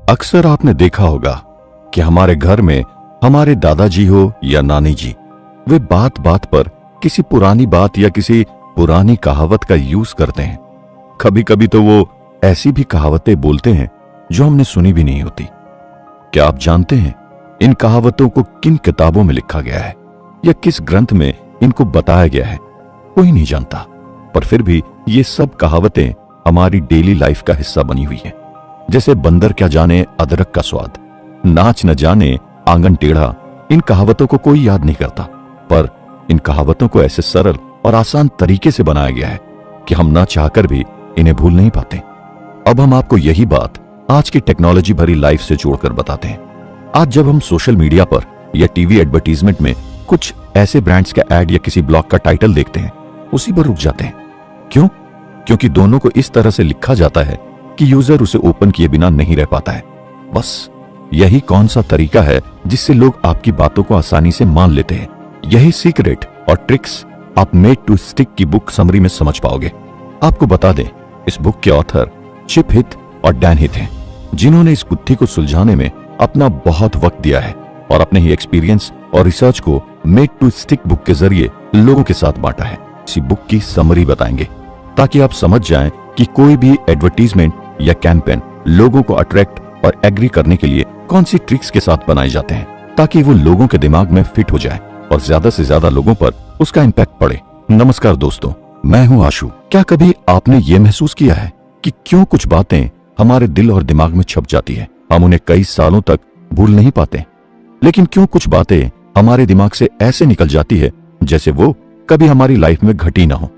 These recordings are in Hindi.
अक्सर आपने देखा होगा कि हमारे घर में हमारे दादाजी हो या नानी जी, वे बात बात पर किसी पुरानी बात या किसी पुरानी कहावत का यूज करते हैं। कभी कभी तो वो ऐसी भी कहावतें बोलते हैं जो हमने सुनी भी नहीं होती। क्या आप जानते हैं इन कहावतों को किन किताबों में लिखा गया है या किस ग्रंथ में इनको बताया गया है? कोई नहीं जानता, पर फिर भी ये सब कहावतें हमारी डेली लाइफ का हिस्सा बनी हुई है। जैसे बंदर क्या जाने अदरक का स्वाद, नाच न जाने आंगन टेढ़ा। इन कहावतों को कोई याद नहीं करता, पर इन कहावतों को ऐसे सरल और आसान तरीके से बनाया गया है कि हम ना चाहकर भी इन्हें भूल नहीं पाते। अब हम आपको यही बात आज की टेक्नोलॉजी भरी लाइफ से जोड़कर बताते हैं। आज जब हम सोशल मीडिया पर या टीवी एडवर्टीजमेंट में कुछ ऐसे ब्रांड्स का एड या किसी ब्लॉग का टाइटल देखते हैं, उसी पर रुक जाते हैं। क्यों? क्योंकि दोनों को इस तरह से लिखा जाता है कि यूजर उसे ओपन किए बिना नहीं रह पाता है। बस यही कौन सा तरीका है जिससे लोग आपकी बातों को आसानी से मान लेते हैं। यही सीक्रेट और ट्रिक्स आप मेड टू स्टिक की बुक समरी में समझ पाओगे। आपको बता दें, इस बुक के ऑथर चिप हिथ और डैन हिथ हैं, जिन्होंने इस गुत्थी को सुलझाने में अपना बहुत वक्त दिया है और अपने ही एक्सपीरियंस और रिसर्च को मेड टू स्टिक बुक के जरिए लोगों के साथ बांटा है। इसी बुक की समरी बताएंगे ताकि आप समझ जाएं कि कोई भी एडवर्टीजमेंट या कैंपेन लोगों को अट्रैक्ट और एग्री करने के लिए कौन सी ट्रिक्स के साथ बनाए जाते हैं ताकि वो लोगों के दिमाग में फिट हो जाए और ज्यादा से ज्यादा लोगों पर उसका इम्पैक्ट पड़े। नमस्कार दोस्तों, मैं हूं आशु। क्या कभी आपने ये महसूस किया है कि क्यों कुछ बातें हमारे दिल और दिमाग में छप जाती है, हम उन्हें कई सालों तक भूल नहीं पाते, लेकिन क्यों कुछ बातें हमारे दिमाग से ऐसे निकल जाती है जैसे वो कभी हमारी लाइफ में घटी ना हो?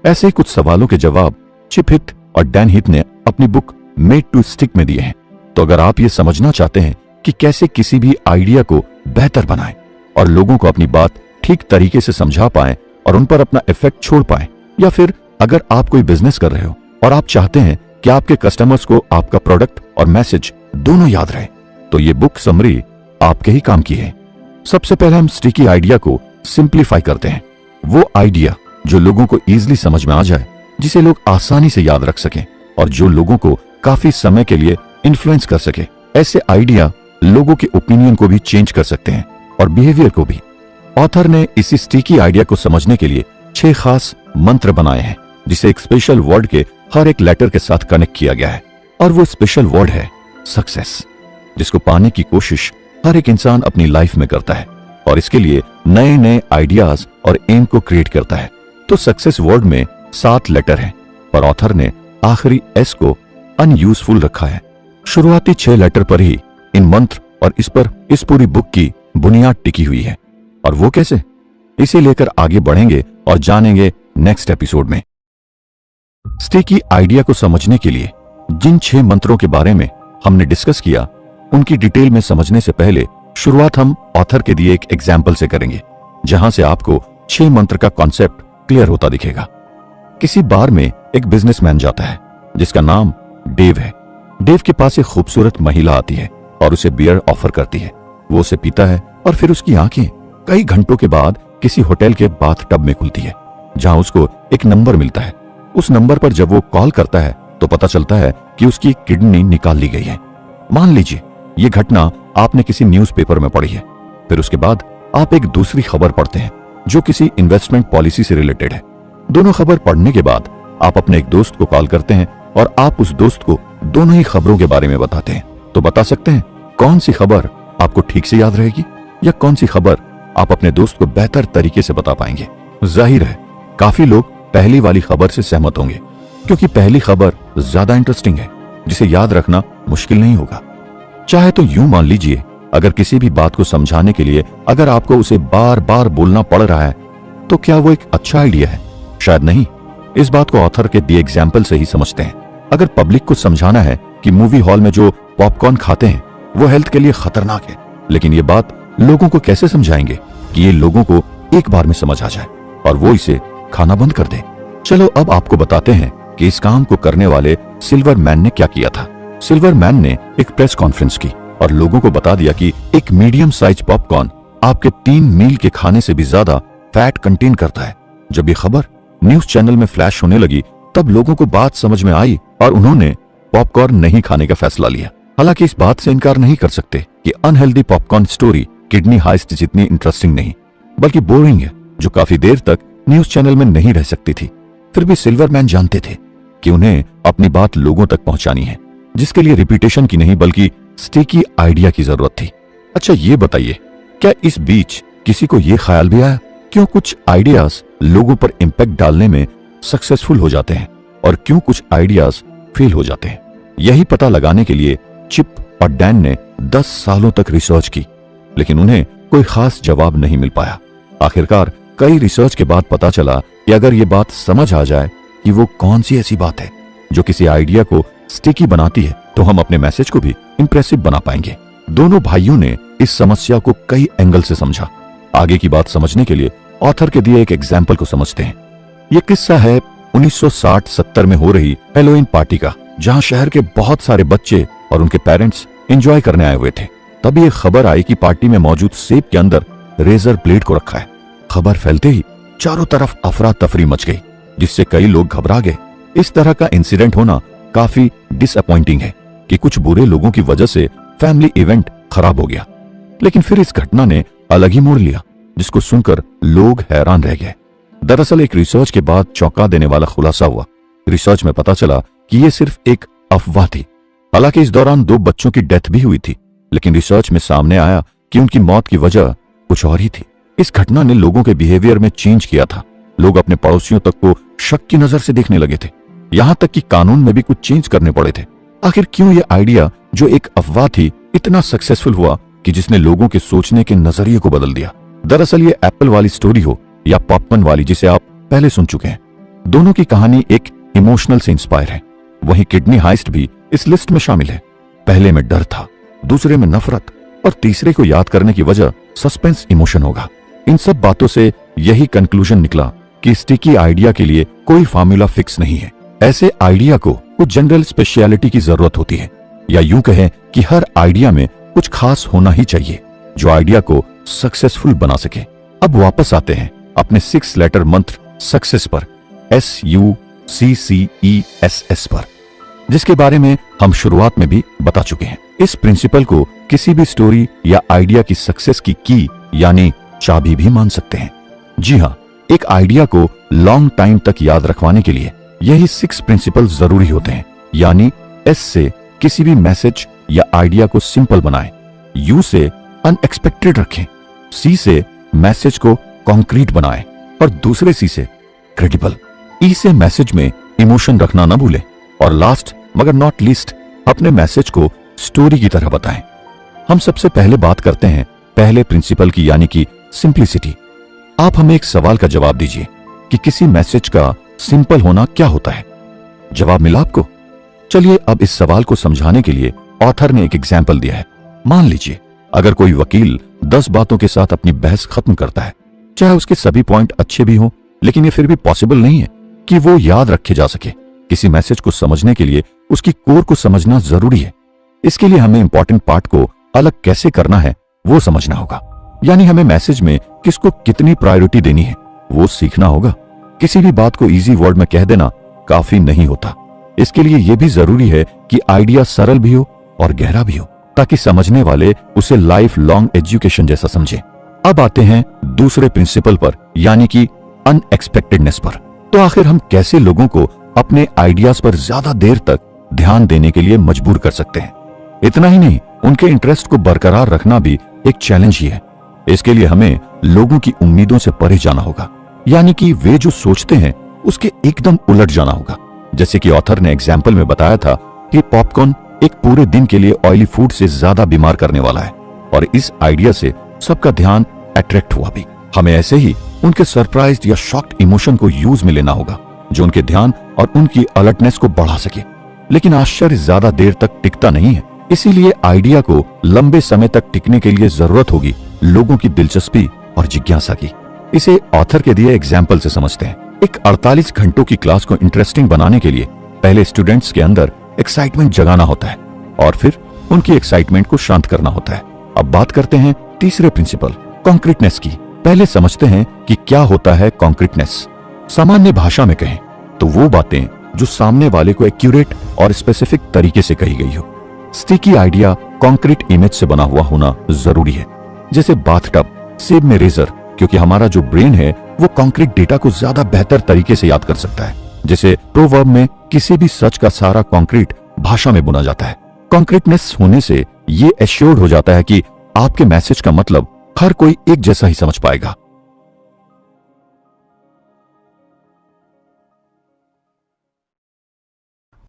ऐसे ही कुछ सवालों के जवाब चिप हिथ और डैन हिथ ने अपनी बुक मेड टू स्टिक में दिए हैं। तो अगर आप ये समझना चाहते हैं कि कैसे किसी भी आइडिया को बेहतर बनाएं और लोगों को अपनी बात ठीक तरीके से समझा पाएं और उन पर अपना इफेक्ट छोड़ पाएं, या फिर अगर आप कोई बिजनेस कर रहे हो और आप चाहते हैं कि आपके कस्टमर्स को आपका प्रोडक्ट और मैसेज दोनों याद रहे, तो ये बुक समरी आपके ही काम की है। सबसे पहले हम स्टिकी आइडिया को सिंप्लीफाई करते हैं। वो आइडिया जो लोगों को इजीली समझ में आ जाए, जिसे लोग आसानी से याद रख सकें और जो लोगों को काफी समय के लिए इन्फ्लुएंस कर सके। ऐसे आइडिया लोगों के ओपिनियन को भी चेंज कर सकते हैं और बिहेवियर को भी। ऑथर ने इसी स्टिकी आइडिया को समझने के लिए 6 खास मंत्र बनाए हैं, जिसे एक स्पेशल वर्ड के हर एक लेटर के साथ कनेक्ट किया गया है। और वो स्पेशल वर्ड है सक्सेस, जिसको पाने की कोशिश हर एक इंसान अपनी लाइफ में करता है और इसके लिए नए नए आइडियाज और एम को क्रिएट करता है। तो सक्सेस वर्ड में 7 लेटर हैं, पर ऑथर ने आखिरी एस को अनयूजफुल रखा है। शुरुआती 6 लेटर पर ही इन मंत्र और इस पर इस पूरी बुक की बुनियाद टिकी हुई है। और वो कैसे, इसे लेकर आगे बढ़ेंगे और जानेंगे नेक्स्ट एपिसोड में। स्टिकी आइडिया को समझने के लिए जिन 6 मंत्रों के बारे में हमने डिस्कस किया, उनकी डिटेल में समझने से पहले शुरुआत हम ऑथर के दिए एक एग्जाम्पल से करेंगे, जहां से आपको 6 मंत्र का कॉन्सेप्ट क्लियर होता दिखेगा। किसी बार में एक बिजनेसमैन जाता है जिसका नाम डेव है। डेव के पास एक खूबसूरत महिला आती है और उसे बियर ऑफर करती है। वो उसे पीता है और फिर उसकी आंखें कई घंटों के बाद किसी होटल के बाथ टब में खुलती है, जहां उसको एक नंबर मिलता है। उस नंबर पर जब वो कॉल करता है तो पता चलता है कि उसकी किडनी निकाल ली गई है। मान लीजिए ये घटना आपने किसी न्यूज़पेपर में पढ़ी है। फिर उसके बाद आप एक दूसरी खबर पढ़ते हैं जो किसी इन्वेस्टमेंट पॉलिसी से रिलेटेड है। दोनों खबर पढ़ने के बाद आप अपने एक दोस्त को कॉल करते हैं और आप उस दोस्त को दोनों ही खबरों के बारे में बताते हैं। तो बता सकते हैं कौन सी खबर आपको ठीक से याद रहेगी या कौन सी खबर आप अपने दोस्त को बेहतर तरीके से बता पाएंगे? जाहिर है काफी लोग पहली वाली खबर से सहमत होंगे, क्योंकि पहली खबर ज्यादा इंटरेस्टिंग है, जिसे याद रखना मुश्किल नहीं होगा। चाहे तो यूं मान लीजिए, अगर किसी भी बात को समझाने के लिए अगर आपको उसे बार बार बोलना पड़ रहा है, तो क्या वो एक अच्छा आइडिया है? शायद नहीं। इस बात को ऑथर के दिए एग्जाम्पल से ही समझते हैं। अगर पब्लिक को समझाना है कि मूवी हॉल में जो पॉपकॉर्न खाते हैं वो हेल्थ के लिए खतरनाक है, लेकिन ये बात लोगों को कैसे समझाएंगे कि ये लोगों को एक बार में समझ आ जाए और वो इसे खाना बंद कर दे? चलो अब आपको बताते हैं कि इस काम को करने वाले सिल्वर मैन ने क्या किया था। सिल्वर मैन ने एक प्रेस कॉन्फ्रेंस की और लोगों को बता दिया कि एक मीडियम साइज पॉपकॉर्न आपके 3 मील के खाने से भी ज्यादा फैट कंटेन करता है। जब ये खबर न्यूज चैनल में फ्लैश होने लगी, तब लोगों को बात समझ में आई और उन्होंने पॉपकॉर्न नहीं खाने का फैसला लिया। हालांकि इस बात से इनकार नहीं कर सकते कि unhealthy popcorn story kidney heist जितनी इंटरेस्टिंग नहीं बल्कि बोरिंग है, जो काफी देर तक न्यूज चैनल में नहीं रह सकती थी। फिर भी सिल्वरमैन जानते थे कि उन्हें अपनी बात लोगों तक पहुंचानी है, जिसके लिए रिपीटेशन की नहीं बल्कि स्टिकी आइडिया की जरूरत थी। अच्छा ये बताइए, क्या इस बीच किसी को यह ख्याल भी आया क्यों कुछ आइडियाज लोगों पर इंपैक्ट डालने में सक्सेसफुल हो जाते हैं और क्यों कुछ आइडियाज फेल हो जाते हैं? यही पता लगाने के लिए चिप और डैन ने 10 सालों तक रिसर्च की, लेकिन उन्हें कोई खास जवाब नहीं मिल पाया। आखिरकार कई रिसर्च के बाद पता चला कि अगर ये बात समझ आ जाए कि वो कौन सी ऐसी बात है जो किसी आइडिया को स्टिकी बनाती है, तो हम अपने मैसेज को भी इंप्रेसिव बना पाएंगे। दोनों भाइयों ने इस समस्या को कई एंगल से समझा। आगे की बात समझने के लिए ऑथर के दिए एक एग्जाम्पल को समझते हैं। ये किस्सा है 1960-70 में हो रही हेलोइन पार्टी का, जहां शहर के बहुत सारे बच्चे और उनके पेरेंट्स एंजॉय करने आए हुए थे। तभी एक खबर आई कि पार्टी में मौजूद सेब के अंदर रेजर ब्लेड को रखा है। खबर फैलते ही चारों तरफ अफरा तफरी मच गई, जिससे कई लोग घबरा गए। इस तरह का इंसिडेंट होना काफी डिसअपॉइंटिंग है कि कुछ बुरे लोगों की वजह से फैमिली इवेंट खराब हो गया। लेकिन फिर इस घटना ने अलग ही मोड़ लिया, जिसको सुनकर लोग हैरान रह गए। दरअसल एक रिसर्च के बाद चौंका देने वाला खुलासा हुआ। रिसर्च में पता चला कि यह सिर्फ एक अफवाह थी। हालांकि इस दौरान 2 बच्चों की डेथ भी हुई थी, लेकिन रिसर्च में सामने आया कि उनकी मौत की वजह कुछ और ही थी। इस घटना ने लोगों के बिहेवियर में चेंज किया था। लोग अपने पड़ोसियों तक को शक की नजर से देखने लगे थे, यहां तक कि कानून में भी कुछ चेंज करने पड़े थे। आखिर क्यों यह आइडिया जो एक अफवाह थी इतना सक्सेसफुल हुआ कि जिसने लोगों के सोचने के नजरिए को बदल दिया? दरअसल ये एप्पल वाली स्टोरी हो या पॉपकॉर्न वाली जिसे आप पहले सुन चुके हैं, दोनों की कहानी एक इमोशनल से इंस्पायर है। वहीं किडनी हाइस्ट भी इस लिस्ट में शामिल है। पहले में डर था, दूसरे में नफरत और तीसरे को याद करने की वजह सस्पेंस इमोशन होगा। इन सब बातों से यही कंक्लूजन निकला कि स्टिकी आइडिया के लिए कोई फार्मूला फिक्स नहीं है। ऐसे आइडिया को कुछ जनरल स्पेशलिटी की जरूरत होती है, या यूं कहें कि हर आइडिया में कुछ खास होना ही चाहिए जो आइडिया को सक्सेसफुल बना सके। अब वापस आते हैं अपने 6 लेटर मंत्र सक्सेस पर, SUCCESS पर, जिसके बारे में हम शुरुआत में भी बता चुके हैं। इस प्रिंसिपल को किसी भी स्टोरी या आइडिया की सक्सेस की यानी चाबी भी मान सकते हैं। जी हाँ, एक आइडिया को लॉन्ग टाइम तक याद रखवाने के लिए यही 6 प्रिंसिपल जरूरी होते हैं। यानी S से किसी भी मैसेज या आइडिया को सिंपल बनाएं, U से अनएक्सपेक्टेड रखें, C से मैसेज को कॉन्क्रीट बनाएं और दूसरे C से क्रेडिबल, E से मैसेज में इमोशन रखना न भूलें और लास्ट मगर नॉट लीस्ट अपने मैसेज को स्टोरी की तरह बताएं। हम सबसे पहले बात करते हैं पहले प्रिंसिपल की, यानी कि सिंप्लिसिटी। आप हमें एक सवाल का जवाब दीजिए कि किसी मैसेज का सिंपल होना क्या होता है? जवाब मिला आपको? चलिए अब इस सवाल को समझाने के लिए ऑथर ने एक एग्जाम्पल दिया है। मान लीजिए अगर कोई वकील 10 बातों के साथ अपनी बहस खत्म करता है, चाहे उसके सभी पॉइंट अच्छे भी हों, लेकिन ये फिर भी पॉसिबल नहीं है कि वो याद रखे जा सके। किसी मैसेज को समझने के लिए उसकी कोर को समझना जरूरी है। इसके लिए हमें इंपॉर्टेंट पार्ट को अलग कैसे करना है वो समझना होगा, यानी हमें मैसेज में किसको कितनी प्रायोरिटी देनी है वो सीखना होगा। किसी भी बात को इजी वर्ड में कह देना काफी नहीं होता। इसके लिए यह भी जरूरी है कि आइडिया सरल भी हो और गहरा भी हो, ताकि समझने वाले उसे लाइफ लॉन्ग एजुकेशन जैसा समझे। अब आते हैं दूसरे प्रिंसिपल पर, यानी कि अनएक्सपेक्टेडनेस पर। तो आखिर हम कैसे लोगों को अपने आइडियाज पर ज्यादा देर तक ध्यान देने के लिए मजबूर कर सकते हैं? इतना ही नहीं, उनके इंटरेस्ट को बरकरार रखना भी एक चैलेंज ही है। इसके लिए हमें लोगों की उम्मीदों से परे जाना होगा, यानी कि वे जो सोचते हैं उसके एकदम उलट जाना होगा। जैसे कि ऑथर ने एग्जाम्पल में बताया था कि पॉपकॉर्न एक पूरे दिन के लिए ऑयली फूड से ज्यादा बीमार करने वाला है, और इस आइडिया से सबका ध्यान अट्रैक्ट हुआ भी। हमें ऐसे ही उनके सरप्राइज्ड या शॉक्ड इमोशन को यूज में लेना होगा जो उनके ध्यान और उनकी अलर्टनेस को बढ़ा सके। लेकिन आश्चर्य ज्यादा देर तक टिकता नहीं है, इसीलिए आइडिया को लंबे समय तक टिकने के लिए जरूरत होगी लोगों की दिलचस्पी और जिज्ञासा की। इसे ऑथर के दिए एग्जाम्पल से समझते हैं। एक 48 घंटों की क्लास को इंटरेस्टिंग बनाने के लिए पहले स्टूडेंट्स के अंदर एक्साइटमेंट जगाना होता है और फिर उनकी एक्साइटमेंट को शांत करना होता है। अब बात करते हैं तीसरे प्रिंसिपल, कॉन्क्रीटनेस की। पहले समझते हैं कि क्या होता है कॉन्क्रीटनेस। सामान्य भाषा में कहें तो वो बातें जो सामने वाले को एक्यूरेट और स्पेसिफिक तरीके से कही गई हो। स्टिकी आइडिया कॉन्क्रीट इमेज से बना हुआ होना जरूरी है, जैसे बाथटब, सेब में रेजर, क्योंकि हमारा जो ब्रेन है वो कॉन्क्रीट डेटा को ज्यादा बेहतर तरीके से याद कर सकता है। जैसे प्रोवर्ब में किसी भी सच का सारा कॉन्क्रीट भाषा में बुना जाता है। कॉन्क्रीटनेस होने से ये एश्योर्ड हो जाता है कि आपके मैसेज का मतलब हर कोई एक जैसा ही समझ पाएगा।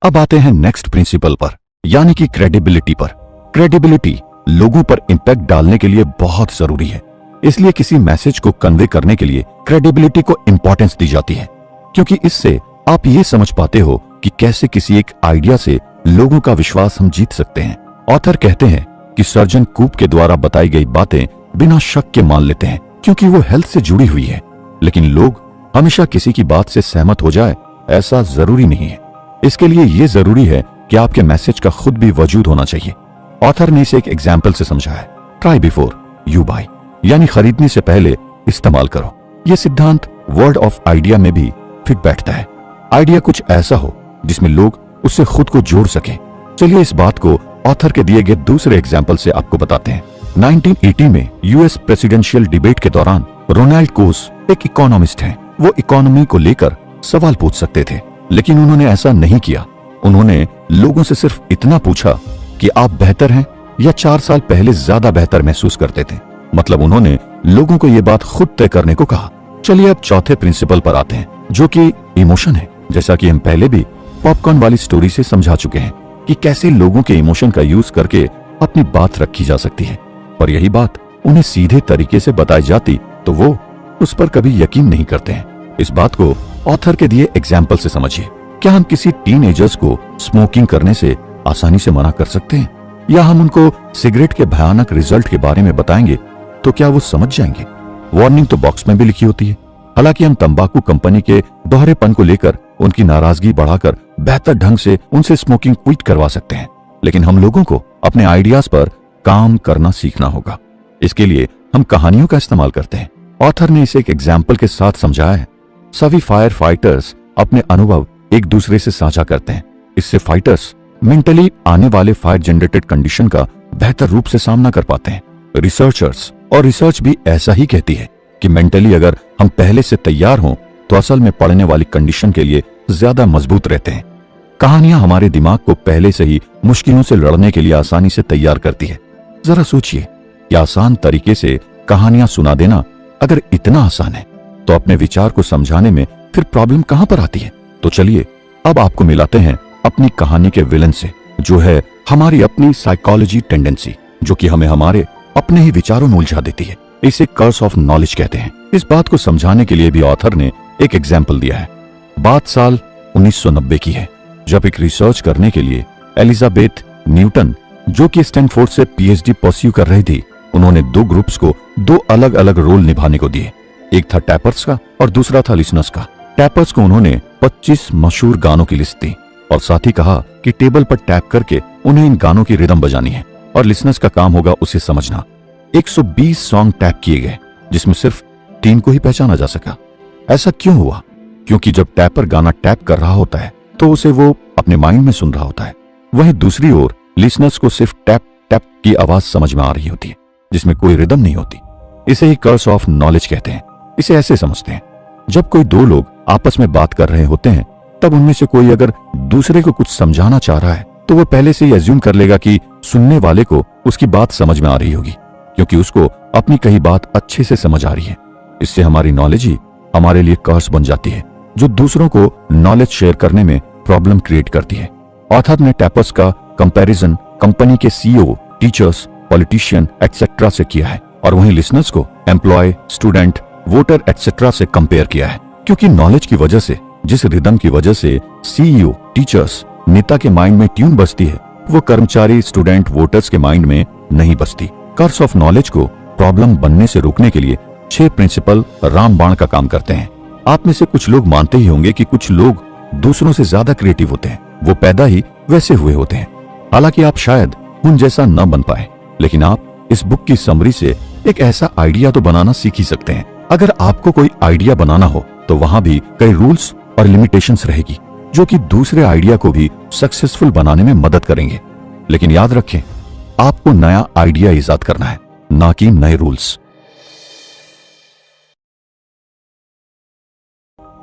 अब आते हैं नेक्स्ट प्रिंसिपल पर, यानी कि क्रेडिबिलिटी पर। क्रेडिबिलिटी लोगों पर इंपैक्ट डालने के लिए बहुत जरूरी है, इसलिए किसी मैसेज को कन्वे करने के लिए क्रेडिबिलिटी को इंपॉर्टेंस दी जाती है, क्योंकि इससे आप ये समझ पाते हो कि कैसे किसी एक आइडिया से लोगों का विश्वास हम जीत सकते हैं। ऑथर कहते हैं कि सर्जन कूप के द्वारा बताई गई बातें बिना शक के मान लेते हैं, क्योंकि वो हेल्थ से जुड़ी हुई है। लेकिन लोग हमेशा किसी की बात से सहमत हो जाए, ऐसा जरूरी नहीं है। इसके लिए ये जरूरी है कि आपके मैसेज का खुद भी वजूद होना चाहिए। ऑथर ने इसे एक एग्जाम्पल से समझा है, ट्राई बिफोर यू बाय, यानी खरीदने से पहले इस्तेमाल करो। यह सिद्धांत वर्ड ऑफ आइडिया में भी फिट बैठता है। आइडिया कुछ ऐसा हो जिसमें लोग उससे खुद को जोड़ सकें। चलिए इस बात को ऑथर के दिए गए दूसरे एग्जाम्पल से आपको बताते हैं। 1980 में यूएस प्रेसिडेंशियल डिबेट के दौरान रोनाल्ड कोस एक इकोनॉमिस्ट हैं। वो इकोनॉमी को लेकर सवाल पूछ सकते थे, लेकिन उन्होंने ऐसा नहीं किया। उन्होंने लोगों से सिर्फ इतना पूछा कि आप बेहतर हैं या 4 साल पहले ज्यादा बेहतर महसूस करते थे। मतलब उन्होंने लोगों को यह बात खुद तय करने को कहा। चलिए अब चौथे प्रिंसिपल पर आते हैं, जो कि इमोशन है। जैसा कि हम पहले भी पॉपकॉर्न वाली स्टोरी से समझा चुके हैं कि कैसे लोगों के इमोशन का यूज करके अपनी बात रखी जा सकती है, पर यही बात उन्हें सीधे तरीके से बताई जाती तो वो उस पर कभी यकीन नहीं करते हैं। इस बात को ऑथर के दिए एग्जाम्पल से समझिए। क्या हम किसी टीनएजर्स को स्मोकिंग करने से आसानी से मना कर सकते हैं, या हम उनको सिगरेट के भयानक रिजल्ट के बारे में बताएंगे तो क्या वो समझ जाएंगे? वार्निंग तो बॉक्स में भी लिखी होती है। हालांकि हम तंबाकू कंपनी के दोहरेपन को लेकर उनकी नाराजगी बढ़ाकर बेहतर ढंग से उनसे स्मोकिंग क्विट करवा सकते हैं, लेकिन हम लोगों को अपने आइडियाज पर काम करना सीखना होगा। इसके लिए हम कहानियों का इस्तेमाल करते हैं। ऑथर ने इसे एक एग्जाम्पल के साथ समझाया है। सभी फायर फाइटर्स अपने अनुभव एक दूसरे से साझा करते हैं। इससे फाइटर्स मेंटली आने वाले फायर जनरेटेड कंडीशन का बेहतर रूप से सामना कर पाते हैं। रिसर्चर्स और रिसर्च भी ऐसा ही कहती है कि मेंटली अगर हम पहले से तैयार हों तो असल में पड़ने वाली कंडीशन के लिए ज्यादा मजबूत रहते हैं। कहानियां हमारे दिमाग को पहले से ही मुश्किलों से लड़ने के लिए आसानी से तैयार करती है। जरा सोचिए कि आसान तरीके से कहानियां सुना देना अगर इतना आसान है तो अपने विचार को समझाने में फिर प्रॉब्लम कहां पर आती है? तो चलिए अब आपको मिलाते हैं अपनी कहानी के विलन से, जो है हमारी अपनी साइकोलॉजी टेंडेंसी, जो कि हमें हमारे अपने ही विचारों में उलझा देती है। इसे कर्स ऑफ नॉलेज कहते हैं। इस बात को समझाने के लिए भी ऑथर ने एक एग्जाम्पल दिया है। बात साल 1990 की है, जब एक रिसर्च करने के लिए एलिजाबेथ न्यूटन, जो कि स्टैनफोर्ड से पीएचडी परस्यू कर रही थी, उन्होंने 2 ग्रुप्स को 2 अलग अलग रोल निभाने को दिए। एक था टैपर्स का और दूसरा था लिसनर्स का। टैपर्स को उन्होंने 25 मशहूर गानों की लिस्ट दी और साथ ही कहा कि टेबल पर टैप करके उन्हें इन गानों की रिदम बजानी है, और लिसनर्स का काम होगा उसे समझना। 120 सॉन्ग टैप किए गए, जिसमें सिर्फ 3 को ही पहचाना जा सका। ऐसा क्यों हुआ? क्योंकि जब टैपर गाना टैप कर रहा होता है तो उसे वो अपने माइंड में सुन रहा होता है, वहीं दूसरी ओर लिसनर्स को सिर्फ टैप टैप की आवाज समझ में आ रही होती है, जिसमें कोई रिदम नहीं होती। इसे ही कर्स ऑफ नॉलेज कहते हैं। इसे ऐसे समझते हैं, जब कोई 2 लोग आपस में बात कर रहे होते हैं, तब उनमें से कोई अगर दूसरे को कुछ समझाना चाह रहा है तो वो पहले से ही अज्यूम कर लेगा कि सुनने वाले को उसकी बात समझ में आ रही होगी, क्योंकि उसको अपनी कही बात अच्छे से समझ आ रही है। इससे हमारी नॉलेज ही हमारे लिए कर्स बन जाती है, जो दूसरों को नॉलेज शेयर करने में प्रॉब्लम क्रिएट करती है। ऑथर ने टैपर्स का कंपैरिजन कंपनी के सीईओ, टीचर्स, पॉलिटिशियन एक्सेट्रा से किया है, और वहीं लिसनर्स को एम्प्लॉय, स्टूडेंट, वोटर एक्सेट्रा से कंपेयर किया है। क्योंकि नॉलेज की वजह से, जिस रिदम की वजह से सीईओ, टीचर्स, नेता के माइंड में ट्यून बजती है, वो कर्मचारी, स्टूडेंट, वोटर्स के माइंड में नहीं बजती। कर्स ऑफ नॉलेज को प्रॉब्लम बनने से रोकने के लिए 6 प्रिंसिपल रामबाण का काम करते हैं। आप में से कुछ लोग मानते ही होंगे कि कुछ लोग दूसरों से ज्यादा क्रिएटिव होते हैं, वो पैदा ही वैसे हुए होते हैं। हालांकि आप शायद उन जैसा न बन पाए, लेकिन आप इस बुक की समरी से एक ऐसा आइडिया तो बनाना सीख ही सकते हैं। अगर आपको कोई आइडिया बनाना हो तो वहां भी कई रूल्स और लिमिटेशंस रहेगी, जो कि दूसरे आइडिया को भी सक्सेसफुल बनाने में मदद करेंगे। लेकिन याद रखें, आपको नया आइडिया इजाद करना है, ना कि नए रूल्स।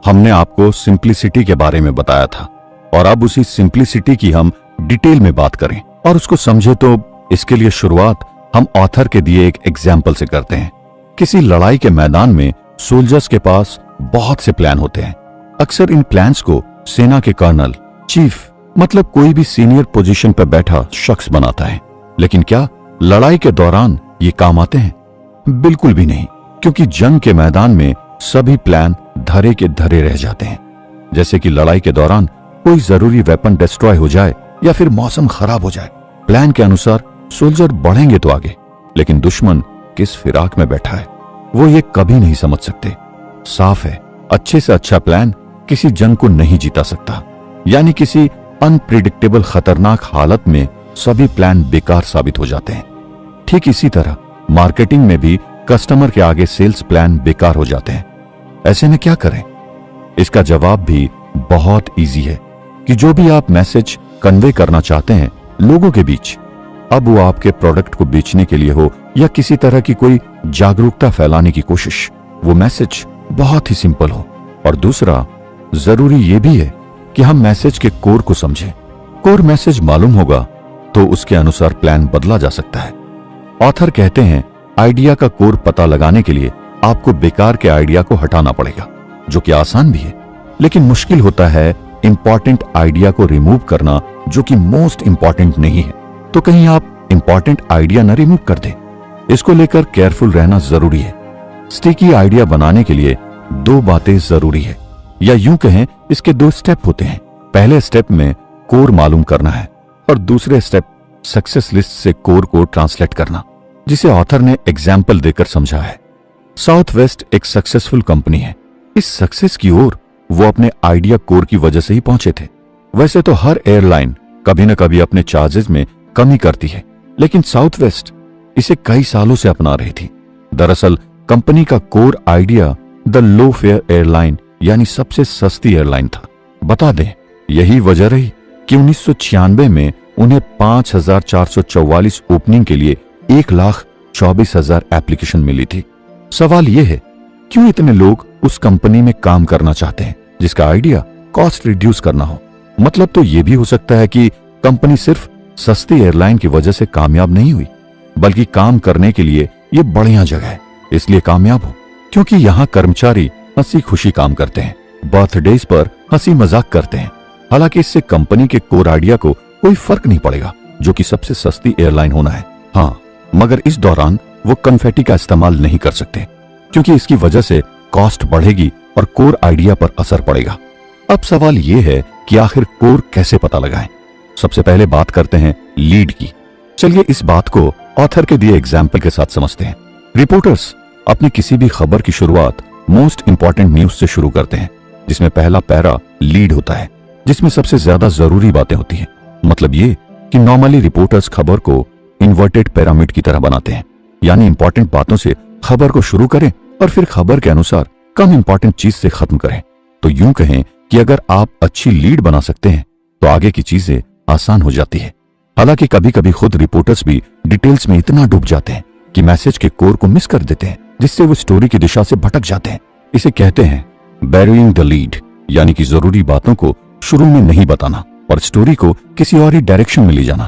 हमने आपको सिंप्लिसिटी के बारे में बताया था और अब उसी सिंप्लिसिटी की हम डिटेल में बात करें और उसको समझे, तो इसके लिए शुरुआत हम ऑथर के दिए एक एग्जाम्पल से करते हैं। किसी लड़ाई के मैदान में सोल्जर्स के पास बहुत से प्लान होते हैं। अक्सर इन प्लान्स को सेना के कर्नल, चीफ मतलब कोई भी सीनियर पोजीशन पर बैठा शख्स बनाता है। लेकिन क्या लड़ाई के दौरान ये काम आते हैं? बिल्कुल भी नहीं, क्योंकि जंग के मैदान में सभी प्लान धरे के धरे रह जाते हैं। जैसे कि लड़ाई के दौरान कोई जरूरी वेपन डिस्ट्रॉय हो जाए या फिर मौसम खराब हो जाए, प्लान के अनुसार सोल्जर बढ़ेंगे तो आगे, लेकिन दुश्मन किस फिराक में बैठा है वो ये कभी नहीं समझ सकते। साफ है, अच्छे से अच्छा प्लान किसी जंग को नहीं जीता सकता। यानी किसी अनप्रिडिक्टेबल खतरनाक हालत में सभी प्लान बेकार साबित हो जाते हैं। ठीक इसी तरह मार्केटिंग में भी कस्टमर के आगे सेल्स प्लान बेकार हो जाते हैं। ऐसे में क्या करें? इसका जवाब भी बहुत इजी है कि जो भी आप मैसेज कन्वे करना चाहते हैं लोगों के बीच, अब वो आपके प्रोडक्ट को बेचने के लिए हो या किसी तरह की कोई जागरूकता फैलाने की कोशिश, वो मैसेज बहुत ही सिंपल हो। और दूसरा, जरूरी ये भी है कि हम मैसेज के कोर को समझें। कोर मैसेज मालूम होगा तो उसके अनुसार प्लान बदला जा सकता है। ऑथर कहते हैं, आइडिया का कोर पता लगाने के लिए आपको बेकार के आइडिया को हटाना पड़ेगा, जो कि आसान भी है, लेकिन मुश्किल होता है इंपॉर्टेंट आइडिया को रिमूव करना, जो कि मोस्ट इंपॉर्टेंट नहीं है। तो कहीं आप इंपॉर्टेंट आइडिया न रिमूव कर दें। इसको लेकर केयरफुल रहना जरूरी है। स्टिकी आइडिया बनाने के लिए दो बातें जरूरी है, या यूं कहें इसके दो स्टेप होते हैं। पहले स्टेप में कोर मालूम करना है और दूसरे स्टेप सक्सेस लिस्ट से कोर को ट्रांसलेट करना, जिसे ऑथर ने एग्जाम्पल देकर समझा है। साउथ वेस्ट एक सक्सेसफुल कंपनी है। इस सक्सेस की ओर वो अपने आइडिया कोर की वजह से ही पहुंचे थे। वैसे तो हर एयरलाइन कभी न कभी अपने चार्जेस में कमी करती है, लेकिन साउथ वेस्ट इसे कई सालों से अपना रही थी। दरअसल कंपनी का core idea the low fair airline यानी सबसे सस्ती एयरलाइन था। बता दें, यही वजह रही कि 1996 में उन्हें 5,444 ओपनिंग के लिए 1,24,000 एप्लीकेशन मिली थी। सवाल यह है, क्यों इतने लोग उस कंपनी में काम करना चाहते हैं जिसका आइडिया कॉस्ट रिड्यूस करना हो? मतलब तो यह भी हो सकता है कि कंपनी सिर्फ सस्ती एयरलाइन की वजह से कामयाब नहीं हुई, बल्कि काम करने के लिए यह बढ़िया जगह है इसलिए कामयाब हो, क्योंकि यहाँ कर्मचारी हंसी खुशी काम करते हैं, बर्थडेज पर हंसी मजाक करते हैं। हालांकि इससे कंपनी के कोर आइडिया को कोई फर्क नहीं पड़ेगा, जो कि सबसे सस्ती एयरलाइन होना है। हाँ, मगर इस दौरान वो कन्फेटी का इस्तेमाल नहीं कर सकते, क्योंकि इसकी वजह से कॉस्ट बढ़ेगी और कोर आइडिया पर असर पड़ेगा। अब सवाल ये है कि आखिर कोर कैसे पता लगाएं? सबसे पहले बात करते हैं लीड की। चलिए इस बात को ऑथर के दिए एग्जाम्पल के साथ समझते हैं। रिपोर्टर्स अपनी किसी भी खबर की शुरुआत मोस्ट इंपॉर्टेंट न्यूज से शुरू करते हैं, जिसमें पहला पैरा लीड होता है, जिसमें सबसे ज्यादा जरूरी बातें होती हैं। मतलब ये कि नॉर्मली रिपोर्टर्स खबर को इन्वर्टेड पिरामिड की तरह बनाते हैं, यानी इंपॉर्टेंट बातों से खबर को शुरू करें और फिर खबर के अनुसार कम इंपॉर्टेंट चीज से खत्म करें। तो यूं कहें कि अगर आप अच्छी लीड बना सकते हैं तो आगे की चीजें आसान हो जाती है। हालांकि कभी कभी खुद रिपोर्टर्स भी डिटेल्स में इतना डूब जाते हैं कि मैसेज के कोर को मिस कर देते हैं, जिससे वो स्टोरी की दिशा से भटक जाते हैं। इसे कहते हैं बैरिंग द लीड, यानी कि जरूरी बातों को शुरू में नहीं बताना और स्टोरी को किसी और ही डायरेक्शन में ले जाना।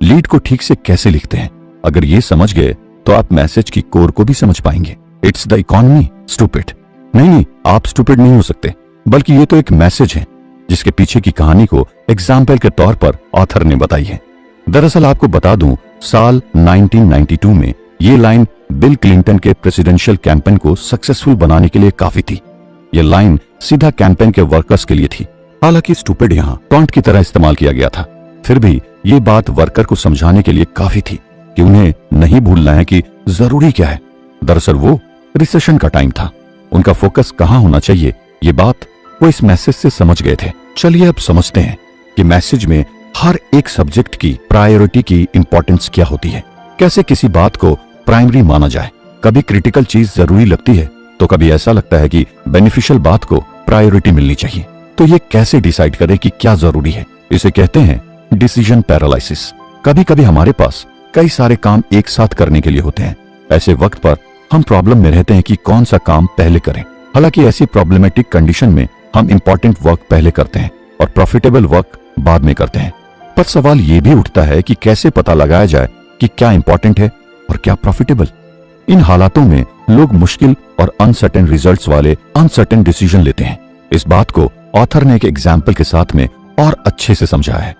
लीड को ठीक से कैसे लिखते हैं, अगर ये समझ गए तो आप मैसेज की कोर को भी समझ पाएंगे। It's the economy stupid. नहीं, आप स्टूपिड नहीं हो सकते, बल्कि ये तो एक मैसेज है जिसके पीछे की कहानी को एग्जाम्पल के तौर पर ऑथर ने बताई है। दरअसल आपको बता दूं, साल 1992 में ये लाइन बिल क्लिंटन के प्रेसिडेंशियल कैंपेन को सक्सेसफुल बनाने के लिए काफी थी। ये लाइन सीधा कैंपेन के वर्कर्स के लिए थी। हालांकि स्टूपिड यहाँ टॉन्ट की तरह इस्तेमाल किया गया था, फिर भी ये बात वर्कर को समझाने के लिए काफी थी कि उन्हें नहीं भूलना है कि जरूरी क्या है। दरअसल वो रिसेशन का टाइम था, उनका फोकस कहाँ होना चाहिए ये बात वो इस मैसेज से समझ गए थे। चलिए अब समझते हैं कि मैसेज में हर एक सब्जेक्ट की प्रायोरिटी की इंपॉर्टेंस क्या होती है, कैसे किसी बात को प्राइमरी माना जाए। कभी क्रिटिकल चीज जरूरी लगती है तो कभी ऐसा लगता है कि बेनिफिशियल बात को प्रायोरिटी मिलनी चाहिए। तो ये कैसे डिसाइड करें कि क्या जरूरी है? इसे कहते हैं डिसीजन पैरालिसिस। कभी कभी हमारे पास कई सारे काम एक साथ करने के लिए होते हैं। ऐसे वक्त पर हम प्रॉब्लम में रहते हैं कि कौन सा काम पहले करें। हालांकि ऐसी प्रॉब्लमेटिक कंडीशन में हम इंपॉर्टेंट वर्क पहले करते हैं और प्रॉफिटेबल वर्क बाद में करते हैं। पर सवाल यह भी उठता है कि कैसे पता लगाया जाए कि क्या इंपॉर्टेंट है और क्या प्रॉफिटेबल। इन हालातों में लोग मुश्किल और अनसर्टेन रिजल्ट्स वाले अनसर्टेन डिसीजन लेते हैं। इस बात को ऑथर ने एक एग्जाम्पल के साथ में और अच्छे से समझा है।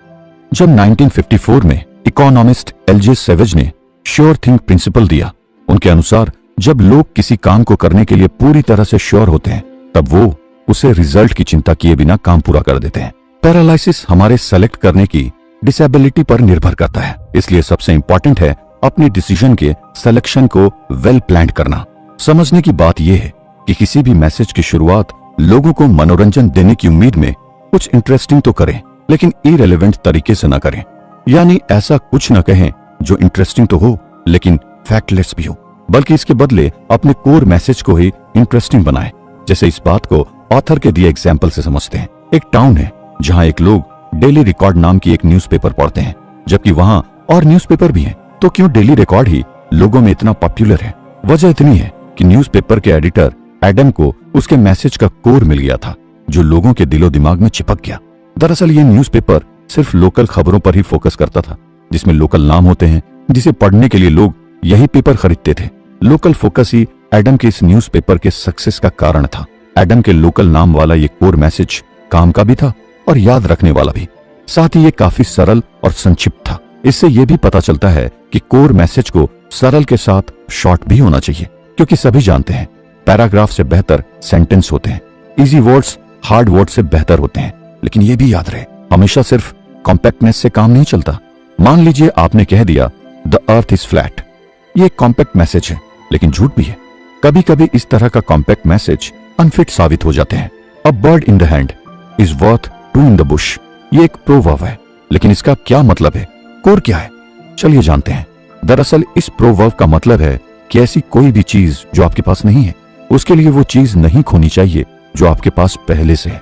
जब 1954 में इकोनॉमिस्ट एलजे सेवेज ने श्योर थिंग प्रिंसिपल दिया, उनके अनुसार जब लोग किसी काम को करने के लिए पूरी तरह से श्योर होते हैं तब वो उसे रिजल्ट की चिंता किए बिना काम पूरा कर देते हैं। पैरालिसिस हमारे सेलेक्ट करने की डिसेबिलिटी पर निर्भर करता है, इसलिए सबसे इंपॉर्टेंट है अपने डिसीजन के सिलेक्शन को वेल प्लान करना। समझने की बात यह है कि किसी भी मैसेज की शुरुआत लोगों को मनोरंजन देने की उम्मीद में कुछ इंटरेस्टिंग तो करें, लेकिन इरेलेवेंट तरीके से ना करें। यानी ऐसा कुछ न कहें जो इंटरेस्टिंग तो हो लेकिन फैक्टलेस भी हो, बल्कि इसके बदले अपने कोर मैसेज को ही इंटरेस्टिंग बनाएं। जैसे इस बात को ऑथर के दिए एग्जाम्पल से समझते हैं। एक टाउन है जहां एक लोग डेली रिकॉर्ड नाम की एक न्यूज़पेपर पढ़ते हैं, जबकि वहां और न्यूज़पेपर भी हैं। तो क्यों डेली रिकॉर्ड ही लोगों में इतना पॉपुलर है? वजह इतनी है कि न्यूज़पेपर के एडिटर एडम को उसके मैसेज का कोर मिल गया था, जो लोगों के दिलो दिमाग में चिपक गया। दरअसल ये न्यूज़पेपर सिर्फ लोकल खबरों पर ही फोकस करता था, जिसमें लोकल नाम होते हैं, जिसे पढ़ने के लिए लोग यही पेपर खरीदते थे। लोकल फोकस ही एडम के इस न्यूज़पेपर के सक्सेस का कारण था। एडम के लोकल नाम वाला ये कोर मैसेज काम का भी था और याद रखने वाला भी। साथ ही ये काफी सरल और संक्षिप्त था। इससे यह भी पता चलता है कि कोर मैसेज को सरल के साथ शॉर्ट भी होना चाहिए, क्योंकि सभी जानते हैं पैराग्राफ से बेहतर सेंटेंस होते हैं। इजी वर्ड्स हार्ड वर्ड से बेहतर होते हैं। लेकिन यह भी याद रहे, हमेशा सिर्फ कॉम्पैक्टनेस से काम नहीं चलता। मान लीजिए आपने कह दिया द अर्थ इज फ्लैट। ये एक कॉम्पैक्ट मैसेज है, लेकिन झूठ भी है। कभी कभी इस तरह का कॉम्पैक्ट मैसेज अनफिट साबित हो जाते हैं। A bird in the hand is worth two in the bush. ये एक प्रोवर्ब है, लेकिन इसका क्या मतलब है? कोर क्या है? चलिए जानते हैं। दरअसल इस प्रोवर्ब का मतलब है कि ऐसी कोई भी चीज जो आपके पास नहीं है, उसके लिए वो चीज नहीं खोनी चाहिए जो आपके पास पहले से है।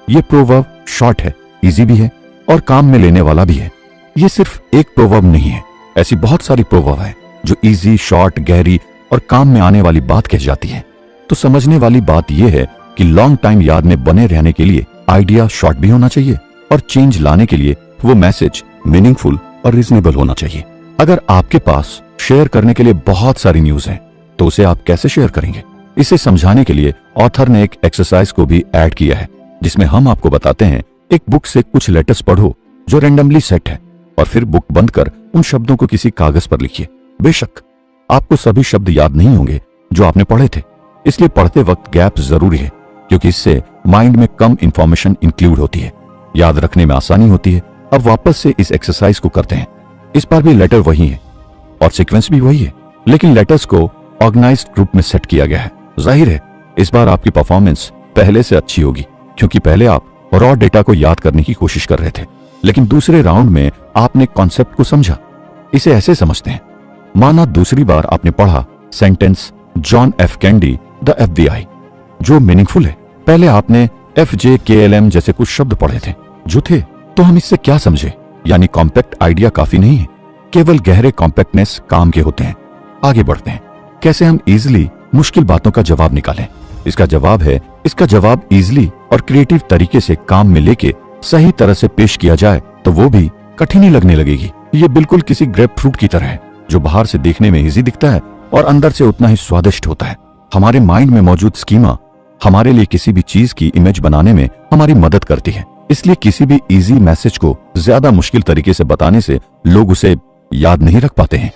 ये प्रोवर्ब शॉर्ट है, इजी भी है और काम में लेने वाला भी है। ये सिर्फ एक प्रोवर्ब नहीं है, ऐसी बहुत सारी प्रोवर्ब है जो इजी, शॉर्ट, गहरी और काम में आने वाली बात कह जाती है। तो समझने वाली बात यह है कि लॉन्ग टाइम याद में बने रहने के लिए आइडिया शॉर्ट भी होना चाहिए और चेंज लाने के लिए वो मैसेज मीनिंगफुल और रीजनेबल होना चाहिए। अगर आपके पास शेयर करने के लिए बहुत सारी न्यूज है तो उसे आप कैसे शेयर करेंगे? इसे समझाने के लिए ऑथर ने एक एक्सरसाइज को भी ऐड किया है, जिसमें हम आपको बताते हैं एक बुक से कुछ लेटर्स पढ़ो जो रैंडमली सेट है और फिर बुक बंद कर उन शब्दों को किसी कागज पर लिखिए। बेशक आपको सभी शब्द याद नहीं होंगे जो आपने पढ़े थे, इसलिए पढ़ते वक्त गैप जरूरी है, क्योंकि इससे माइंड में कम इंफॉर्मेशन इंक्लूड होती है, याद रखने में आसानी होती है। अब वापस से इस एक्सरसाइज को करते हैं। इस बार भी लेटर वही है और सीक्वेंस भी वही है, लेकिन लेटर्स को ऑर्गेनाइज्ड ग्रुप में सेट किया गया है। जाहिर है इस बार आपकी परफॉर्मेंस पहले से अच्छी होगी, क्योंकि पहले आप रॉ डेटा को याद करने की कोशिश कर रहे थे, लेकिन दूसरे राउंड में आपने कॉन्सेप्ट को समझा। इसे ऐसे समझते हैं, माना दूसरी बार आपने पढ़ा sentence John F candy the FBI, जो मीनिंगफुल है। पहले आपने FJKLM जैसे कुछ शब्द पढ़े थे जो थे, तो हम इससे क्या समझे? यानी कॉम्पैक्ट आइडिया काफी नहीं है, केवल गहरे कॉम्पैक्टनेस काम के होते हैं। आगे बढ़ते हैं, कैसे हम इजिली मुश्किल बातों का जवाब निकालें। इसका जवाब इजिली और क्रिएटिव तरीके से काम में लेके सही तरह से पेश किया जाए तो वो भी कठिन ही लगने लगेगी। ये बिल्कुल किसी ग्रेप फ्रूट की तरह है, जो बाहर से देखने में इजी दिखता है और अंदर से उतना ही स्वादिष्ट होता है। हमारे माइंड में मौजूद स्कीमा हमारे लिए किसी भी चीज की इमेज बनाने में हमारी मदद करती है। इसलिए किसी भी इजी मैसेज को ज्यादा मुश्किल तरीके से बताने से लोग उसे याद नहीं रख पाते हैं।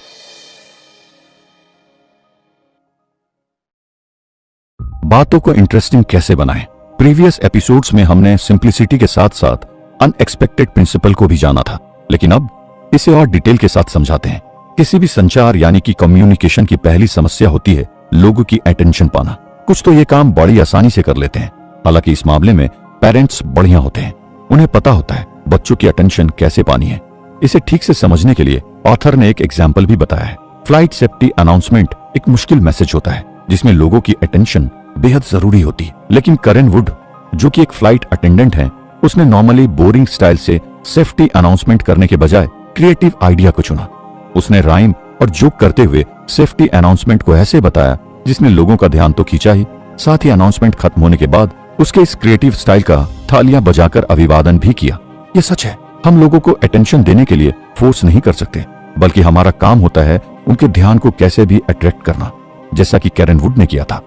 बातों को इंटरेस्टिंग कैसे बनाएं? प्रीवियस एपिसोड्स में हमने सिंप्लिसिटी के साथ साथ अनएक्सपेक्टेड प्रिंसिपल को भी जाना था, लेकिन अब इसे और डिटेल के साथ समझाते हैं। किसी भी संचार यानी कि कम्युनिकेशन की पहली समस्या होती है लोगों की अटेंशन पाना। कुछ तो ये काम बड़ी आसानी से कर लेते हैं, हालांकि इस मामले में पेरेंट्स बढ़िया होते हैं। उन्हें पता होता है बच्चों की अटेंशन कैसे पानी है। इसे ठीक से समझने के लिए ऑथर ने एक एग्जाम्पल भी बताया है। फ्लाइट सेफ्टी अनाउंसमेंट एक मुश्किल मैसेज होता है जिसमें लोगों की अटेंशन बेहद जरूरी होती है, लेकिन करेन वुड जो कि एक फ्लाइट अटेंडेंट है, उसने नॉर्मली बोरिंग स्टाइल से सेफ्टी अनाउंसमेंट करने के बजाय क्रिएटिव आइडिया को चुना। उसने राइम और जोक करते हुए सेफ्टी अनाउंसमेंट को ऐसे बताया जिसने लोगों का ध्यान तो खींचा ही, साथ ही अनाउंसमेंट खत्म होने के बाद उसके इस क्रिएटिव स्टाइल का थालियां बजाकर अभिवादन भी किया। ये सच है, हम लोगों को अटेंशन देने के लिए फोर्स नहीं कर सकते, बल्कि हमारा काम होता है उनके ध्यान को कैसे भी अट्रैक्ट करना, जैसा कि कैरन वुड ने किया था।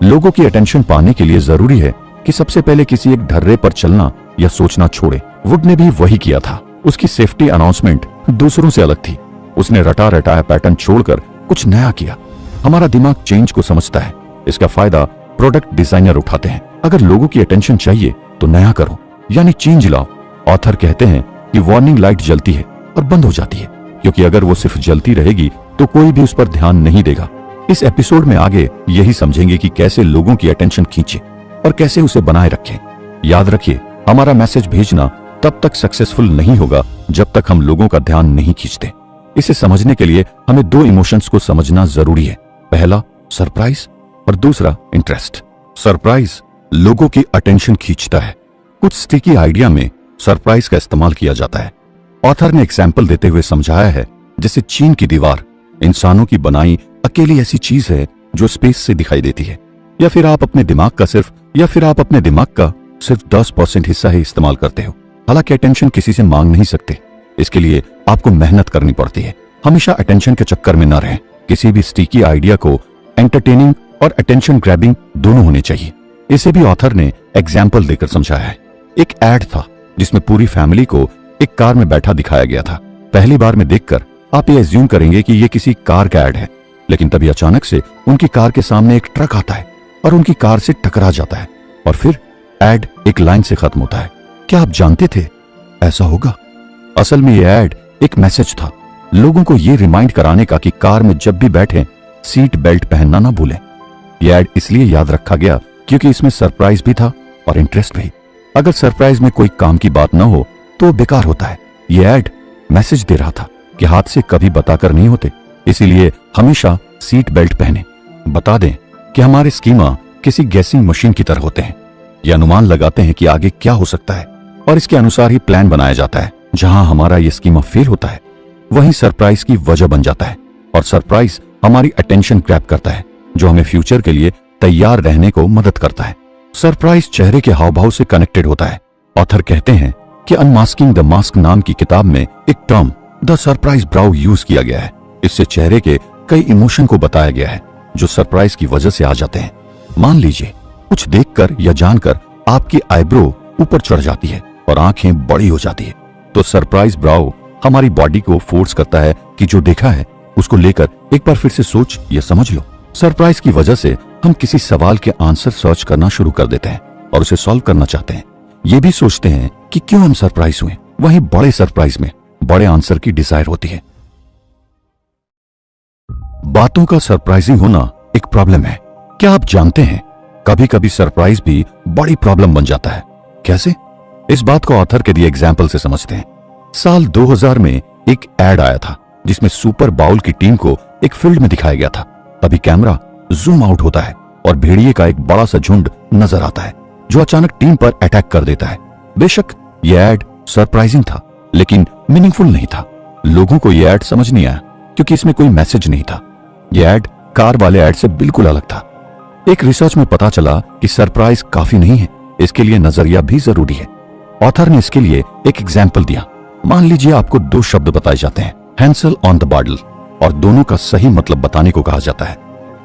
लोगों की अटेंशन पाने के लिए जरूरी है कि सबसे पहले किसी एक ढर्रे पर चलना या सोचना छोड़े। वुड ने भी वही किया था। उसकी सेफ्टी अनाउंसमेंट दूसरों से अलग थी। उसने रटा रटाया पैटर्न छोड़कर कुछ नया किया। हमारा दिमाग चेंज को समझता है, इसका फायदा प्रोडक्ट डिजाइनर उठाते हैं। अगर लोगों की अटेंशन चाहिए तो नया करो, यानी चेंज लाओ। ऑथर कहते हैं कि वार्निंग लाइट जलती है और बंद हो जाती है, क्योंकि अगर वो सिर्फ जलती रहेगी तो कोई भी उस पर ध्यान नहीं देगा। इस एपिसोड में आगे यही समझेंगे कि कैसे लोगों की अटेंशन खींचे और कैसे उसे बनाए रखें। याद रखिए, हमारा मैसेज भेजना तब तक सक्सेसफुल नहीं होगा जब तक हम लोगों का ध्यान नहीं खींचते। इसे समझने के लिए हमें दो इमोशंस को समझना जरूरी है। पहला सरप्राइज और दूसरा इंटरेस्ट। सरप्राइज लोगों की अटेंशन खींचता है। कुछ स्टिकी आइडिया में सरप्राइज का इस्तेमाल किया जाता है। ऑथर ने एग्जाम्पल देते हुए समझाया है, जैसे चीन की दीवार इंसानों की बनाई अकेली ऐसी चीज है जो स्पेस से दिखाई देती है, या फिर आप अपने दिमाग का सिर्फ 10% हिस्सा ही इस्तेमाल करते हो। हालांकि अटेंशन किसी से मांग नहीं सकते, इसके लिए आपको मेहनत करनी पड़ती है। हमेशा अटेंशन के चक्कर में न रहें। किसी भी स्टिकी आइडिया को एंटरटेनिंग और अटेंशन ग्रैबिंग दोनों होने चाहिए। इसे भी ऑथर ने एग्जाम्पल देकर समझाया है। एक एड था जिसमें पूरी फैमिली को एक कार में बैठा दिखाया गया था। पहली बार में देखकर आप ये एज्यूम करेंगे कि ये किसी कार का एड है, लेकिन तभी अचानक से उनकी कार के सामने एक ट्रक आता है और उनकी कार से टकरा जाता है, और फिर एड एक लाइन से खत्म होता है। क्या आप जानते थे ऐसा होगा? असल में यह एड एक मैसेज था, लोगों को यह रिमाइंड कराने का कि कार में जब भी बैठें सीट बेल्ट पहनना ना भूलें। यह एड इसलिए याद रखा गया क्योंकि इसमें सरप्राइज भी था और इंटरेस्ट भी। अगर सरप्राइज में कोई काम की बात न हो तो बेकार होता है। यह एड मैसेज दे रहा था कि हादसे कभी बताकर नहीं होते, इसीलिए हमेशा सीट बेल्ट पहने। बता दें कि हमारे स्कीमा किसी गैसिंग मशीन की तरह होते हैं। ये अनुमान लगाते हैं कि आगे क्या हो सकता है और इसके अनुसार ही प्लान बनाया जाता है। जहां हमारा ये स्कीमा फेल होता है वहीं सरप्राइज की वजह बन जाता है, और सरप्राइज हमारी अटेंशन ग्रैब करता है, जो हमें फ्यूचर के लिए तैयार रहने को मदद करता है। सरप्राइज चेहरे के हाव भाव से कनेक्टेड होता है। ऑथर कहते हैं कि अनमास्किंग द मास्क नाम की किताब में एक term the surprise brow use किया गया है। इससे चेहरे के कई इमोशन को बताया गया है जो सरप्राइज की वजह से आ जाते हैं। मान लीजिए कुछ देखकर या जानकर आपकी आईब्रो ऊपर चढ़ जाती है और आंखें बड़ी हो जाती है, तो सरप्राइज ब्राउ हमारी बॉडी को फोर्स करता है कि जो देखा है उसको लेकर एक बार फिर से सोच या समझ लो। सरप्राइज की वजह से हम किसी सवाल के आंसर सर्च करना शुरू कर देते हैं और उसे सॉल्व करना चाहते हैं। ये भी सोचते हैं कि क्यों हम सरप्राइज हुए। वहीं बड़े सरप्राइज में बड़े आंसर की डिजायर होती है। बातों का सरप्राइजिंग होना एक प्रॉब्लम है। क्या आप जानते हैं कभी कभी सरप्राइज भी बड़ी प्रॉब्लम बन जाता है। कैसे? इस बात को ऑथर के दिए एग्जाम्पल से समझते हैं। साल 2000 में एक एड आया था जिसमें सुपर बाउल की टीम को एक फील्ड में दिखाया गया था। तभी कैमरा जूम आउट होता है और भेड़िए का एक बड़ा सा झुंड नजर आता है जो अचानक टीम पर अटैक कर देता है। बेशक यह एड सरप्राइजिंग था, लेकिन मीनिंगफुल नहीं था। लोगों को यह एड समझ नहीं आया क्योंकि इसमें कोई मैसेज नहीं था। यह एड कार वाले एड से बिल्कुल अलग था। एक रिसर्च में पता चला कि सरप्राइज काफी नहीं है, इसके लिए नजरिया भी जरूरी है। ऑथर ने इसके लिए एक एग्जाम्पल दिया। मान लीजिए आपको दो शब्द बताए जाते हैं, हैंसल ऑन द बार्डल, और दोनों का सही मतलब बताने को कहा जाता है।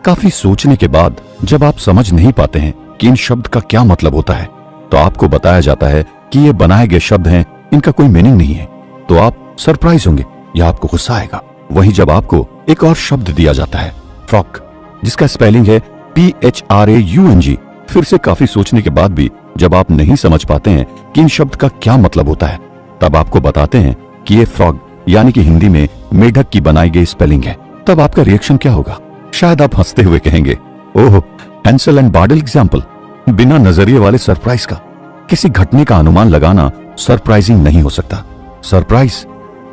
काफी सोचने के बाद जब आप समझ नहीं पाते हैं कि इन शब्द का क्या मतलब होता है, तो आपको बताया जाता है कि ये बनाए गए शब्द हैं, इनका कोई मीनिंग नहीं है। तो आप सरप्राइज होंगे या आपको गुस्सा आएगा। वहीं जब आपको एक और शब्द दिया जाता है, फ्रॉग, जिसका स्पेलिंग है PHRAUNG, फिर से काफी सोचने के बाद भी जब आप नहीं समझ पाते हैं कि इन शब्द का क्या मतलब होता है, तब आपको बताते हैं कि ये फ्रॉग यानी कि हिंदी में मेढक की बनाई गई स्पेलिंग है। तब आपका रिएक्शन क्या होगा? शायद आप हंसते हुए कहेंगे, ओह, हैंसल एंड बार्डल एग्जाम्पल। बिना नजरिए वाले सरप्राइज का किसी घटने का अनुमान लगाना सरप्राइजिंग नहीं हो सकता। सरप्राइज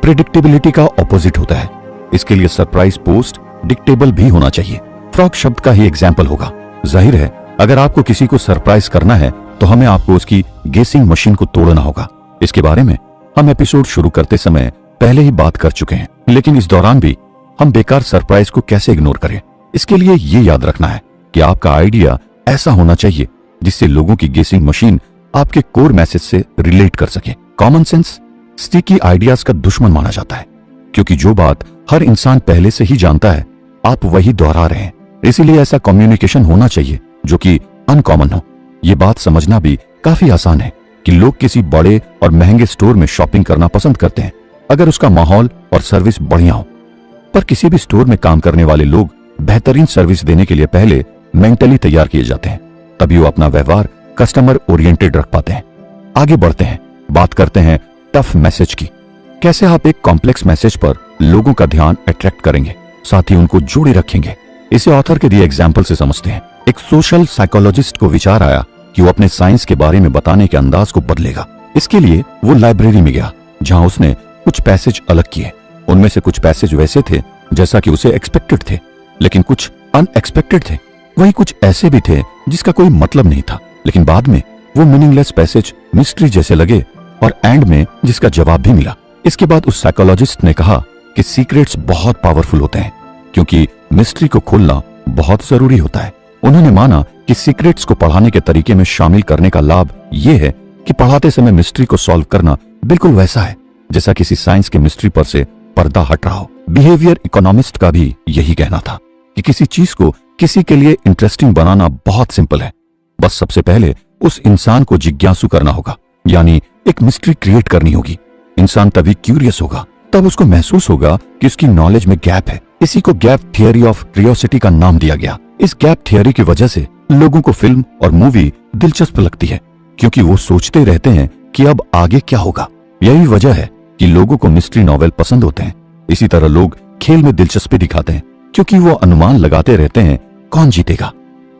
प्रेडिक्टेबिलिटी का ऑपोजिट होता है। इसके लिए सरप्राइज पोस्ट डिक्टेबल भी होना चाहिए। फ्रॉग शब्द का ही एग्जाम्पल होगा। जाहिर है अगर आपको किसी को सरप्राइज करना है तो हमें आपको उसकी गेसिंग मशीन को तोड़ना होगा। इसके बारे में हम एपिसोड शुरू करते समय पहले ही बात कर चुके हैं, लेकिन इस दौरान भी हम बेकार सरप्राइज को कैसे इग्नोर करें। इसके लिए ये याद रखना है कि आपका आइडिया ऐसा होना चाहिए जिससे लोगों की गेसिंग मशीन आपके कोर मैसेज से रिलेट कर सके। कॉमन सेंस स्टिकी आइडियाज का दुश्मन माना जाता है, क्योंकि जो बात हर इंसान पहले से ही जानता है आप वही दोहरा रहे हैं। इसीलिए ऐसा कम्युनिकेशन होना चाहिए जो कि अनकॉमन हो। ये बात समझना भी काफी आसान है कि लोग किसी बड़े और महंगे स्टोर में शॉपिंग करना पसंद करते हैं अगर उसका माहौल और सर्विस बढ़िया हो। पर किसी भी स्टोर में काम करने वाले लोग बेहतरीन सर्विस देने के लिए पहले मेंटली तैयार किए जाते हैं, तभी वो अपना व्यवहार कस्टमर ओरिएंटेड रख पाते हैं। आगे बढ़ते हैं, बात करते हैं टफ मैसेज की। कैसे आप एक कॉम्प्लेक्स मैसेज पर लोगों का ध्यान अट्रैक्ट करेंगे, साथ ही उनको जोड़े रखेंगे। इसे ऑथर के दिए एग्जाम्पल से समझते हैं। एक सोशल साइकोलॉजिस्ट को विचार आया कि वो अपने साइंस के बारे में बताने के अंदाज को बदलेगा। इसके लिए वो लाइब्रेरी में गया, जहां उसने कुछ पैसेज अलग किए। उनमें से कुछ पैसेज वैसे थे जैसा कि उसे एक्सपेक्टेड थे, लेकिन कुछ अनएक्सपेक्टेड थे। वहीं कुछ ऐसे भी थे जिसका कोई मतलब नहीं था, लेकिन बाद में वो मीनिंगलेस पैसेज मिस्ट्री जैसे लगे और एंड में जिसका जवाब भी मिला। इसके बाद उस साइकोलॉजिस्ट ने कहा कि सीक्रेट्स बहुत पावरफुल होते हैं, क्योंकि मिस्ट्री को खोलना बहुत जरूरी होता है। उन्होंने माना कि सीक्रेट्स को पढ़ाने के तरीके में शामिल करने का लाभ यह है कि पढ़ाते समय मिस्ट्री को सॉल्व करना बिल्कुल वैसा है जैसा किसी साइंस के मिस्ट्री पर से पर्दा हट रहा हो। बिहेवियर इकोनॉमिस्ट का भी यही कहना था कि किसी चीज को किसी के लिए इंटरेस्टिंग बनाना बहुत सिंपल है। बस सबसे पहले उस इंसान को जिज्ञासु करना होगा, यानी एक मिस्ट्री क्रिएट करनी होगी। इंसान तभी क्यूरियस होगा, तब उसको महसूस होगा कि उसकी नॉलेज में गैप है। इसी को गैप थियरी ऑफ क्यूरियोसिटी का नाम दिया गया। इस गैप थियरी की वजह से लोगों को फिल्म और मूवी दिलचस्प लगती है, क्योंकि वो सोचते रहते हैं कि अब आगे क्या होगा। यही वजह है कि लोगों को मिस्ट्री नॉवेल पसंद होते हैं। इसी तरह लोग खेल में दिलचस्पी दिखाते हैं, क्योंकि वो अनुमान लगाते रहते हैं कौन जीतेगा।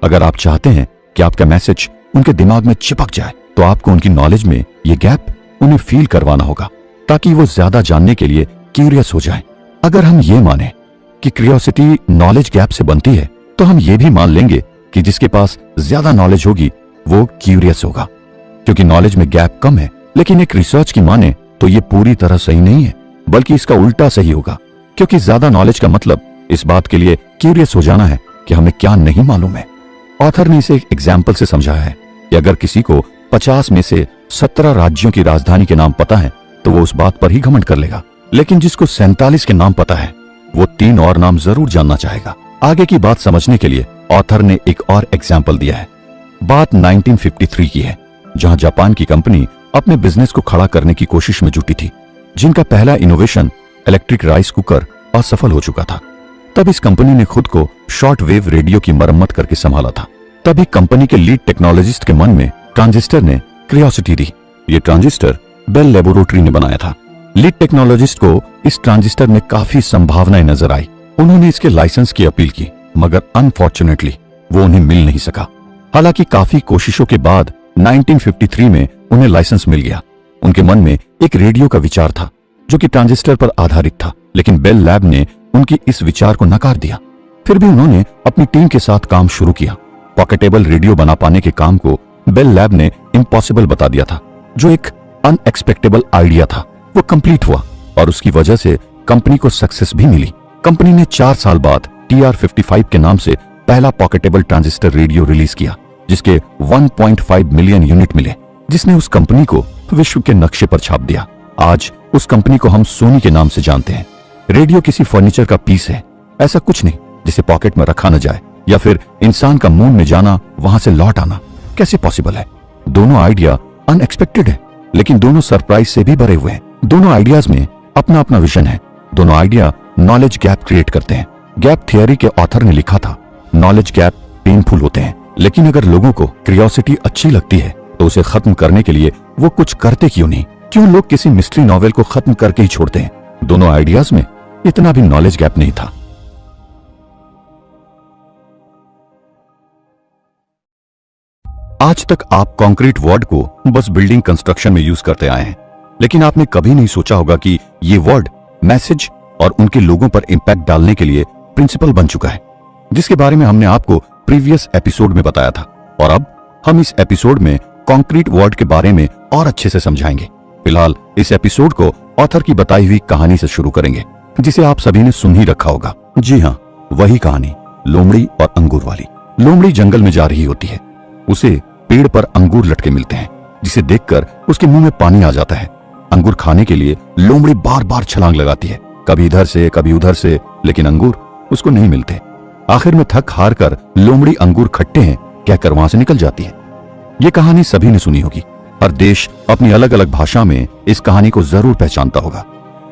अगर आप चाहते हैं कि आपका मैसेज उनके दिमाग में चिपक जाए, तो आपको उनकी नॉलेज में ये गैप उन्हें फील करवाना होगा, ताकि वो ज्यादा जानने के लिए क्यूरियस हो जाएं। अगर हम ये माने कि क्यूरियोसिटी नॉलेज गैप से बनती है, तो हम ये भी मान लेंगे कि जिसके पास ज्यादा नॉलेज होगी वो क्यूरियस होगा, क्योंकि नॉलेज में गैप कम है। लेकिन एक रिसर्च की माने तो ये पूरी तरह सही नहीं है, बल्कि इसका उल्टा सही होगा, क्योंकि ज्यादा नॉलेज का मतलब इस बात के लिए क्यूरियस हो जाना है कि हमें क्या नहीं मालूम है। ऑथर ने इसे एक एग्जाम्पल से समझाया है कि अगर किसी को 50 में से 17 राज्यों की राजधानी के नाम पता है तो वो उस बात पर ही घमंड कर लेगा, लेकिन जिसको 47 के नाम पता है वो 3 और नाम जरूर जानना चाहेगा। आगे की बात समझने के लिए ऑथर ने एक और एग्जाम्पल दिया है। बात 1953 की है, जहां जापान की कंपनी अपने बिजनेस को खड़ा करने की कोशिश में जुटी थी, जिनका पहला इनोवेशन इलेक्ट्रिक राइस कुकर असफल हो चुका था। तब इस कंपनी ने खुद को शॉर्ट वेव रेडियो की मरम्मत करके संभाला था। तभी कंपनी के लीड टेक्नोलॉजिस्ट के मन में ट्रांजिस्टर ने क्यूरियोसिटी दी। ये ट्रांजिस्टर बेल लेबोरेटरी ने बनाया था। लीड टेक्नोलॉजिस्ट को इस ट्रांजिस्टर में काफी संभावनाएं नजर आई। उन्होंने इसके लाइसेंस की अपील की, मगर अनफॉर्चुनेटली वो उन्हें मिल नहीं सका। हालांकि काफी कोशिशों के बाद 1953 में उन्हें लाइसेंस मिल गया। उनके मन में एक रेडियो का विचार था जो कि ट्रांजिस्टर पर आधारित था, लेकिन बेल लैब ने उनकी इस विचार को नकार दिया। फिर भी उन्होंने अपनी टीम के साथ काम शुरू किया। पॉकेटेबल रेडियो बना पाने के काम को बेल लैब ने इम्पॉसिबल बता दिया था। जो एक अनएक्सपेक्टेबल आइडिया था वो कंप्लीट हुआ और उसकी वजह से कंपनी को सक्सेस भी मिली। कंपनी ने 4 साल बाद TR-55 के नाम से पहला पॉकेटेबल ट्रांजिस्टर रेडियो रिलीज किया, जिसके 1.5 मिलियन यूनिट मिले, जिसने उस कंपनी को विश्व के नक्शे पर छाप दिया। आज उस कंपनी को हम सोनी के नाम से जानते हैं। रेडियो किसी फर्नीचर का पीस है, ऐसा कुछ नहीं जिसे पॉकेट में रखा न जाए, या फिर इंसान का मून में जाना वहां से लौट आना कैसे पॉसिबल है। दोनों आइडिया अनएक्सपेक्टेड है, लेकिन दोनों सरप्राइज से भी भरे हुए हैं। दोनों आइडियाज में अपना अपना विजन है। दोनों आइडिया नॉलेज गैप क्रिएट करते हैं। गैप थियरी के ऑथर ने लिखा था, नॉलेज गैप पेनफुल होते हैं, लेकिन अगर लोगों को क्यूरियोसिटी अच्छी लगती है तो उसे खत्म करने के लिए वो कुछ करते क्यों नहीं। क्यों लोग किसी मिस्ट्री नॉवेल को खत्म करके ही छोड़ते हैं। दोनों आइडियाज में इतना भी नॉलेज गैप नहीं था। आज तक आप कंक्रीट वर्ड को बस बिल्डिंग कंस्ट्रक्शन में यूज करते आए हैं, लेकिन आपने कभी नहीं सोचा होगा कि ये वर्ड मैसेज और उनके लोगों पर इंपैक्ट डालने के लिए प्रिंसिपल बन चुका है, जिसके बारे में हमने आपको प्रीवियस एपिसोड में बताया था। और अब हम इस एपिसोड में कंक्रीट वर्ड के बारे में और अच्छे से समझाएंगे। फिलहाल इस एपिसोड को ऑथर की बताई हुई कहानी से शुरू करेंगे, जिसे आप सभी ने सुन ही रखा होगा। जी हाँ, वही कहानी, लोमड़ी और अंगूर वाली। लोमड़ी जंगल में जा रही होती है। उसे पेड़ पर अंगूर लटके मिलते हैं, जिसे देखकर उसके मुंह में पानी आ जाता है। अंगूर खाने के लिए लोमड़ी बार बार छलांग लगाती है, कभी इधर से कभी उधर से, लेकिन अंगूर उसको नहीं मिलते। आखिर में थक हार कर लोमड़ी अंगूर खट्टे हैं कहकर वहां से निकल जाती है। ये कहानी सभी ने सुनी होगी। हर देश अपनी अलग अलग भाषा में इस कहानी को जरूर पहचानता होगा।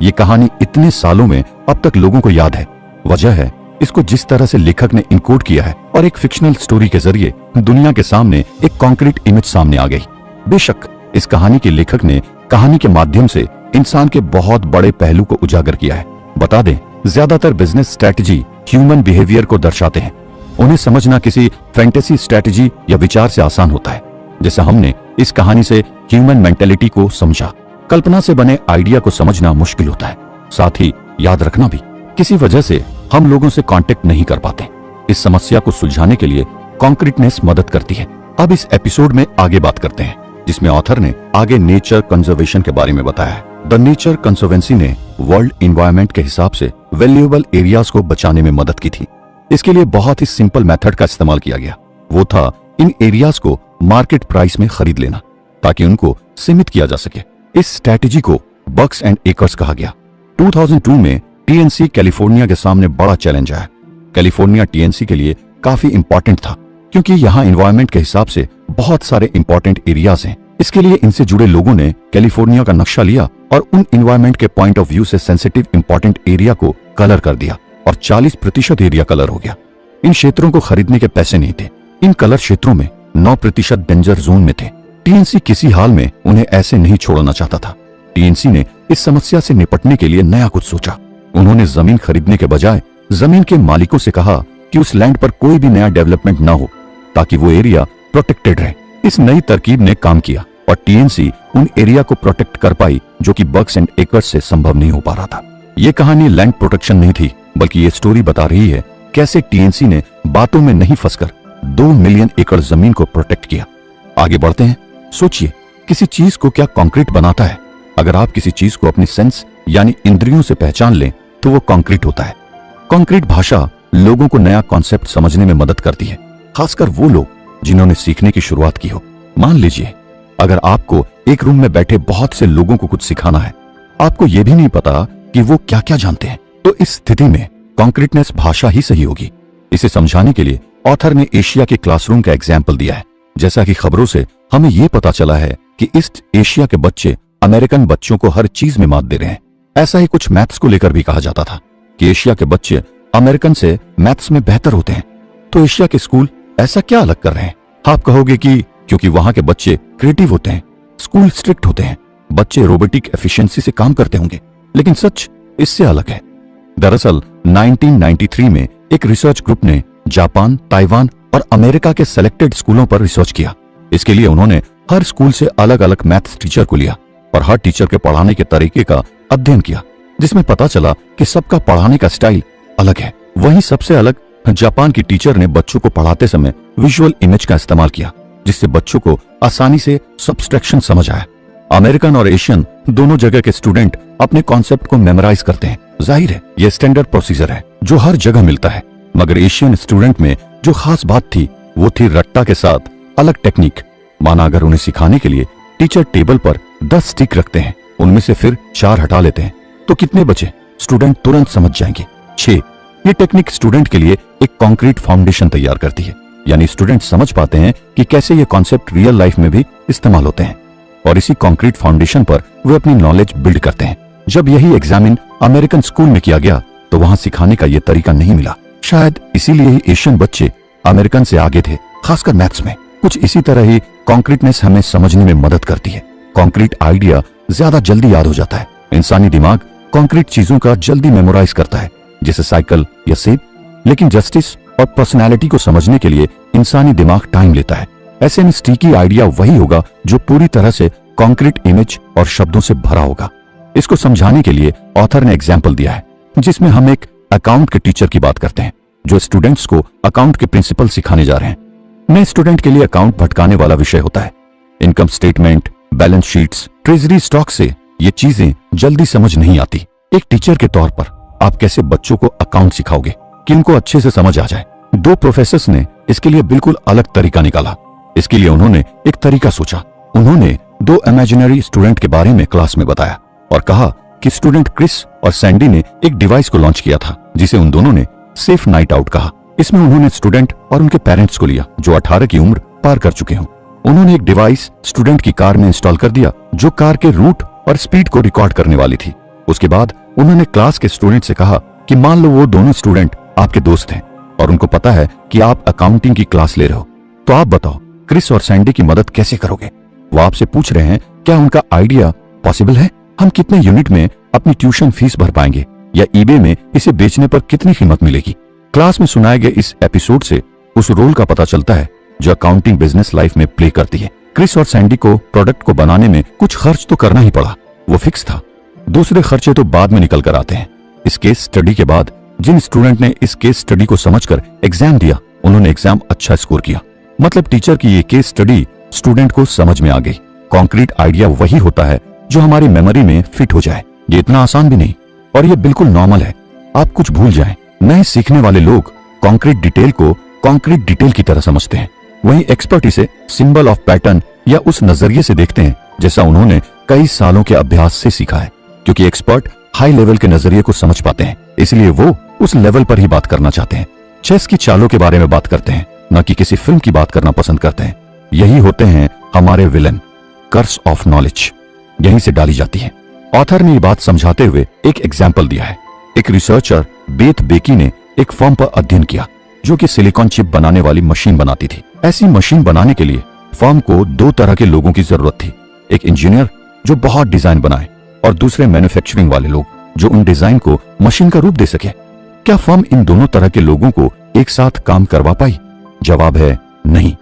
ये कहानी इतने सालों में अब तक लोगों को याद है। वजह है इसको जिस तरह से लेखक ने इनकोड किया है और एक फिक्शनल स्टोरी के जरिए दुनिया के सामने एक कॉन्क्रीट इमेज सामने आ गई। बेशक इस कहानी के लेखक ने कहानी के माध्यम से इंसान के बहुत बड़े पहलू को उजागर किया है। बता दें, ज्यादातर बिजनेस स्ट्रेटजी ह्यूमन बिहेवियर को दर्शाते हैं। उन्हें समझना किसी फैंटेसी स्ट्रेटजी या विचार से आसान होता है। जैसा हमने इस कहानी से ह्यूमन मेंटेलिटी को समझा। कल्पना से बने आइडिया को समझना मुश्किल होता है, साथ ही याद रखना भी। किसी वजह से हम लोगों से कांटेक्ट नहीं कर पाते। इस समस्या को सुलझाने के लिए कॉन्क्रीटनेस मदद करती है। अब इस एपिसोड में आगे बात करते हैं, जिसमें ऑथर ने आगे नेचर कंजर्वेशन के बारे में बताया है। द नेचर कंजर्वेंसी ने वर्ल्ड एनवायरनमेंट के हिसाब से वैल्यूएबल एरियाज को बचाने में मदद की थी। इसके लिए बहुत ही सिंपल मेथड का इस्तेमाल किया गया। वो था इन एरियाज को मार्केट प्राइस में खरीद लेना, ताकि उनको सीमित किया जा सके। इस स्ट्रैटेजी को बक्स एंड एकर्स कहा गया। 2002 में टीएनसी कैलिफोर्निया के सामने बड़ा चैलेंज आया। कैलिफोर्निया टीएनसी के लिए काफी इंपॉर्टेंट था, क्योंकि यहाँ एनवायरनमेंट के हिसाब से बहुत सारे इंपॉर्टेंट एरियाज हैं। इसके लिए इनसे जुड़े लोगों ने कैलिफोर्निया का नक्शा लिया और उन एनवायरनमेंट के पॉइंट ऑफ व्यू से सेंसिटिव इंपॉर्टेंट एरिया को कलर कर दिया और 40% एरिया कलर हो गया। इन क्षेत्रों को खरीदने के पैसे नहीं थे। इन कलर क्षेत्रों में 9% डेंजर जोन में थे। टीएनसी किसी हाल में उन्हें ऐसे नहीं छोड़ना चाहता था। टीएनसी ने इस समस्या से निपटने के लिए नया कुछ सोचा। उन्होंने जमीन खरीदने के बजाय जमीन के मालिकों से कहा कि उस लैंड पर कोई भी नया डेवलपमेंट ना हो, ताकि वो एरिया प्रोटेक्टेड रहे। इस नई तरकीब ने काम किया और टीएनसी उन एरिया को प्रोटेक्ट कर पाई जो कि बक्स एंड एकर्स से संभव नहीं हो पा रहा था। ये कहानी लैंड प्रोटेक्शन नहीं थी, बल्कि ये स्टोरी बता रही है कैसे टीएनसी ने बातों में नहीं फंसकर 2 मिलियन एकड़ जमीन को प्रोटेक्ट किया। आगे बढ़ते हैं। सोचिए, किसी चीज को क्या कंक्रीट बनाता है? अगर आप किसी चीज को अपनी सेंस यानी इंद्रियों से पहचान लें तो वो कंक्रीट होता है। कंक्रीट भाषा लोगों को नया कॉन्सेप्ट समझने में मदद करती है, खासकर वो लोग जिन्होंने सीखने की शुरुआत की हो। मान लीजिए, अगर आपको एक रूम में बैठे बहुत से लोगों को कुछ सिखाना है, आपको ये भी नहीं पता कि वो क्या क्या जानते हैं, तो इस स्थिति में कंक्रीटनेस भाषा ही सही होगी। इसे समझाने के लिए ऑथर ने एशिया के क्लासरूम का एग्जाम्पल दिया है। जैसा कि खबरों से हमें यह पता चला है कि ईस्ट एशिया के बच्चे अमेरिकन बच्चों को हर चीज में मात दे रहे हैं। ऐसा ही कुछ मैथ्स को लेकर भी कहा जाता था कि एशिया के बच्चे अमेरिकन से मैथ्स में बेहतर होते हैं। तो एशिया के स्कूल ऐसा क्या अलग कर रहे हैं? आप कहोगे कि क्योंकि वहां के बच्चे क्रिएटिव होते हैं, स्कूल स्ट्रिक्ट होते हैं, बच्चे रोबोटिक एफिशिएंसी से काम करते होंगे। लेकिन सच इससे अलग है। दरअसल 1993 में एक रिसर्च ग्रुप ने जापान, ताइवान और अमेरिका के सेलेक्टेड स्कूलों पर रिसर्च किया। इसके लिए उन्होंने हर स्कूल से अलग अलग मैथ्स टीचर को लिया और हर टीचर के पढ़ाने के तरीके का अध्ययन किया, जिसमें पता चला कि सबका पढ़ाने का स्टाइल अलग है। वहीं सबसे अलग जापान की टीचर ने बच्चों को पढ़ाते समय विजुअल इमेज का इस्तेमाल किया, जिससे बच्चों को आसानी से सब्सट्रैक्शन समझ आया। अमेरिकन और एशियन दोनों जगह के स्टूडेंट अपने कॉन्सेप्ट को मेमोराइज करते हैं। जाहिर है ये स्टैंडर्ड प्रोसीजर है जो हर जगह मिलता है, मगर एशियन स्टूडेंट में जो खास बात थी वो थी रट्टा के साथ अलग टेक्निक। माना अगर उन्हें सिखाने के लिए टीचर टेबल पर 10 स्टिक रखते हैं, उनमें से फिर 4 हटा लेते हैं, तो कितने बचे? स्टूडेंट तुरंत समझ जाएंगे 6। ये टेक्निक स्टूडेंट के लिए एक कॉन्क्रीट फाउंडेशन तैयार करती है, यानी स्टूडेंट समझ पाते हैं कि कैसे ये कॉन्सेप्ट रियल लाइफ में भी इस्तेमाल होते हैं और इसी कॉन्क्रीट फाउंडेशन पर वे अपनी नॉलेज बिल्ड करते हैं। जब यही एग्जामिन अमेरिकन स्कूल में किया गया तो वहां सिखाने का ये तरीका नहीं मिला। शायद इसीलिए ही एशियन बच्चे अमेरिकन से आगे थे, खासकर मैथ्स में। कुछ इसी तरह ही कॉन्क्रीटनेस हमें समझने में मदद करती है। कॉन्क्रीट आइडिया ज्यादा जल्दी याद हो जाता है। इंसानी दिमाग कॉन्क्रीट चीजों का जल्दी मेमोराइज करता है, जैसे साइकिल या सेब। लेकिन जस्टिस और पर्सनैलिटी को समझने के लिए इंसानी दिमाग टाइम लेता है। ऐसे में स्टिकी आइडिया वही होगा जो पूरी तरह से कॉन्क्रीट इमेज और शब्दों से भरा होगा। इसको समझाने के लिए ऑथर ने एग्जाम्पल दिया है, जिसमें हम एक अकाउंट के टीचर की बात करते हैं जो स्टूडेंट्स को अकाउंट के प्रिंसिपल सिखाने जा रहे हैं। नए स्टूडेंट के लिए अकाउंट भटकाने वाला विषय होता है। Income statement, balance sheets, treasury stock से ये चीजें जल्दी समझ नहीं आती। एक टीचर के तौर पर आप कैसे बच्चों को अकाउंट सिखाओगे कि उनको अच्छे से समझ आ जाए? दो प्रोफेसर्स ने इसके लिए बिल्कुल अलग तरीका निकाला। इसके लिए उन्होंने एक तरीका सोचा। उन्होंने दो इमेजिनरी स्टूडेंट के बारे में क्लास में बताया और कहा कि स्टूडेंट क्रिस और सैंडी ने एक डिवाइस को लॉन्च किया था जिसे उन दोनों ने सेफ नाइट आउट कहा। इसमें उन्होंने स्टूडेंट और उनके पेरेंट्स को लिया जो 18 की उम्र पार कर चुके हों। उन्होंने एक डिवाइस स्टूडेंट की कार में इंस्टॉल कर दिया जो कार के रूट और स्पीड को रिकॉर्ड करने वाली थी। उसके बाद उन्होंने क्लास के स्टूडेंट से कहा कि मान लो वो दोनों स्टूडेंट आपके दोस्त हैं और उनको पता है कि आप अकाउंटिंग की क्लास ले रहे हो, तो आप बताओ क्रिस और सैंडी की मदद कैसे करोगे? वो आपसे पूछ रहे हैं क्या उनका आइडिया पॉसिबल है? हम कितने यूनिट में अपनी ट्यूशन फीस भर पाएंगे या ईबे में इसे बेचने पर कितनी कीमत मिलेगी? क्लास में सुनाए गए इस एपिसोड से उस रोल का पता चलता है जो अकाउंटिंग बिजनेस लाइफ में प्ले करती है। क्रिस और सैंडी को प्रोडक्ट को बनाने में कुछ खर्च तो करना ही पड़ा, वो फिक्स था। दूसरे खर्चे तो बाद में निकल कर आते हैं। इस केस स्टडी के बाद जिन स्टूडेंट ने इस केस स्टडी को समझकर एग्जाम दिया उन्होंने एग्जाम अच्छा स्कोर किया। मतलब टीचर की ये केस स्टडी स्टूडेंट को समझ में आ गई। कॉन्क्रीट आइडिया वही होता है जो हमारी मेमोरी में फिट हो जाए। ये इतना आसान भी नहीं और ये बिल्कुल नॉर्मल है। आप कुछ भूल जाएं। नए सीखने वाले लोग कॉन्क्रीट डिटेल को कॉन्क्रीट डिटेल की तरह समझते हैं, वहीं एक्सपर्ट इसे सिंबल ऑफ पैटर्न या उस नजरिए से देखते हैं जैसा उन्होंने कई सालों के अभ्यास से सीखा है। क्योंकि एक्सपर्ट हाई लेवल के नजरिए को समझ पाते हैं, इसलिए वो उस लेवल पर ही बात करना चाहते हैं। चेस की चालों के बारे में बात करते हैं, न कि किसी फिल्म की बात करना पसंद करते हैं। यही होते हैं हमारे विलन। कर्स ऑफ नॉलेज यहीं से डाली जाती है। ऑथर ने ये बात समझाते हुए एक एग्जाम्पल दिया है। एक रिसर्चर बेथ बेकी ने एक फर्म पर अध्ययन किया जो कि सिलिकॉन चिप बनाने वाली मशीन बनाती थी। ऐसी मशीन बनाने के लिए फर्म को दो तरह के लोगों की जरूरत थी, एक इंजीनियर जो बहुत डिजाइन बनाए और दूसरे मैन्युफैक्चरिंग वाले लोग जो उन डिजाइन को मशीन का रूप दे सके। क्या फर्म इन दोनों तरह के लोगों को एक साथ काम करवा पाई? जवाब है नहीं,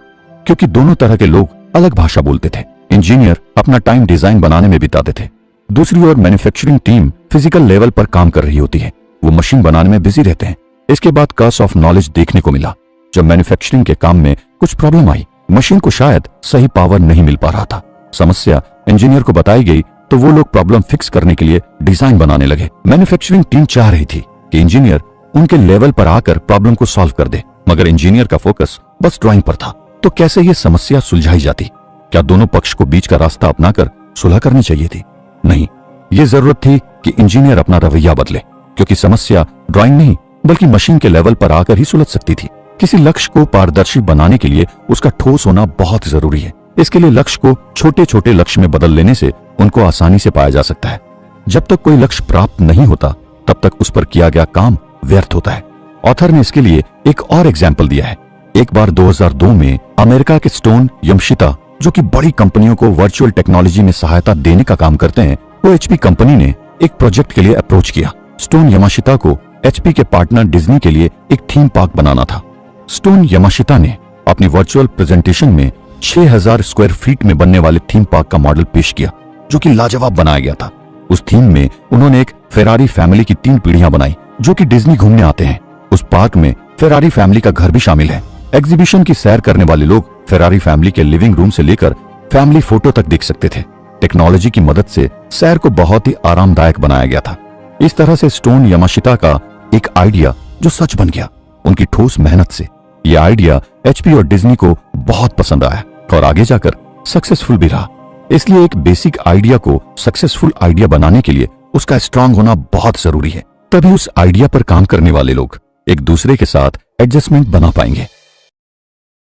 क्योंकि दोनों तरह के लोग अलग भाषा बोलते थे। इंजीनियर अपना टाइम डिजाइन बनाने में बिताते थे, दूसरी ओर मैन्युफैक्चरिंग टीम फिजिकल लेवल पर काम कर रही होती है, वो मशीन बनाने में बिजी रहते हैं। इसके बाद कर्स ऑफ नॉलेज देखने को मिला। जब मैन्युफैक्चरिंग के काम में कुछ प्रॉब्लम आई, मशीन को शायद सही पावर नहीं मिल पा रहा था। समस्या इंजीनियर को बताई गई तो वो लोग प्रॉब्लम फिक्स करने के लिए डिजाइन बनाने लगे। मैन्युफैक्चरिंग टीम चाह रही थी कि इंजीनियर उनके लेवल पर आकर प्रॉब्लम को सॉल्व कर दे, मगर इंजीनियर का फोकस बस ड्राइंग पर था। तो कैसे ये समस्या सुलझाई जाती? क्या दोनों पक्ष को बीच का रास्ता अपनाकर सुलह करनी चाहिए थी? नहीं, ये जरूरत थी कि इंजीनियर अपना रवैया बदले, क्योंकि समस्या ड्राइंग नहीं बल्कि मशीन के लेवल पर आकर ही सुलझ सकती थी। किसी लक्ष्य को पारदर्शी बनाने के लिए उसका ठोस होना बहुत जरूरी है। इसके लिए लक्ष्य को छोटे छोटे लक्ष्य में बदल लेने से उनको आसानी से पाया जा सकता है। जब तक कोई लक्ष्य प्राप्त नहीं होता तब तक उस पर किया गया काम व्यर्थ होता है। ऑथर ने इसके लिए एक और एग्जाम्पल दिया है। एक बार 2002 में अमेरिका के स्टोन यमशिता, जो कि बड़ी कंपनियों को वर्चुअल टेक्नोलॉजी में सहायता देने का काम करते हैं, वो एचपी कंपनी ने एक प्रोजेक्ट के लिए अप्रोच किया। स्टोन यमाशिता को एचपी के पार्टनर डिज्नी के लिए एक थीम पार्क बनाना था। स्टोन यमाशिता ने अपनी वर्चुअल प्रेजेंटेशन में 6000 स्क्वायर फीट में बनने वाले थीम पार्क का मॉडल पेश किया, जो कि लाजवाब बनाया गया था। उस थीम में उन्होंने एक फेरारी फैमिली की 3 पीढ़ियां बनाई जो कि डिज्नी घूमने आते हैं। उस पार्क में फेरारी फैमिली का घर भी शामिल है। एग्जीबिशन की सैर करने वाले लोग फेरारी फैमिली के लिविंग रूम से लेकर फैमिली फोटो तक देख सकते थे। टेक्नोलॉजी की मदद से सैर को बहुत ही आरामदायक बनाया गया था। इस तरह से स्टोन यमाशिता का एक आइडिया जो सच बन गया उनकी ठोस मेहनत से। यह आइडिया एचपी और डिज्नी को बहुत पसंद आया और आगे जाकर सक्सेसफुल भी रहा। इसलिए एक बेसिक आइडिया को सक्सेसफुल आइडिया बनाने के लिए उसका स्ट्रांग होना बहुत जरूरी है। तभी उस आइडिया पर काम करने वाले लोग एक दूसरे के साथ एडजस्टमेंट बना पाएंगे।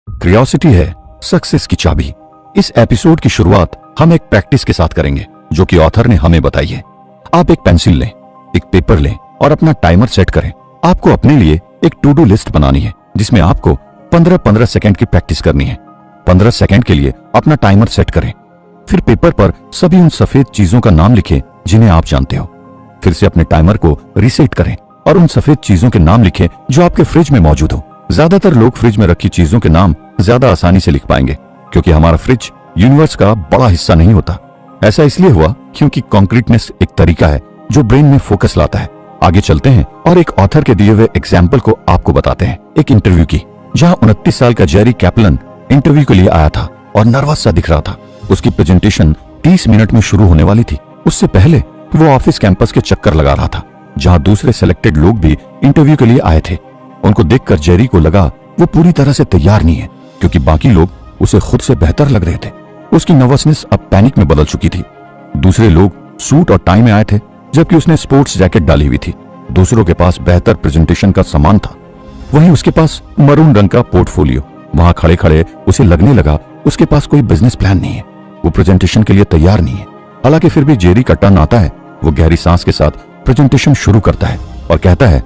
क्यूरियोसिटी है सक्सेस की चाबी। इस एपिसोड की शुरुआत हम एक प्रैक्टिस के साथ करेंगे जो कि ऑथर ने हमें बताई है। आप एक पेंसिल लें, एक पेपर लें और अपना टाइमर सेट करें। आपको अपने लिए एक टू डू लिस्ट बनानी है जिसमें आपको 15-15 सेकंड की प्रैक्टिस करनी है। 15 सेकंड के लिए अपना टाइमर सेट करें। फिर पेपर पर सभी उन सफेद चीजों का नाम लिखें जिन्हें आप जानते हो। फिर से अपने टाइमर को रीसेट करें और उन सफेद चीजों के नाम लिखें जो आपके फ्रिज में मौजूद हो। ज्यादातर लोग फ्रिज में रखी चीजों के नाम ज्यादा आसानी से लिख पाएंगे क्योंकि हमारा फ्रिज यूनिवर्स का बड़ा हिस्सा नहीं होता। ऐसा इसलिए हुआ क्योंकि कॉन्क्रीटनेस एक तरीका है जो ब्रेन में फोकस लाता है। आगे चलते हैं और एक ऑथर के दिए हुए एग्जाम्पल को आपको बताते हैं। एक इंटरव्यू की जहां 29 साल का जेरी कैपलन इंटरव्यू के लिए आया था और नर्वस सा दिख रहा था। उसकी प्रेजेंटेशन 30 मिनट में शुरू होने वाली थी। उससे पहले वो ऑफिस कैंपस के चक्कर लगा रहा था, जहां दूसरे सिलेक्टेड लोग भी इंटरव्यू के लिए आए थे। उनको देखकर जेरी को लगा वो पूरी तरह से तैयार नहीं है, क्योंकि बाकी लोग उसे खुद से बेहतर लग रहे थे। उसकी नर्वसनेस अब पैनिक में बदल चुकी थी। दूसरे लोग सूट और टाई में आए थे, जबकि उसने स्पोर्ट्स जैकेट डाली हुई थी। दूसरों के पास बेहतर प्रेजेंटेशन का सामान था, वहीं उसके पास मरून रंग का पोर्टफोलियो। वहां खड़े खड़े उसे लगने लगा उसके पास कोई बिजनेस प्लान नहीं है, वो प्रेजेंटेशन के लिए तैयार नहीं है। हालांकि फिर भी जेरी का टर्न आता है। वो गहरी सांस के साथ प्रेजेंटेशन शुरू करता है और कहता है,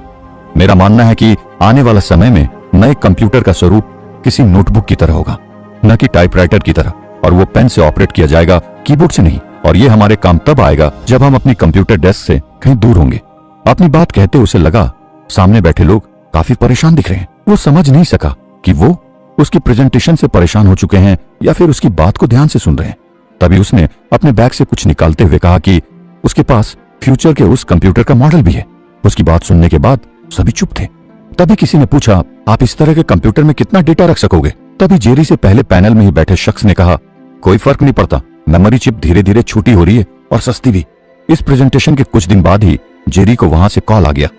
मेरा मानना है कि आने वाला समय में नए कंप्यूटर का स्वरूप किसी नोटबुक की तरह होगा, न कि टाइपराइटर की तरह, और वो पेन से ऑपरेट किया जाएगा, कीबोर्ड से नहीं। और ये हमारे काम तब आएगा जब हम अपनी कंप्यूटर डेस्क से कहीं दूर होंगे। अपनी बात कहते उसे लगा सामने बैठे लोग काफी परेशान दिख रहे हैं। वो समझ नहीं सका कि वो उसकी प्रेजेंटेशन से परेशान हो चुके हैं या फिर उसकी बात को ध्यान से सुन रहे हैं। तभी उसने अपने बैग से कुछ निकालते हुए कहा कि उसके पास फ्यूचर के उस कंप्यूटर का मॉडल भी है। उसकी बात सुनने के बाद सभी चुप थे। तभी किसी ने पूछा, आप इस तरह के कंप्यूटर में कितना डेटा रख सकोगे? तभी जेरी से पहले पैनल में ही बैठे शख्स ने कहा, कोई फर्क नहीं पड़ता, मेमोरी चिप धीरे धीरे छोटी हो रही है और सस्ती भी। इस प्रेजेंटेशन के कुछ दिन बाद ही जेरी को वहां से कॉल आ गया।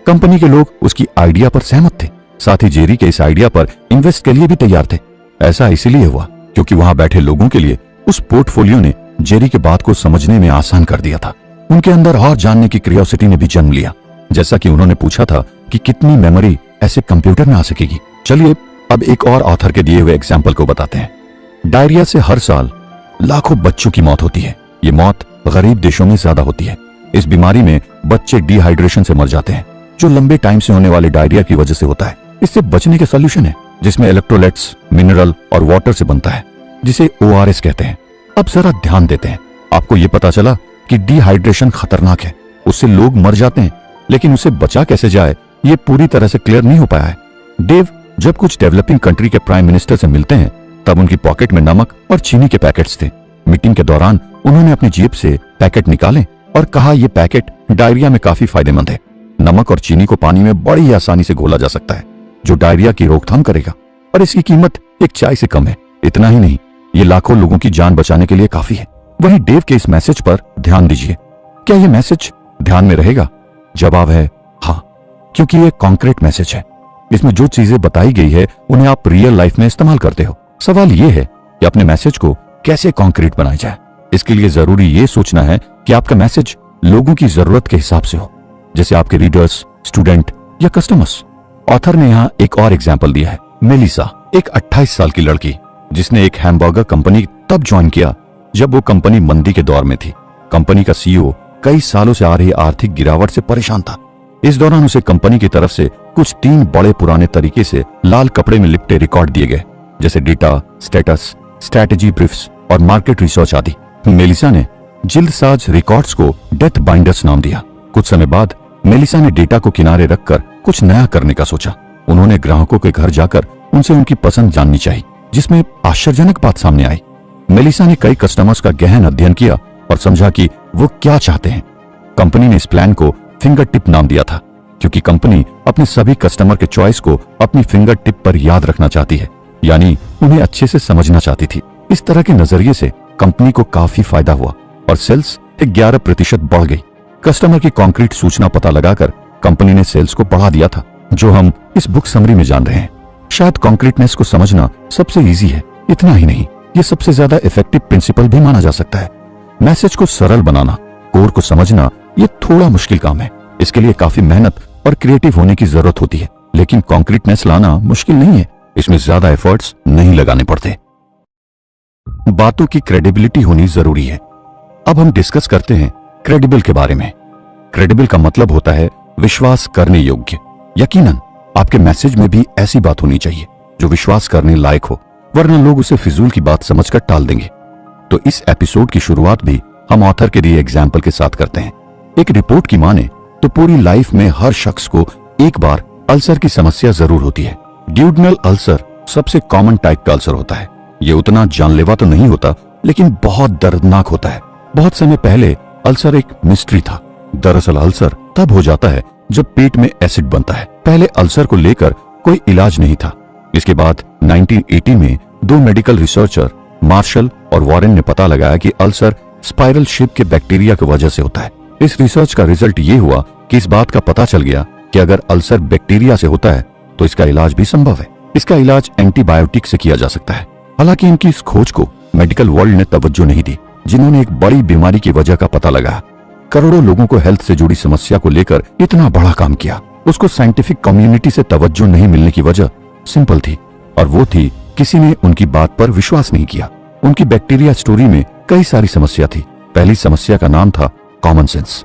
कंपनी के लोग उसकी आइडिया पर सहमत थे, साथ ही जेरी के इस आइडिया पर इन्वेस्ट के लिए भी तैयार थे। ऐसा इसलिए हुआ क्योंकि वहां बैठे लोगों के लिए उस पोर्टफोलियो ने जेरी के बात को समझने में आसान कर दिया था। उनके अंदर और जानने की क्यूरियोसिटी ने भी जन्म लिया, जैसा कि उन्होंने पूछा था कि कितनी मेमोरी ऐसे कंप्यूटर में आ सकेगी। चलिए अब एक और ऑथर के दिए हुए एग्जाम्पल को बताते हैं। डायरिया से हर साल लाखों बच्चों की मौत होती है। ये मौत गरीब देशों में ज्यादा होती है। इस बीमारी में बच्चे डिहाइड्रेशन से मर जाते हैं, जो लंबे टाइम से होने वाले डायरिया की वजह से होता है। इससे बचने के सोल्यूशन है, जिसमें इलेक्ट्रोलाइट्स, मिनरल और वाटर से बनता है, जिसे ORS कहते हैं। अब जरा ध्यान देते हैं। आपको ये पता चला कि डिहाइड्रेशन खतरनाक है, उससे लोग मर जाते हैं, लेकिन उसे बचा कैसे जाए ये पूरी तरह से क्लियर नहीं हो पाया है। डेव जब कुछ डेवलपिंग कंट्री के प्राइम मिनिस्टर से मिलते हैं, तब उनकी पॉकेट में नमक और चीनी के पैकेट्स थे। मीटिंग के दौरान उन्होंने अपनी जेब से पैकेट निकाले और कहा, ये पैकेट डायरिया में काफी फायदेमंद है। नमक और चीनी को पानी में बड़ी आसानी से घोला जा सकता है, जो डायरिया की रोकथाम करेगा, और इसकी कीमत एक चाय से कम है। इतना ही नहीं, ये लाखों लोगों की जान बचाने के लिए काफी है। वहीं डेव के इस मैसेज पर ध्यान दीजिए। क्या ये मैसेज ध्यान में रहेगा? जवाब है हाँ, क्योंकि ये कॉन्क्रीट मैसेज है। इसमें जो चीजें बताई गई है उन्हें आप रियल लाइफ में इस्तेमाल करते हो। सवाल ये है कि अपने मैसेज को कैसे कॉन्क्रीट बनाया जाए। इसके लिए जरूरी ये सोचना है कि आपका मैसेज लोगों की जरूरत के हिसाब से हो, जैसे आपके रीडर्स, स्टूडेंट या कस्टमर्स। ऑथर ने यहाँ एक और एग्जाम्पल दिया है। मेलिसा, एक 28 साल की लड़की, जिसने एक हैमबर्गर कंपनी तब ज्वाइन किया जब वो कंपनी मंदी के दौर में थी। कंपनी का CEO कई सालों से आ रही आर्थिक गिरावट से परेशान था। इस दौरान उसे कंपनी की तरफ से कुछ 3 बड़े पुराने तरीके से लाल कपड़े में लिपटे रिकॉर्ड दिए गए, जैसे डेटा, स्टेटस, स्ट्रैटेजी ब्रीफ्स और मार्केट रिसर्च आदि। मेलिसा ने जिल्दसाज रिकॉर्ड्स को डेथ बाइंडर्स नाम दिया। कुछ समय बाद मेलिसा ने डेटा को किनारे रखकर कुछ नया करने का सोचा। उन्होंने ग्राहकों के घर जाकर उनसे उनकी पसंद जाननी चाहिए, जिसमें आश्चर्यजनक बात सामने आई। मेलिसा ने कई कस्टमर्स का गहन अध्ययन किया और समझा कि वो क्या चाहते हैं। कंपनी ने इस प्लान को फिंगर टिप नाम दिया था, क्योंकि कंपनी अपने सभी कस्टमर के चॉइस को अपनी फिंगर टिप पर याद रखना चाहती है, यानी उन्हें अच्छे से समझना चाहती थी। इस तरह के नजरिए से कंपनी को काफी फायदा हुआ और सेल्स 11% बढ़ गई। कस्टमर की कॉन्क्रीट सूचना पता लगाकर कंपनी ने सेल्स को बढ़ा दिया था, जो हम इस बुक समरी में जान रहे हैं। शायद कॉन्क्रीटनेस को समझना सबसे इजी है। इतना ही नहीं, ये सबसे ज्यादा इफेक्टिव प्रिंसिपल भी माना जा सकता है। मैसेज को सरल बनाना, कोर को समझना, ये थोड़ा मुश्किल काम है। इसके लिए काफी मेहनत और क्रिएटिव होने की जरूरत होती है, लेकिन कॉन्क्रीटनेस लाना मुश्किल नहीं है। इसमें ज्यादा एफर्ट्स नहीं लगाने पड़ते। बातों की क्रेडिबिलिटी होनी जरूरी है। अब हम डिस्कस करते हैं क्रेडिबल के बारे में। क्रेडिबल का मतलब होता है विश्वास करने योग्य। यकीनन आपके मैसेज में भी ऐसी बात होनी चाहिए जो विश्वास करने लायक हो, वरना लोग उसे फिजूल की बात समझकर टाल देंगे। तो इस एपिसोड की शुरुआत भी हम ऑथर के दिए एग्जाम्पल के साथ करते हैं। एक रिपोर्ट की माने तो पूरी लाइफ में हर शख्स को एक बार अल्सर की समस्या जरूर होती है। ड्यूडनल अल्सर सबसे कॉमन टाइप का अल्सर होता है। ये उतना जानलेवा तो नहीं होता, लेकिन बहुत दर्दनाक होता है। बहुत समय पहले अल्सर एक मिस्ट्री था। दरअसल अल्सर तब हो जाता है जब पेट में एसिड बनता है। पहले अल्सर को लेकर कोई इलाज नहीं था। इसके बाद 1980 में 2 मेडिकल रिसर्चर मार्शल और वॉरेन ने पता लगाया कि अल्सर स्पाइरल शेप के बैक्टीरिया की वजह से होता है। इस रिसर्च का रिजल्ट ये हुआ कि इस बात का पता चल गया कि अगर अल्सर बैक्टीरिया से होता है तो इसका इलाज भी संभव है। इसका इलाज एंटीबायोटिक से किया जा सकता है। हालांकि इनकी इस खोज को मेडिकल वर्ल्ड ने तवज्जो नहीं दी, जिन्होंने एक बड़ी बीमारी की वजह का पता लगाया। करोड़ों लोगों को हेल्थ से जुड़ी समस्या को लेकर इतना बड़ा काम किया। उसको साइंटिफिक कम्युनिटी से तवज्जो नहीं मिलने की वजह सिंपल थी, और वो थी किसी ने उनकी बात पर विश्वास नहीं किया। उनकी बैक्टीरिया स्टोरी में कई सारी समस्या थी। पहली समस्या का नाम था कॉमन सेंस।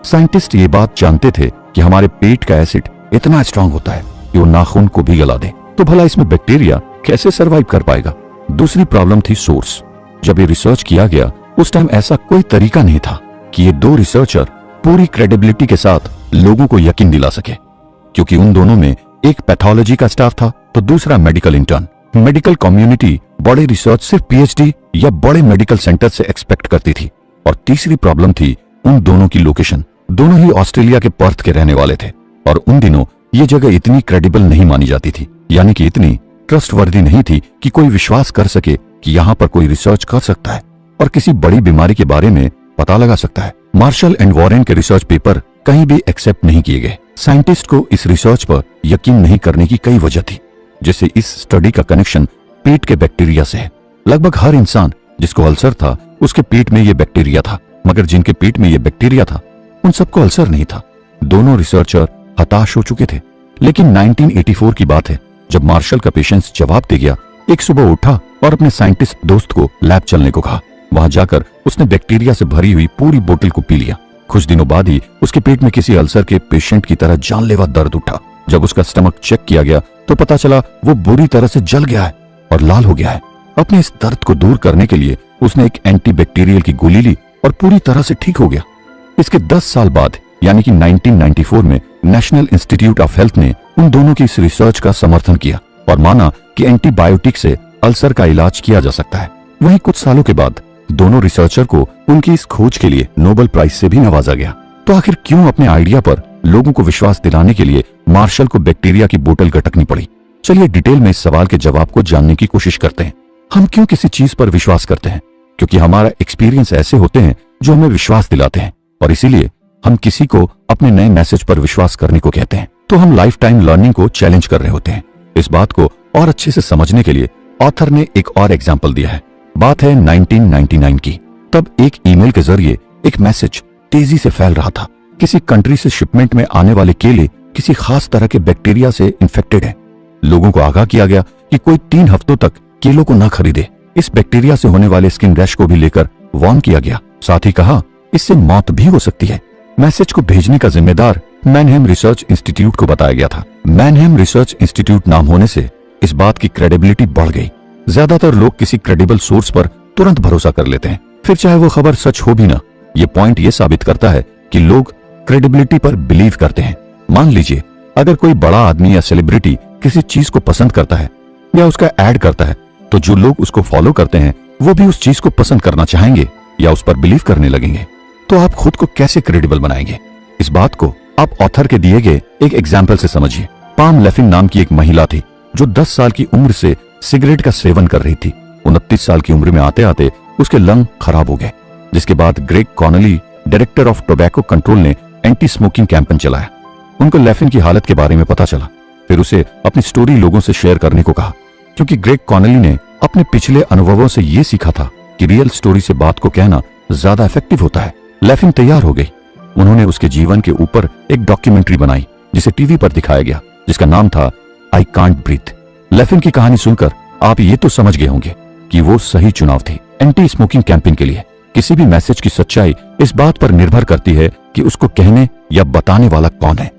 साइंटिस्ट ये बात जानते थे कि हमारे पेट का एसिड इतना स्ट्रांग होता है कि वो नाखून को भी गला दे, तो भला इसमें बैक्टीरिया कैसे सरवाइव कर पाएगा। दूसरी प्रॉब्लम थी सोर्स। जब ये रिसर्च किया गया उस टाइम ऐसा कोई तरीका नहीं था कि ये दो रिसर्चर पूरी क्रेडिबिलिटी के साथ लोगों को यकीन दिला सके, क्योंकि उन दोनों में एक पैथोलॉजी का स्टाफ था तो दूसरा मेडिकल इंटर्न। मेडिकल कम्युनिटी बड़े रिसर्च सिर्फ पीएचडी या बड़े मेडिकल सेंटर से एक्सपेक्ट करती थी। और तीसरी प्रॉब्लम थी उन दोनों की लोकेशन। दोनों ही ऑस्ट्रेलिया के पर्थ के रहने वाले थे, और उन दिनों ये जगह इतनी क्रेडिबल नहीं मानी जाती थी, यानी कि इतनी ट्रस्टवर्दी नहीं थी कि कोई विश्वास कर सके कि यहाँ पर कोई रिसर्च कर सकता है और किसी बड़ी बीमारी के बारे में पता लगा सकता है। मार्शल एंड वॉरेन के रिसर्च पेपर कहीं भी एक्सेप्ट नहीं किए गए। साइंटिस्ट को इस रिसर्च पर यकीन नहीं करने की कई वजह थी, जैसे इस स्टडी का कनेक्शन पेट के बैक्टीरिया से है। लगभग हर इंसान जिसको अल्सर था उसके पेट में ये बैक्टीरिया था, मगर जिनके पेट में ये बैक्टीरिया था उन सबको अल्सर नहीं था। दोनों रिसर्चर हताश हो चुके थे। लेकिन 1984 की बात है जब मार्शल का पेशेंस जवाब दे गया। एक सुबह उठा और अपने साइंटिस्ट दोस्त को लैब चलने को कहा। वहां जाकर उसने बैक्टीरिया से भरी हुई पूरी बोतल को पी लिया। कुछ दिनों बाद ही उसके पेट में किसी अल्सर के पेशेंट की तरह जानलेवा दर्द उठा। जब उसका स्टमक चेक किया गया तो पता चला वो बुरी तरह से जल गया है और लाल हो गया है। अपने इस दर्द को दूर करने के लिए उसने एक एंटीबैक्टीरियल की गोली ली और पूरी तरह से ठीक हो गया। इसके 10 साल बाद यानी कि 1994 में नेशनल इंस्टीट्यूट ऑफ हेल्थ ने उन दोनों की इस रिसर्च का समर्थन किया और माना कि एंटीबायोटिक से अल्सर का इलाज किया जा सकता है। वहीं कुछ सालों के बाद दोनों रिसर्चर को उनकी इस खोज के लिए नोबेल प्राइज से भी नवाजा गया। तो आखिर क्यों अपने आइडिया पर लोगों को विश्वास दिलाने के लिए मार्शल को बैक्टीरिया की बोतल गटकनी पड़ी? चलिए डिटेल में इस सवाल के जवाब को जानने की कोशिश करते हैं। हम क्यों किसी चीज पर विश्वास करते हैं? क्योंकि हमारा एक्सपीरियंस ऐसे होते हैं जो हमें विश्वास दिलाते हैं, और इसीलिए हम किसी को अपने नए मैसेज पर विश्वास करने को कहते हैं। तो हम लाइफ टाइम लर्निंग को चैलेंज कर रहे होते हैं। इस बात को और अच्छे से समझने के लिए ऑथर ने एक और एग्जाम्पल दिया है। बात है 1999 की। तब एक ईमेल के जरिए एक मैसेज तेजी से फैल रहा था। किसी कंट्री से शिपमेंट में आने वाले केले किसी खास तरह के बैक्टीरिया से इन्फेक्टेड है। लोगों को आगाह किया गया कि कोई 3 हफ्तों तक केलों को न खरीदे। इस बैक्टीरिया से होने वाले स्किन रैश को भी लेकर वार्न किया गया। साथ ही कहा इससे मौत भी हो सकती है। मैसेज को भेजने का जिम्मेदार मैनहेम रिसर्च इंस्टीट्यूट को बताया गया था। मैनहेम रिसर्च इंस्टीट्यूट नाम होने से इस बात की क्रेडिबिलिटी बढ़ गई। ज्यादातर लोग किसी क्रेडिबल सोर्स पर तुरंत भरोसा कर लेते हैं, फिर चाहे वो खबर सच हो भी ना। ये पॉइंट ये साबित करता है कि लोग क्रेडिबिलिटी पर बिलीव करते हैं। मान लीजिए अगर कोई बड़ा आदमी या सेलिब्रिटी किसी चीज को पसंद करता है या उसका ऐड करता है, तो जो लोग उसको फॉलो करते हैं वो भी उस चीज को पसंद करना चाहेंगे या उस पर बिलीव करने लगेंगे। तो आप खुद को कैसे क्रेडिबल बनाएंगे? इस बात को आप ऑथर के दिए गए एक एग्जाम्पल से समझिए। पाम लेफिन नाम की एक महिला थी जो 10 साल की उम्र से सिगरेट का सेवन कर रही थी। 29 साल की उम्र में आते आते उसके लंग खराब हो गए, जिसके बाद Greg Conley, director of tobacco control ने एंटी स्मोकिंग कैंपेन चलाया। उनको लेफिन की हालत के बारे में पता चला, फिर उसे अपनी स्टोरी लोगों से शेयर करने को कहा, क्योंकि ग्रेग कॉनली ने अपने पिछले अनुभवों से ये सीखा था कि रियल स्टोरी से बात को कहना ज्यादा इफेक्टिव होता है। लेफिन तैयार हो गई। उन्होंने उसके जीवन के ऊपर एक डॉक्यूमेंट्री बनाई जिसे टीवी पर दिखाया गया, जिसका नाम था आई कांट ब्रीथ। लेफिन की कहानी सुनकर आप ये तो समझ गए होंगे कि वो सही चुनाव थी एंटी स्मोकिंग कैंपेन के लिए। किसी भी मैसेज की सच्चाई इस बात पर निर्भर करती है कि उसको कहने या बताने वाला कौन है।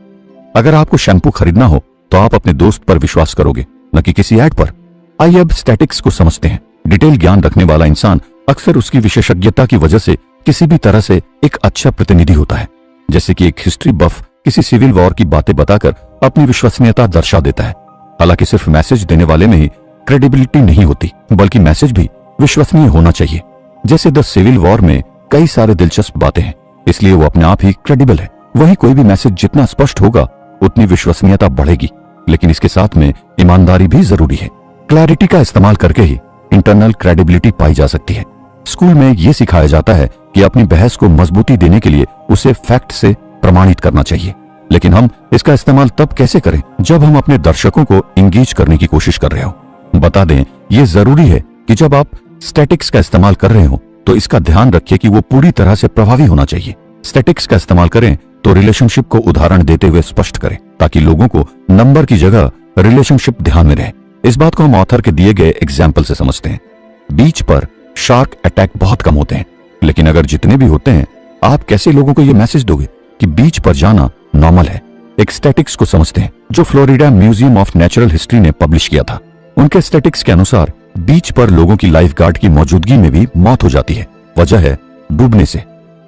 अगर आपको शैम्पू खरीदना हो तो आप अपने दोस्त पर विश्वास करोगे, न कि किसी ऐड पर। आइए अब स्टैटिक्स को समझते हैं। डिटेल ज्ञान रखने वाला इंसान अक्सर उसकी विशेषज्ञता की वजह से किसी भी तरह से एक अच्छा प्रतिनिधि होता है। जैसे कि एक हिस्ट्री बफ किसी सिविल वॉर की बातें बताकर अपनी विश्वसनीयता दर्शा देता है। हालांकि सिर्फ मैसेज देने वाले में ही क्रेडिबिलिटी नहीं होती, बल्कि मैसेज भी विश्वसनीय होना चाहिए। जैसे द सिविल वॉर में कई सारे दिलचस्प बातें हैं, इसलिए वो अपने आप ही क्रेडिबल है। वहीं कोई भी मैसेज जितना स्पष्ट होगा उतनी विश्वसनीयता बढ़ेगी, लेकिन इसके साथ में ईमानदारी भी जरूरी है। क्लैरिटी का इस्तेमाल करके ही इंटरनल क्रेडिबिलिटी पाई जा सकती है। स्कूल में ये सिखाया जाता है कि अपनी बहस को मजबूती देने के लिए उसे फैक्ट से प्रमाणित करना चाहिए, लेकिन हम इसका इस्तेमाल तब कैसे करें जब हम अपने दर्शकों को इंगेज करने की कोशिश कर रहे हो। बता दें, ये जरूरी है कि जब आप स्टैटिक्स का इस्तेमाल कर रहे हो तो इसका ध्यान रखिए कि वो पूरी तरह से प्रभावी होना चाहिए। स्टैटिक्स का इस्तेमाल करें तो रिलेशनशिप को उदाहरण देते हुए स्पष्ट करें, ताकि लोगों को नंबर की जगह रिलेशनशिप ध्यान में रहे। इस बात को हम ऑथर के दिए गए एग्जाम्पल से समझते हैं। बीच पर शार्क अटैक बहुत कम होते हैं, लेकिन अगर जितने भी होते हैं, आप कैसे लोगों को यह मैसेज दोगे कि बीच पर जाना नॉर्मल है। एक स्टैटिक्स को समझते हैं जो Florida museum of natural history ने पब्लिश किया था। उनके स्टैटिक्स के अनुसार बीच पर लोगों की लाइफ गार्ड की मौजूदगी में भी मौत हो जाती है। वजह है डूबने से।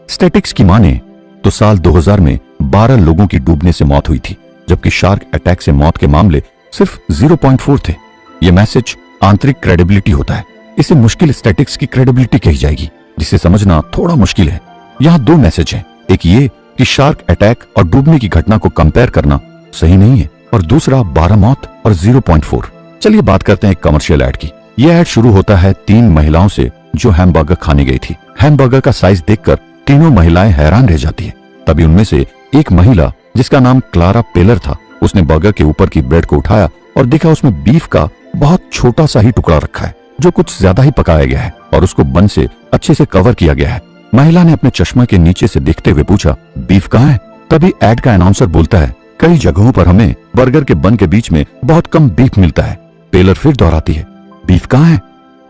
स्टैटिक्स की माने तो साल 2000 में 12 लोगों की डूबने से मौत हुई थी, जबकि शार्क अटैक से मौत के मामले सिर्फ 0.4 थे। यह मैसेज आंतरिक क्रेडिबिलिटी होता है। इसे मुश्किल स्टैटिक्स की क्रेडिबिलिटी कही जाएगी, जिसे समझना थोड़ा मुश्किल है। यहाँ दो मैसेज हैं, एक ये कि शार्क अटैक और डूबने की घटना को कंपेयर करना सही नहीं है, और दूसरा 12 मौत और 0.4। चलिए बात करते हैं एक कमर्शियल ऐड की। यह ऐड शुरू होता है 3 महिलाओं से जो हैमबर्गर खाने गई थी। हैमबर्गर का साइज देखकर तीनों महिलाएं हैरान रह जाती है। तभी उनमें से एक महिला, जिसका नाम क्लारा पेलर था, उसने बर्गर के ऊपर की ब्रेड को उठाया और देखा उसमें बीफ का बहुत छोटा सा ही टुकड़ा रखा है, जो कुछ ज्यादा ही पकाया गया है, और उसको बन से अच्छे से कवर किया गया है। महिला ने अपने चश्मा के नीचे से देखते हुए पूछा, बीफ कहाँ है? तभी ऐड का अनाउंसर बोलता है, कई जगहों पर हमें बर्गर के बन के बीच में बहुत कम बीफ मिलता है। पेलर फिर दोहराती है, बीफ कहाँ है?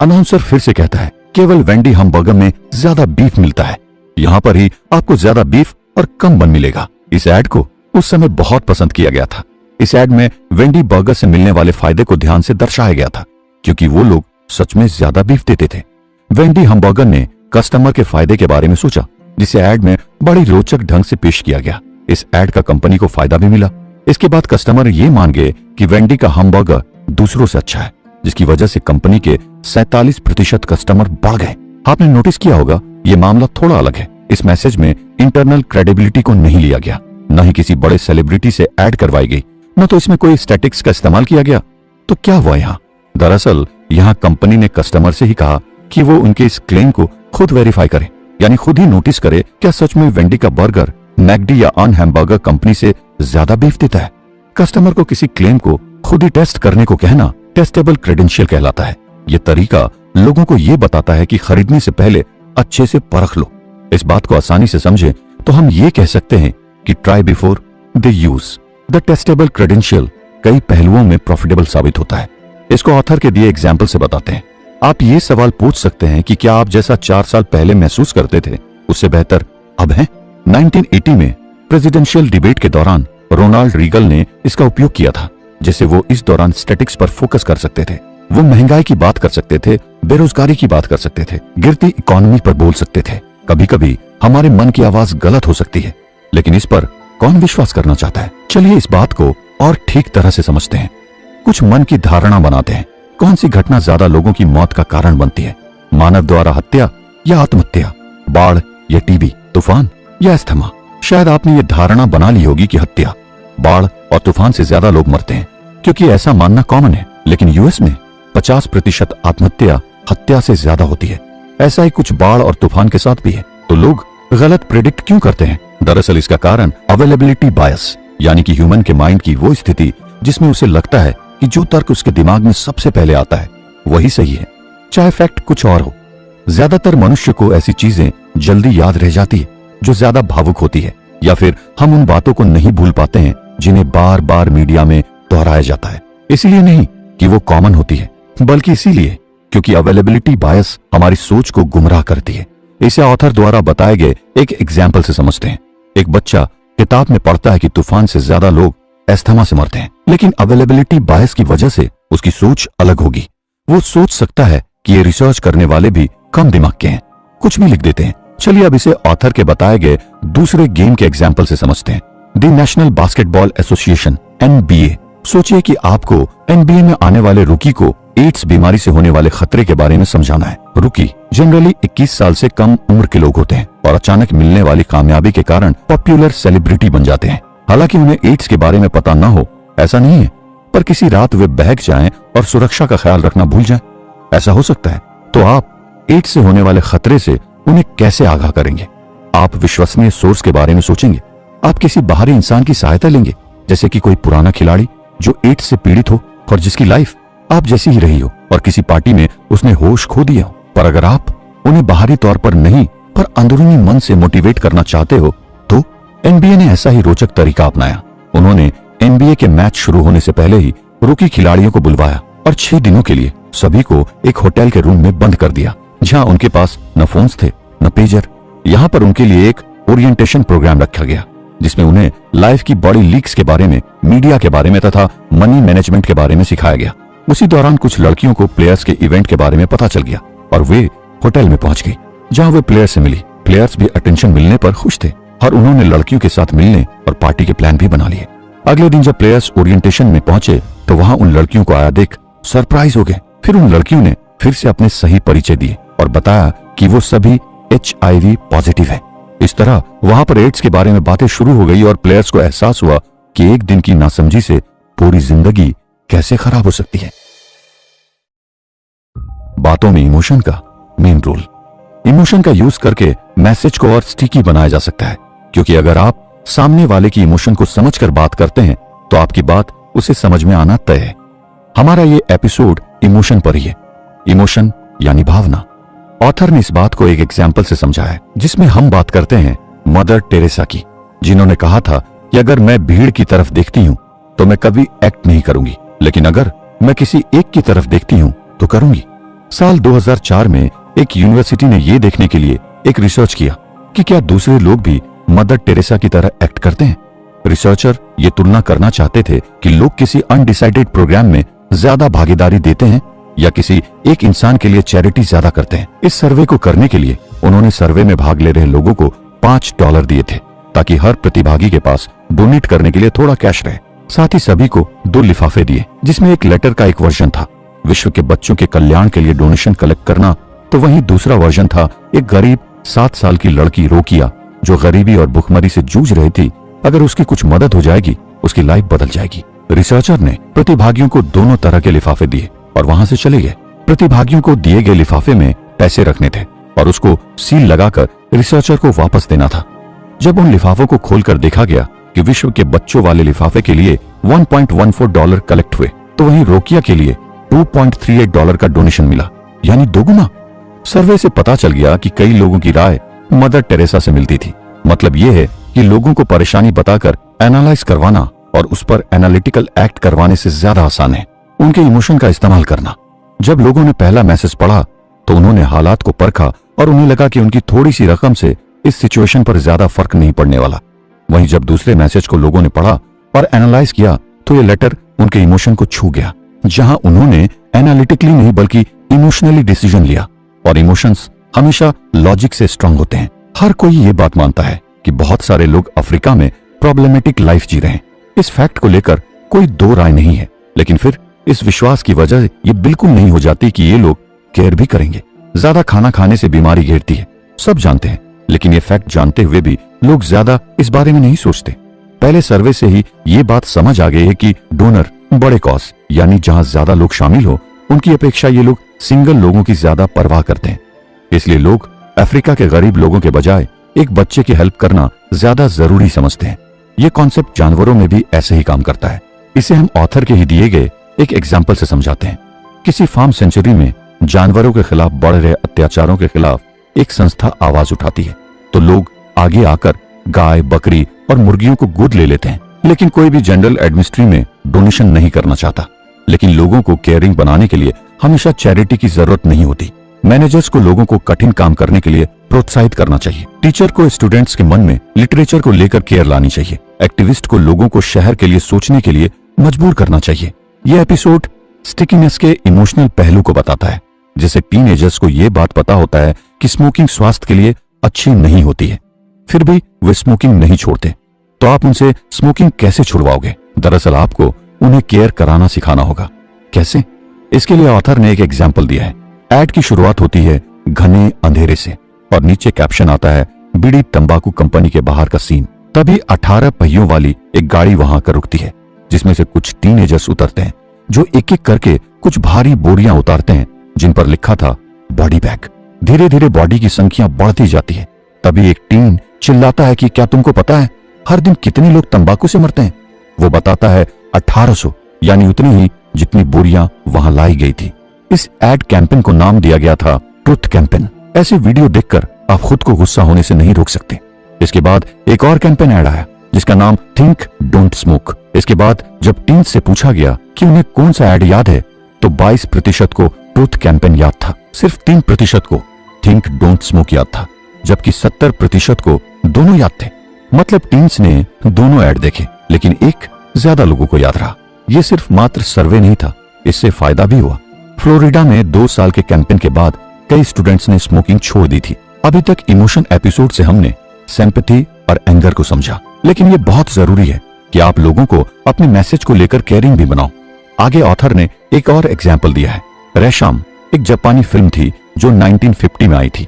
अनाउंसर फिर से कहता है, केवल वेंडी हमबर्गर में ज्यादा बीफ मिलता है। यहाँ पर ही आपको ज्यादा बीफ और कम बन मिलेगा। इस ऐड को उस समय बहुत पसंद किया गया था। इस ऐड में वेंडी बर्गर से मिलने वाले फायदे को ध्यान से दर्शाया गया था, क्योंकि वो लोग सच में ज्यादा बीफ देते थे। वेंडी हमबर्गर ने कस्टमर के फायदे के बारे में सोचा, जिसे ऐड में बड़ी रोचक ढंग से पेश किया गया। इस ऐड का कंपनी को फायदा भी मिला। इसके बाद कस्टमर ये मान गए कि वेंडी का हमबर्गर दूसरों से अच्छा है, जिसकी वजह से कंपनी के 47% कस्टमर बढ़ गए। आपने नोटिस किया होगा, ये मामला थोड़ा अलग है। इस मैसेज में इंटरनल क्रेडिबिलिटी को नहीं लिया गया, न ही किसी बड़े सेलिब्रिटी से ऐड करवाई गई, न तो इसमें कोई स्टैटिक्स का इस्तेमाल किया गया। तो क्या हुआ यहाँ? दरअसल यहाँ कंपनी ने कस्टमर से ही कहा कि वो उनके इस क्लेम को खुद वेरीफाई करे, यानी खुद ही नोटिस करे क्या सच में वेंडी का बर्गर मैकडी या अन हैमबर्गर कंपनी से ज्यादा बीफ देता है। कस्टमर को किसी क्लेम को खुद ही टेस्ट करने को कहना टेस्टेबल क्रेडेंशियल कहलाता है। ये तरीका लोगों को ये बताता है कि खरीदने से पहले अच्छे से परख लो। इस बात को आसानी से समझे तो हम ये कह सकते हैं कि try before they use. The testable credential कई पहलुओं में प्रॉफिटेबल साबित होता है। इसको ऑथर के दिए एग्जाम्पल से बताते हैं। आप ये सवाल पूछ सकते हैं कि क्या आप जैसा 4 साल पहले महसूस करते थे उससे बेहतर अब है? 1980 में प्रेसिडेंशियल डिबेट के दौरान रोनाल्ड रीगल ने इसका उपयोग किया था, जिससे वो इस दौरान स्टैटिक्स पर फोकस कर सकते थे। वो महंगाई की बात कर सकते थे, बेरोजगारी की बात कर सकते थे, गिरती इकोनॉमी पर बोल सकते थे। कभी कभी हमारे मन की आवाज गलत हो सकती है, लेकिन इस पर कौन विश्वास करना चाहता है? चलिए इस बात को और ठीक तरह से समझते हैं। कुछ मन की धारणा बनाते हैं। कौन सी घटना ज्यादा लोगों की मौत का कारण बनती है? मानव द्वारा हत्या या आत्महत्या? बाढ़ या टीबी? तूफान या अस्थमा? शायद आपने ये धारणा बना ली होगी कि हत्या, बाढ़ और तूफान से ज्यादा लोग मरते हैं, क्योंकि ऐसा मानना कॉमन है। लेकिन यूएस में 50% आत्महत्या हत्या से ज्यादा होती है। ऐसा ही कुछ बाढ़ और तूफान के साथ भी है। तो लोग गलत प्रेडिक्ट क्यों करते हैं? दरअसल इसका कारण अवेलेबिलिटी बायस, यानी कि ह्यूमन के माइंड की वो स्थिति जिसमें उसे लगता है कि जो तर्क उसके दिमाग में सबसे पहले आता है वही सही है, चाहे फैक्ट कुछ और हो। ज्यादातर मनुष्य को ऐसी चीजें जल्दी याद रह जाती है जो ज्यादा भावुक होती है, या फिर हम उन बातों को नहीं भूल पाते हैं जिन्हें बार बार मीडिया में दोहराया जाता है। इसलिए नहीं कि वो कॉमन होती है, बल्कि इसीलिए क्योंकि अवेलेबिलिटी बायस हमारी सोच को गुमराह करती है। इसे ऑथर द्वारा बताए गए एक एग्जाम्पल से समझते हैं। एक बच्चा किताब में पढ़ता है कि तूफान से ज्यादा लोग अस्थमा से मरते हैं, लेकिन अवेलेबिलिटी बायस की वजह से उसकी सोच अलग होगी। वो सोच सकता है कि ये रिसर्च करने वाले भी कम दिमाग के हैं, कुछ भी लिख देते हैं। चलिए अब इसे ऑथर के बताए गए दूसरे गेम के एग्जाम्पल से समझते हैं। The national basketball association NBA। सोचिए कि आपको NBA में आने वाले रुकी को एड्स बीमारी से होने वाले खतरे के बारे में समझाना है। रुकी जनरली 21 साल से कम उम्र के लोग होते हैं और अचानक मिलने वाली कामयाबी के कारण पॉपुलर सेलिब्रिटी बन जाते हैं। हालांकि उन्हें एड्स के बारे में पता न हो, ऐसा नहीं है, पर किसी रात वे बहक जाएं और सुरक्षा का ख्याल रखना भूल जाएं। ऐसा हो सकता है। तो आप एड्स से होने वाले खतरे से उन्हें कैसे आगाह करेंगे। आप विश्वसनीय सोर्स के बारे में सोचेंगे। आप किसी बाहरी इंसान की सहायता लेंगे, जैसे कि कोई पुराना खिलाड़ी जो एड्स से पीड़ित हो और जिसकी लाइफ आप जैसी ही रही हो और किसी पार्टी में उसने होश खो दिया हो। पर अगर आप उन्हें बाहरी तौर पर नहीं पर अंदरूनी मन से मोटिवेट करना चाहते हो तो एनबीए ने ऐसा ही रोचक तरीका अपनाया। उन्होंने एनबीए के मैच शुरू होने से पहले ही रूकी खिलाड़ियों को बुलवाया और 6 दिनों के लिए सभी को एक होटल के रूम में बंद कर दिया, जहां उनके पास न फोन्स थे न पेजर। यहाँ पर उनके लिए एक ओरिएंटेशन प्रोग्राम रखा गया, जिसमें उन्हें लाइफ की बड़ी लीक्स के बारे में, मीडिया के बारे में तथा मनी मैनेजमेंट के बारे में सिखाया गया। उसी दौरान कुछ लड़कियों को प्लेयर्स के इवेंट के बारे में पता चल गया और वे होटल में पहुंच गई, जहां वे प्लेयर्स से मिली। प्लेयर्स भी अटेंशन मिलने पर खुश थे और उन्होंने लड़कियों के साथ मिलने और पार्टी के प्लान भी बना लिए। अगले दिन जब प्लेयर्स ओरिएंटेशन में पहुंचे तो वहां उन लड़कियों को आया देख सरप्राइज हो गए। फिर उन लड़कियों ने फिर से अपने सही परिचय दिए और बताया कि वो सभी HIV पॉजिटिव है। इस तरह वहां पर एड्स के बारे में बातें शुरू हो गई और प्लेयर्स को एहसास हुआ कि एक दिन की नासमझी से पूरी जिंदगी कैसे खराब हो सकती है। बातों में इमोशन का मेन रोल। इमोशन का यूज करके मैसेज को और स्टिकी बनाया जा सकता है, क्योंकि अगर आप सामने वाले की इमोशन को समझकर बात करते हैं तो आपकी बात उसे समझ में आना तय है। हमारा ये एपिसोड इमोशन पर ही है। इमोशन यानी भावना। ऑथर ने इस बात को एक एग्जाम्पल से समझाया है, जिसमें हम बात करते हैं मदर टेरेसा की, जिन्होंने कहा था कि अगर मैं भीड़ की तरफ देखती हूं तो मैं कभी एक्ट नहीं करूंगी, लेकिन अगर मैं किसी एक की तरफ देखती हूं तो करूंगी। साल 2004 में एक यूनिवर्सिटी ने यह देखने के लिए एक रिसर्च किया कि क्या दूसरे लोग भी मदर टेरेसा की तरह एक्ट करते हैं। रिसर्चर ये तुलना करना चाहते थे कि लोग किसी अनडिसाइडेड प्रोग्राम में ज्यादा भागीदारी देते हैं या किसी एक इंसान के लिए चैरिटी ज्यादा करते हैं। इस सर्वे को करने के लिए उन्होंने सर्वे में भाग ले रहे लोगों को $5 दिए थे, ताकि हर प्रतिभागी के पास डोनेट करने के लिए थोड़ा कैश रहे। साथ ही सभी को 2 लिफाफे दिए, जिसमें एक लेटर का एक वर्जन था विश्व के बच्चों के कल्याण के लिए डोनेशन कलेक्ट करना, तो वहीं दूसरा वर्जन था एक गरीब 7 साल की लड़की रोकिया जो गरीबी और भुखमरी से जूझ रही थी। अगर उसकी कुछ मदद हो जाएगी उसकी लाइफ बदल जाएगी। रिसर्चर ने प्रतिभागियों को दोनों तरह के लिफाफे दिए और वहां से चले गए। प्रतिभागियों को दिए गए लिफाफे में पैसे रखने थे और उसको सील लगाकर रिसर्चर को वापस देना था। जब उन लिफाफों को खोलकर देखा गया कि विश्व के बच्चों वाले लिफाफे के लिए $1.14 कलेक्ट हुए, तो वहीं रोकिया के लिए $2.38 का डोनेशन मिला, यानी 2 गुना। सर्वे से पता चल गया कि कई लोगों की राय मदर टेरेसा से मिलती थी। मतलब यह है कि लोगों को परेशानी बताकर एनालाइज करवाना और उस पर एनालिटिकल एक्ट करवाने से ज्यादा आसान है उनके इमोशन का इस्तेमाल करना। जब लोगों ने पहला मैसेज पढ़ा तो उन्होंने हालात को परखा और उन्हें लगा कि उनकी थोड़ी सी रकम से इस सिचुएशन पर ज्यादा फर्क नहीं पड़ने वाला। वहीं जब दूसरे मैसेज को लोगों ने पढ़ा और एनालाइज किया तो ये लेटर उनके इमोशन को छू गया, जहां उन्होंने एनालिटिकली नहीं बल्कि इमोशनली डिसीजन लिया। और इमोशंस हमेशा लॉजिक से स्ट्रांग होते हैं। हर कोई ये बात मानता है कि बहुत सारे लोग अफ्रीका में प्रॉब्लमेटिक लाइफ जी रहे हैं। इस फैक्ट को लेकर कोई 2 राय नहीं है, लेकिन फिर इस विश्वास की वजह ये बिल्कुल नहीं हो जाती कि ये लोग केयर भी करेंगे। ज्यादा खाना खाने से बीमारी घेरती है, सब जानते हैं, लेकिन ये फैक्ट जानते हुए भी लोग ज्यादा इस बारे में नहीं सोचते। पहले सर्वे से ही ये बात समझ आ गई है कि डोनर बड़े कॉज यानी जहां ज्यादा लोग शामिल हो उनकी अपेक्षा ये लोग सिंगल लोगों की ज्यादा परवाह करते हैं। इसलिए लोग अफ्रीका के गरीब लोगों के बजाय एक बच्चे की हेल्प करना ज्यादा जरूरी समझते हैं। ये कॉन्सेप्ट जानवरों में भी ऐसे ही काम करता है। इसे हम ऑथर के ही दिए गए एक एग्जाम्पल से समझाते हैं। किसी फार्म सेंचुरी में जानवरों के खिलाफ बढ़ रहे अत्याचारों के खिलाफ एक संस्था आवाज उठाती है, तो लोग आगे आकर गाय, बकरी और मुर्गियों को गोद ले लेते हैं। लेकिन कोई भी जनरल एडमिनिस्ट्री में डोनेशन नहीं करना चाहता। लेकिन लोगों को केयरिंग बनाने के लिए हमेशा चैरिटी की जरूरत नहीं होती। मैनेजर्स को लोगों को कठिन काम करने के लिए प्रोत्साहित करना चाहिए। टीचर को स्टूडेंट्स के मन में लिटरेचर को लेकर केयर लानी चाहिए। एक्टिविस्ट को लोगों को शहर के लिए सोचने के लिए मजबूर करना चाहिए। यह एपिसोड स्टिकीनेस के इमोशनल पहलू को बताता है। जैसे टीनेजर्स को यह बात पता होता है कि स्मोकिंग स्वास्थ्य के लिए अच्छी नहीं होती है, फिर भी वे स्मोकिंग नहीं छोड़ते, तो आप उनसे स्मोकिंग कैसे छुड़वाओगे? दरअसल आपको उन्हें केयर कराना सिखाना होगा। कैसे? इसके लिए ऑथर ने एक एग्जाम्पल दिया है। एड की शुरुआत होती है घने अंधेरे से और नीचे कैप्शन आता है बीड़ी तंबाकू कंपनी के बाहर का सीन। तभी 18 पहियों वाली एक गाड़ी वहां कर रुकती है, जिसमें से कुछ टीनेजर्स उतरते हैं, जो एक एक करके कुछ भारी बोरियां उतारते हैं जिन पर लिखा था बॉडी बैग। धीरे धीरे बॉडी की संख्या बढ़ती जाती है। तभी एक टीन चिल्लाता है कि क्या तुमको पता है हर दिन कितने लोग तंबाकू से मरते हैं? वो बताता है 1800, यानी उतनी ही जितनी बोरियां वहां लाई गई थी। इस एड कैंपेन को नाम दिया गया था ट्रुथ कैंपेन। ऐसे वीडियो देखकर आप खुद को गुस्सा होने से नहीं रोक सकते। इसके बाद एक और कैंपेन ऐड आया जिसका नाम थिंक डोंट स्मोक। इसके बाद जब टीन से पूछा गया कि उन्हें कौन सा ऐड याद है तो 22% को ट्रुथ कैंपेन याद था। सिर्फ 3% को थिंक डोंट स्मोक याद था, जबकि 70% को दोनों याद थे। मतलब टीन्स ने दोनों ऐड देखे, लेकिन एक ज्यादा लोगों को याद रहा। ये सिर्फ मात्र सर्वे नहीं था, इससे फायदा भी हुआ। फ्लोरिडा में 2 साल के कैंपेन के बाद कई स्टूडेंट्स ने स्मोकिंग छोड़ दी थी। अभी तक इमोशन एपिसोड से हमने सिंपैथी और एंगर को समझा, लेकिन ये बहुत जरूरी है कि आप लोगों को अपने मैसेज को लेकर केयरिंग भी बनाओ। आगे ऑथर ने एक और एग्जाम्पल दिया है। रेशम एक जापानी फिल्म थी जो 1950 में आई थी।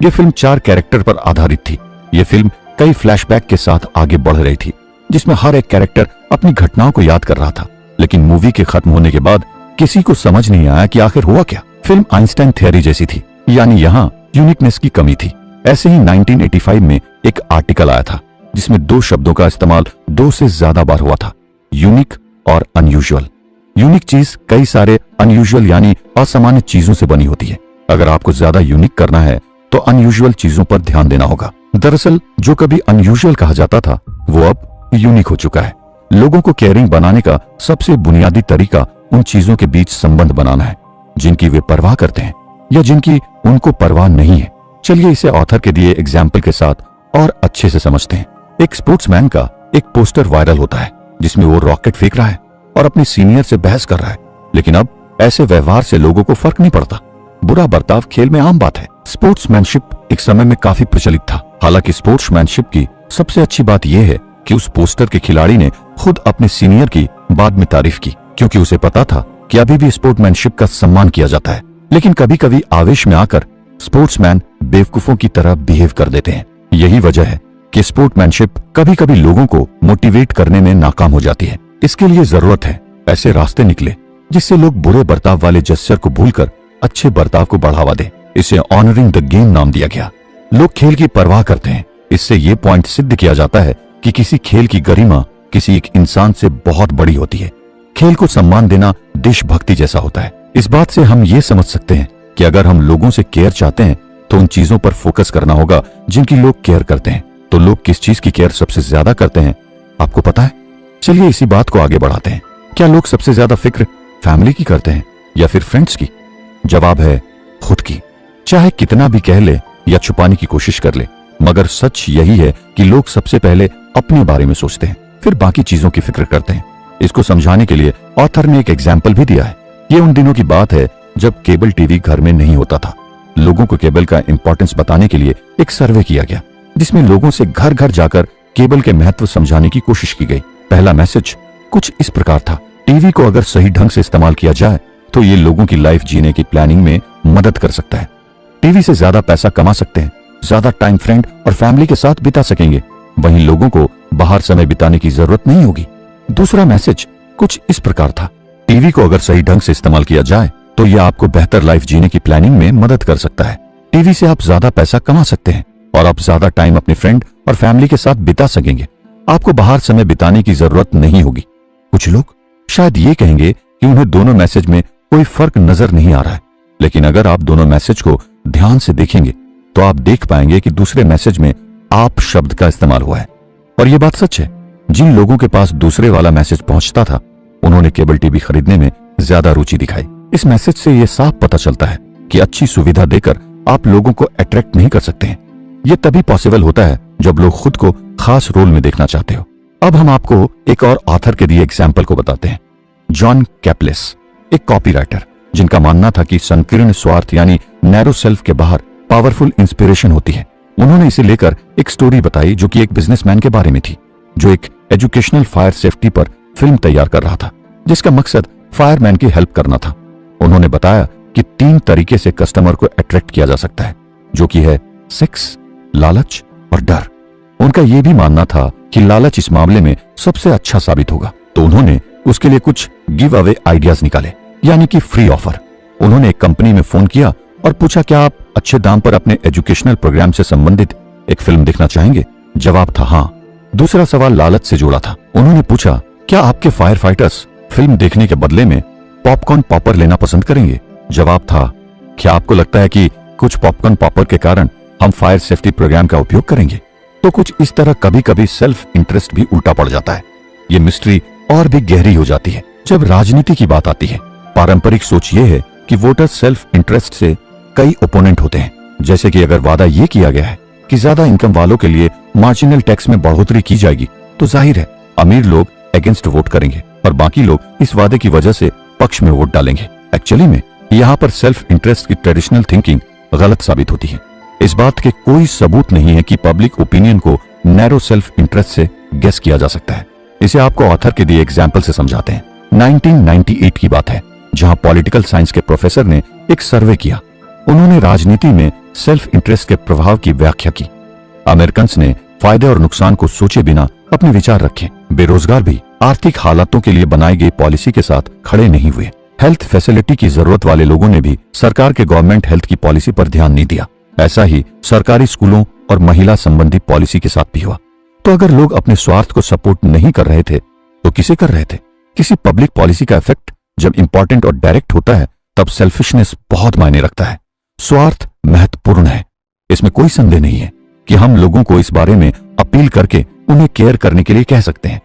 ये फिल्म 4 कैरेक्टर पर आधारित थी। ये फिल्म कई फ्लैशबैक के साथ आगे बढ़ रही थी, जिसमें हर एक कैरेक्टर अपनी घटनाओं को याद कर रहा था। लेकिन मूवी के खत्म होने के बाद किसी को समझ नहीं आया कि आखिर हुआ क्या। फिल्म आइंस्टाइन थ्योरी जैसी थी, यानी यहाँ यूनिकनेस की कमी थी। ऐसे ही 1985 में एक आर्टिकल आया था जिसमें 2 शब्दों का इस्तेमाल 2 से ज्यादा बार हुआ था, यूनिक और अनयूजुअल। यूनिक चीज कई सारे अनयूजुअल यानी असामान्य चीजों से बनी होती है। अगर आपको ज्यादा यूनिक करना है तो अनयूजुअल चीजों पर ध्यान देना होगा। दरअसल जो कभी अनयूजुअल कहा जाता था वो अब यूनिक हो चुका है। लोगों को केयरिंग बनाने का सबसे बुनियादी तरीका उन चीजों के बीच संबंध बनाना है जिनकी वे परवाह करते हैं या जिनकी उनको परवाह नहीं है। चलिए इसे ऑथर के दिए एग्जाम्पल के साथ और अच्छे से समझते हैं। एक स्पोर्ट्समैन का एक पोस्टर वायरल होता है जिसमें वो रॉकेट फेंक रहा है और अपने सीनियर से बहस कर रहा है, लेकिन अब ऐसे व्यवहार से लोगों को फर्क नहीं पड़ता। बुरा बर्ताव खेल में आम बात है। स्पोर्ट्समैनशिप एक समय में काफी प्रचलित था। हालांकि स्पोर्ट्समैनशिप की सबसे अच्छी बात यह है कि उस पोस्टर के खिलाड़ी ने खुद अपने सीनियर की बाद में तारीफ की, क्योंकि उसे पता था कि अभी भी स्पोर्ट्समैनशिप का सम्मान किया जाता है। लेकिन कभी कभी आवेश में आकर स्पोर्ट्समैन बेवकूफों की तरह बिहेव कर देते हैं। यही वजह है कि स्पोर्ट्समैनशिप कभी कभी लोगों को मोटिवेट करने में नाकाम हो जाती है। इसके लिए जरूरत है ऐसे रास्ते निकले जिससे लोग बुरे बर्ताव वाले जेस्चर को भूलकर अच्छे बर्ताव को बढ़ावा दें। इसे ऑनरिंग द गेम नाम दिया गया। लोग खेल की परवाह करते हैं। इससे ये पॉइंट सिद्ध किया जाता है कि किसी खेल की गरिमा किसी एक इंसान से बहुत बड़ी होती है। खेल को सम्मान देना देशभक्ति जैसा होता है। इस बात से हम ये समझ सकते हैं कि अगर हम लोगों से केयर चाहते हैं तो उन चीजों पर फोकस करना होगा जिनकी लोग केयर करते हैं। तो लोग किस चीज की केयर सबसे ज्यादा करते हैं, आपको पता है? चलिए इसी बात को आगे बढ़ाते हैं। क्या लोग सबसे ज्यादा फिक्र फैमिली की करते हैं या फिर फ्रेंड्स की? जवाब है खुद की। चाहे कितना भी कह ले या छुपाने की कोशिश कर ले, मगर सच यही है कि लोग सबसे पहले अपने बारे में सोचते हैं, फिर बाकी चीजों की फिक्र करते हैं। इसको समझाने के लिए ऑथर ने एक एग्जाम्पल भी दिया है। ये उन दिनों की बात है जब केबल टीवी घर में नहीं होता था। लोगों को केबल का इंपॉर्टेंस बताने के लिए एक सर्वे किया गया जिसमें लोगों से घर घर जाकर केबल के महत्व समझाने की कोशिश की गई। पहला मैसेज कुछ इस प्रकार था, टीवी को अगर सही ढंग से इस्तेमाल किया जाए तो ये लोगों की लाइफ जीने की प्लानिंग में मदद कर सकता है। टीवी से ज्यादा पैसा कमा सकते हैं, ज्यादा टाइम फ्रेंड और फैमिली के साथ बिता सकेंगे, वहीं लोगों को बाहर समय बिताने की जरूरत नहीं होगी। दूसरा मैसेज कुछ इस प्रकार था, टीवी को अगर सही ढंग से इस्तेमाल किया जाए तो यह आपको बेहतर लाइफ जीने की प्लानिंग में मदद कर सकता है। टीवी से आप ज्यादा पैसा कमा सकते हैं और आप ज्यादा टाइम अपने फ्रेंड और फैमिली के साथ बिता सकेंगे। आपको बाहर समय बिताने की जरूरत नहीं होगी। कुछ लोग शायद ये कहेंगे कि उन्हें दोनों मैसेज में कोई फर्क नजर नहीं आ रहा है, लेकिन अगर आप दोनों मैसेज को ध्यान से देखेंगे तो आप देख पाएंगे कि दूसरे मैसेज में आप शब्द का इस्तेमाल हुआ है। और ये बात सच है, जिन लोगों के पास दूसरे वाला मैसेज पहुंचता था उन्होंने केबल टीवी खरीदने में ज्यादा रुचि दिखाई। इस मैसेज से यह साफ पता चलता है कि अच्छी सुविधा देकर आप लोगों को अट्रैक्ट नहीं कर सकते हैं। यह तभी पॉसिबल होता है जब लोग खुद को खास रोल में देखना चाहते हो। अब हम आपको एक और ऑथर के दिए एग्जाम्पल को बताते हैं। जॉन कैपलेस एक कॉपीराइटर जिनका मानना था कि संकीर्ण स्वार्थ यानी नैरो सेल्फ के बाहर पावरफुल इंस्पिरेशन होती है। उन्होंने इसे लेकर एक स्टोरी बताई जो कि एक बिजनेसमैन के बारे में थी जो एक एजुकेशनल फायर सेफ्टी पर फिल्म तैयार कर रहा था जिसका मकसद फायरमैन की हेल्प करना था। उन्होंने बताया कि 3 तरीके से कस्टमर को अट्रैक्ट किया जा सकता है, जो कि है सेक्स, लालच और डर। उनका यह भी मानना था कि लालच इस मामले में सबसे अच्छा साबित होगा, तो उन्होंने उसके लिए कुछ गिव अवे आइडियाज निकाले, यानी कि फ्री ऑफर। उन्होंने एक कंपनी में फोन किया और पूछा क्या आप अच्छे दाम पर अपने एजुकेशनल प्रोग्राम से संबंधित एक फिल्म देखना चाहेंगे? जवाब था हाँ। दूसरा सवाल लालच से जुड़ा था। उन्होंने पूछा, क्या आपके फायर फाइटर्स फिल्म देखने के बदले में पॉपकॉर्न पॉपर लेना पसंद करेंगे? जवाब था, क्या आपको लगता है कि कुछ पॉपकॉर्न पॉपर के कारण हम फायर सेफ्टी प्रोग्राम का उपयोग करेंगे? तो कुछ इस तरह कभी कभी सेल्फ इंटरेस्ट भी उल्टा पड़ जाता है। ये मिस्ट्री और भी गहरी हो जाती है जब राजनीति की बात आती है। पारंपरिक सोच ये है कि वोटर सेल्फ इंटरेस्ट से कई ओपोनेंट होते हैं। जैसे कि अगर वादा ये किया गया है कि ज्यादा इनकम वालों के लिए मार्जिनल टैक्स में बढ़ोतरी की जाएगी, तो जाहिर है अमीर लोग अगेंस्ट वोट करेंगे और बाकी लोग इस वादे की वजह से पक्ष में वोट डालेंगे। एक्चुअली में यहाँ पर सेल्फ इंटरेस्ट की ट्रेडिशनल थिंकिंग गलत साबित होती है। इस बात के कोई सबूत नहीं है कि पब्लिक ओपिनियन को नैरो सेल्फ इंटरेस्ट से गेस किया जा सकता है। इसे आपको ऑथर के दिए एग्जाम्पल से समझाते हैं। 1998 की बात है, जहां पॉलिटिकल साइंस के प्रोफेसर ने एक सर्वे किया। उन्होंने राजनीति में सेल्फ इंटरेस्ट के प्रभाव की व्याख्या की। अमेरिकन ने फायदे और नुकसान को सोचे बिना अपने विचार रखे। बेरोजगार भी आर्थिक हालातों के लिए बनाई गई पॉलिसी के साथ खड़े नहीं हुए। हेल्थ फैसिलिटी की जरूरत वाले लोगों ने भी सरकार के गवर्नमेंट हेल्थ की पॉलिसी पर ध्यान नहीं दिया। ऐसा ही सरकारी स्कूलों और महिला संबंधी पॉलिसी के साथ भी हुआ। तो अगर लोग अपने स्वार्थ को सपोर्ट नहीं कर रहे थे तो किसे कर रहे थे? किसी पब्लिक पॉलिसी का इफेक्ट जब इंपॉर्टेंट और डायरेक्ट होता है तब सेल्फिशनेस बहुत मायने रखता है। स्वार्थ महत्वपूर्ण है, इसमें कोई संदेह नहीं है कि हम लोगों को इस बारे में अपील करके उन्हें केयर करने के लिए कह सकते हैं,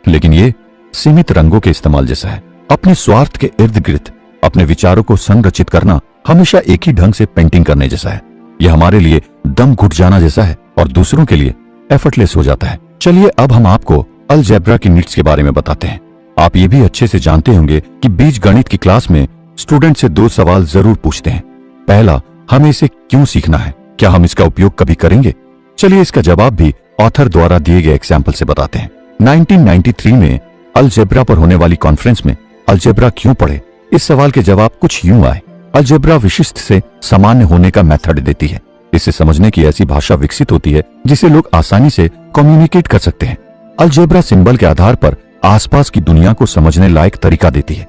लेकिन ये सीमित रंगों के इस्तेमाल जैसा है। अपने स्वार्थ के इर्द गिर्द अपने विचारों को संरचित करना हमेशा एक ही ढंग से पेंटिंग करने जैसा है। यह हमारे लिए दम घुट जाना जैसा है और दूसरों के लिए एफर्टलेस हो जाता है। चलिए अब हम आपको अलजेब्रा की नीड्स के बारे में बताते हैं। आप ये भी अच्छे से जानते होंगे कि बीजगणित की क्लास में स्टूडेंट से 2 सवाल जरूर पूछते हैं। पहला, हमें इसे क्यों सीखना है? क्या हम इसका उपयोग कभी करेंगे? चलिए इसका जवाब भी ऑथर द्वारा दिए गए एग्जाम्पल से बताते हैं। 1993 में अलजेब्रा पर होने वाली कॉन्फ्रेंस में अलजेब्रा क्यों पढ़े, इस सवाल के जवाब कुछ यूं आए। अलजेब्रा विशिष्ट से सामान्य होने का मेथड देती है। इससे समझने की ऐसी भाषा विकसित होती है जिसे लोग आसानी से कम्युनिकेट कर सकते हैं। अलजेब्रा सिंबल के आधार पर आसपास की दुनिया को समझने लायक तरीका देती है।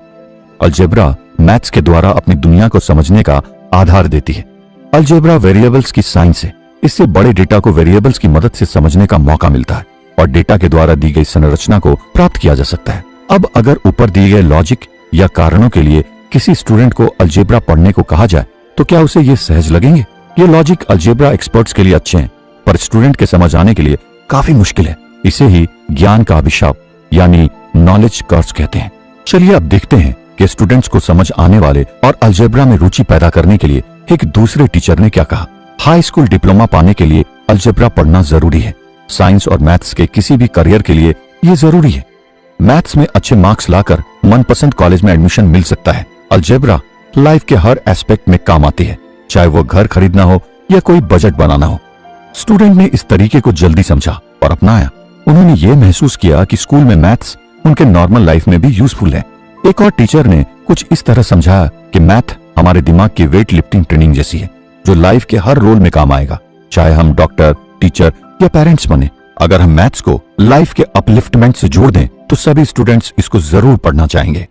अलजेब्रा मैथ्स के द्वारा अपनी दुनिया को समझने का आधार देती है। अलजेब्रा वेरिएबल्स की साइंस है। इससे बड़े डेटा को वेरिएबल्स की मदद से समझने का मौका मिलता है और डेटा के द्वारा दी गई संरचना को प्राप्त किया जा सकता है। अब अगर ऊपर दिए गए लॉजिक या कारणों के लिए किसी स्टूडेंट को अलजेब्रा पढ़ने को कहा जाए तो क्या उसे ये सहज लगेंगे? ये लॉजिक अलजेब्रा एक्सपर्ट्स के लिए अच्छे हैं, पर स्टूडेंट के समझ आने के लिए काफी मुश्किल है। इसे ही ज्ञान का अभिशाप यानी नॉलेज कर्स कहते हैं। चलिए अब देखते हैं कि स्टूडेंट्स को समझ आने वाले और अलजेब्रा में रुचि पैदा करने के लिए एक दूसरे टीचर ने क्या कहा। हाई स्कूल डिप्लोमा पाने के लिए अलजेब्रा पढ़ना जरूरी है। साइंस और मैथ्स के किसी भी करियर के लिए ये जरूरी है। मैथ्स में अच्छे मार्क्स लाकर मनपसंद कॉलेज में एडमिशन मिल सकता है। अलजेब्रा लाइफ के हर एस्पेक्ट में काम आती है, चाहे वो घर खरीदना हो या कोई बजट बनाना हो। स्टूडेंट ने इस तरीके को जल्दी समझा और अपनाया। उन्होंने ये महसूस किया कि स्कूल में मैथ्स उनके नॉर्मल लाइफ में भी यूजफुल है। एक और टीचर ने कुछ इस तरह समझाया कि मैथ हमारे दिमाग की वेट लिफ्टिंग ट्रेनिंग जैसी है, जो लाइफ के हर रोल में काम आएगा, चाहे हम डॉक्टर, टीचर या पेरेंट्स बने। अगर हम मैथ्स को लाइफ के अपलिफ्टमेंट से जोड़ दें तो सभी स्टूडेंट्स इसको जरूर पढ़ना चाहेंगे।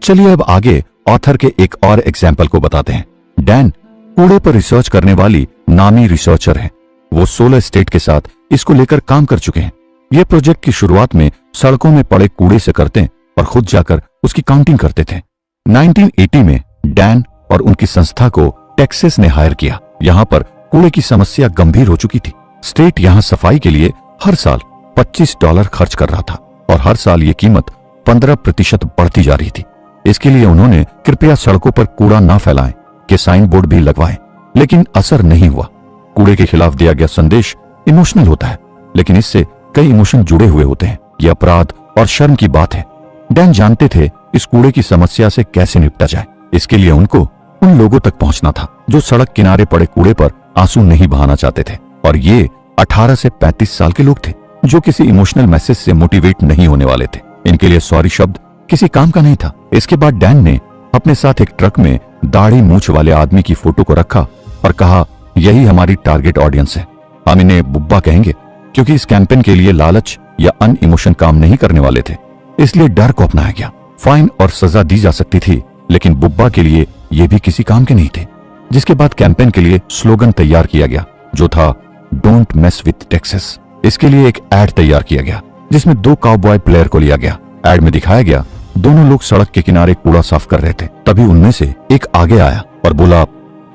चलिए अब आगे ऑथर के एक और एग्जाम्पल को बताते हैं। डैन कूड़े पर रिसर्च करने वाली नामी रिसर्चर है। वो 16 स्टेट के साथ इसको लेकर काम कर चुके हैं। ये प्रोजेक्ट की शुरुआत में सड़कों में पड़े कूड़े से करते और खुद जाकर उसकी काउंटिंग करते थे। 1980 में डैन और उनकी संस्था को टेक्सास ने हायर किया। यहाँ पर कूड़े की समस्या गंभीर हो चुकी थी। स्टेट यहाँ सफाई के लिए हर साल $25 खर्च कर रहा था और हर साल ये कीमत 15% बढ़ती जा रही थी। इसके लिए उन्होंने कृपया सड़कों पर कूड़ा ना फैलाएं के साइन बोर्ड भी लगवाए, लेकिन असर नहीं हुआ। कूड़े के खिलाफ दिया गया संदेश इमोशनल होता है, लेकिन इससे कई इमोशन जुड़े हुए होते हैं। यह अपराध और शर्म की बात है। डैन जानते थे इस कूड़े की समस्या से कैसे निपटा जाए। इसके लिए उनको उन लोगों तक पहुंचना था जो सड़क किनारे पड़े कूड़े पर आंसू नहीं बहाना चाहते थे, और ये 18 से 35 साल के लोग थे जो किसी इमोशनल मैसेज से मोटिवेट नहीं होने वाले थे। इनके लिए सॉरी शब्द किसी काम का नहीं था। इसके बाद डैन ने अपने साथ एक ट्रक में दाढ़ी मूछ वाले आदमी की फोटो को रखा और कहा, यही हमारी टारगेट ऑडियंस है। हम इन्हें बुब्बा कहेंगे क्योंकि इस कैंपेन के लिए लालच या अन इमोशन काम नहीं करने वाले थे, इसलिए डर को अपनाया गया। फाइन और सजा दी जा सकती थी, लेकिन बुब्बा के लिए ये भी किसी काम के नहीं थे। जिसके बाद कैंपेन के लिए स्लोगन तैयार किया गया जो था डोंट मेस विथ टेक्सास। इसके लिए एक एड तैयार किया गया जिसमें 2 काउबॉय प्लेयर को लिया गया। एड में दिखाया गया दोनों लोग सड़क के किनारे कूड़ा साफ कर रहे थे। तभी उनमें से एक आगे आया और बोला,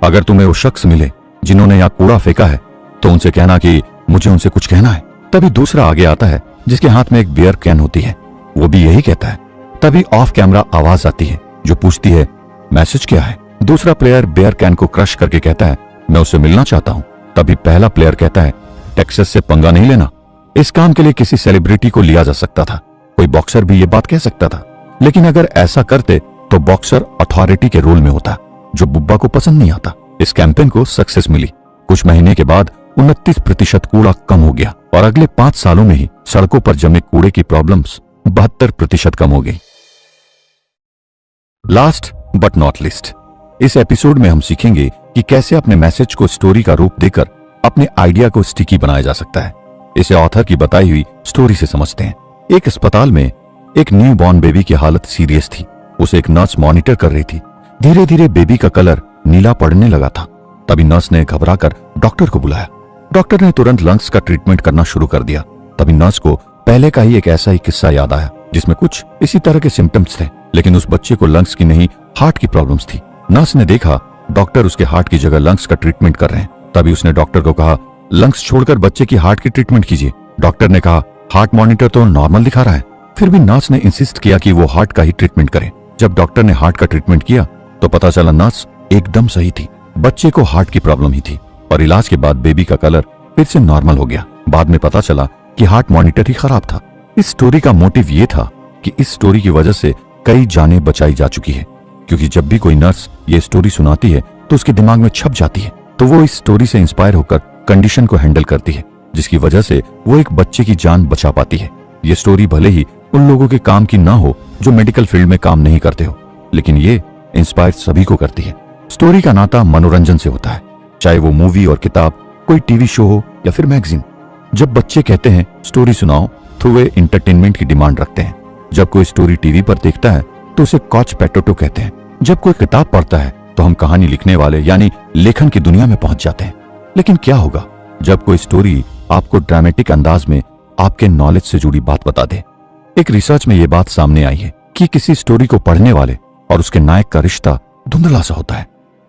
अगर तुम्हें वो शख्स मिले जिन्होंने यहाँ कूड़ा फेंका है तो उनसे कहना कि मुझे उनसे कुछ कहना है। तभी दूसरा आगे आता है जिसके हाथ में एक बियर कैन होती है, वो भी यही कहता है। तभी ऑफ कैमरा आवाज आती है जो पूछती है मैसेज क्या है। दूसरा प्लेयर बियर कैन को क्रश करके कहता है मैं उससे मिलना चाहता हूँ। तभी पहला प्लेयर कहता है टेक्सास से पंगा नहीं लेना। इस काम के लिए किसी सेलिब्रिटी को लिया जा सकता था, कोई बॉक्सर भी ये बात कह सकता था, लेकिन अगर ऐसा करते तो बॉक्सर अथॉरिटी के रोल में होता जो बुब्बा को पसंद नहीं आता। इस कैंपेन को सक्सेस मिली। कुछ महीने के बाद 29% कूड़ा कम हो गया और अगले 5 सालों में ही सड़कों पर जमे कूड़े की प्रॉब्लम्स 72% कम हो गई। लास्ट बट नॉट लिस्ट, इस एपिसोड में हम सीखेंगे कि कैसे अपने मैसेज को स्टोरी का रूप देकर अपने आइडिया को स्टिकी बनाया जा सकता है। इसे ऑथर की बताई हुई स्टोरी से समझते हैं। एक अस्पताल में एक न्यू बॉर्न बेबी की हालत सीरियस थी। उसे एक नर्स मॉनिटर कर रही थी। धीरे धीरे बेबी का कलर नीला पड़ने लगा था। तभी नर्स ने घबराकर डॉक्टर को बुलाया। डॉक्टर ने तुरंत लंग्स का ट्रीटमेंट करना शुरू कर दिया। तभी नर्स को पहले का ही एक ऐसा ही किस्सा याद आया जिसमें कुछ इसी तरह के सिम्टम्स थे, लेकिन उस बच्चे को लंग्स की नहीं हार्ट की प्रॉब्लम्स थी। नर्स ने देखा डॉक्टर उसके हार्ट की जगह लंग्स का ट्रीटमेंट कर रहे हैं। तभी उसने डॉक्टर को कहा लंग्स छोड़कर बच्चे की हार्ट की ट्रीटमेंट कीजिए। डॉक्टर ने कहा हार्ट मॉनिटर तो नॉर्मल दिखा रहा है। फिर भी नर्स ने इंसिस्ट किया कि वो हार्ट का ही ट्रीटमेंट करे। जब डॉक्टर ने हार्ट का ट्रीटमेंट किया तो पता चला नर्स एकदम सही थी, बच्चे को हार्ट की प्रॉब्लम ही थी और इलाज के बाद बेबी का कलर फिर से नॉर्मल हो गया। बाद में पता चला कि हार्ट मॉनिटर ही खराब था। इस स्टोरी का मोटिव ये था कि इस स्टोरी की वजह से कई जानें बचाई जा चुकी है, क्योंकि जब भी कोई नर्स ये स्टोरी सुनाती है तो उसके दिमाग में छप जाती है, तो वो इस स्टोरी से इंस्पायर होकर कंडीशन को हैंडल करती है, जिसकी वजह से वो एक बच्चे की जान बचा पाती है। ये स्टोरी भले ही उन लोगों के काम की ना हो जो मेडिकल फील्ड में काम नहीं करते हो, लेकिन ये इंस्पायर सभी को करती है। स्टोरी का नाता मनोरंजन से होता है, चाहे वो मूवी और किताब, कोई टीवी शो हो या फिर मैगजीन। जब बच्चे कहते हैं स्टोरी सुनाओ तो वे इंटरटेनमेंट की डिमांड रखते हैं। जब कोई स्टोरी टीवी पर देखता है तो उसे कॉच पैटोटो कहते हैं। जब कोई किताब पढ़ता है तो हम कहानी लिखने वाले यानी लेखन की दुनिया में पहुंच जाते हैं। लेकिन क्या होगा जब कोई स्टोरी आपको ड्रामेटिक अंदाज में आपके नॉलेज से जुड़ी बात बता दे? एक रिसर्च में यह बात सामने आई है कि किसी स्टोरी को पढ़ने वाले और उसके नायक का रिश्ता धुंधला सा होता है।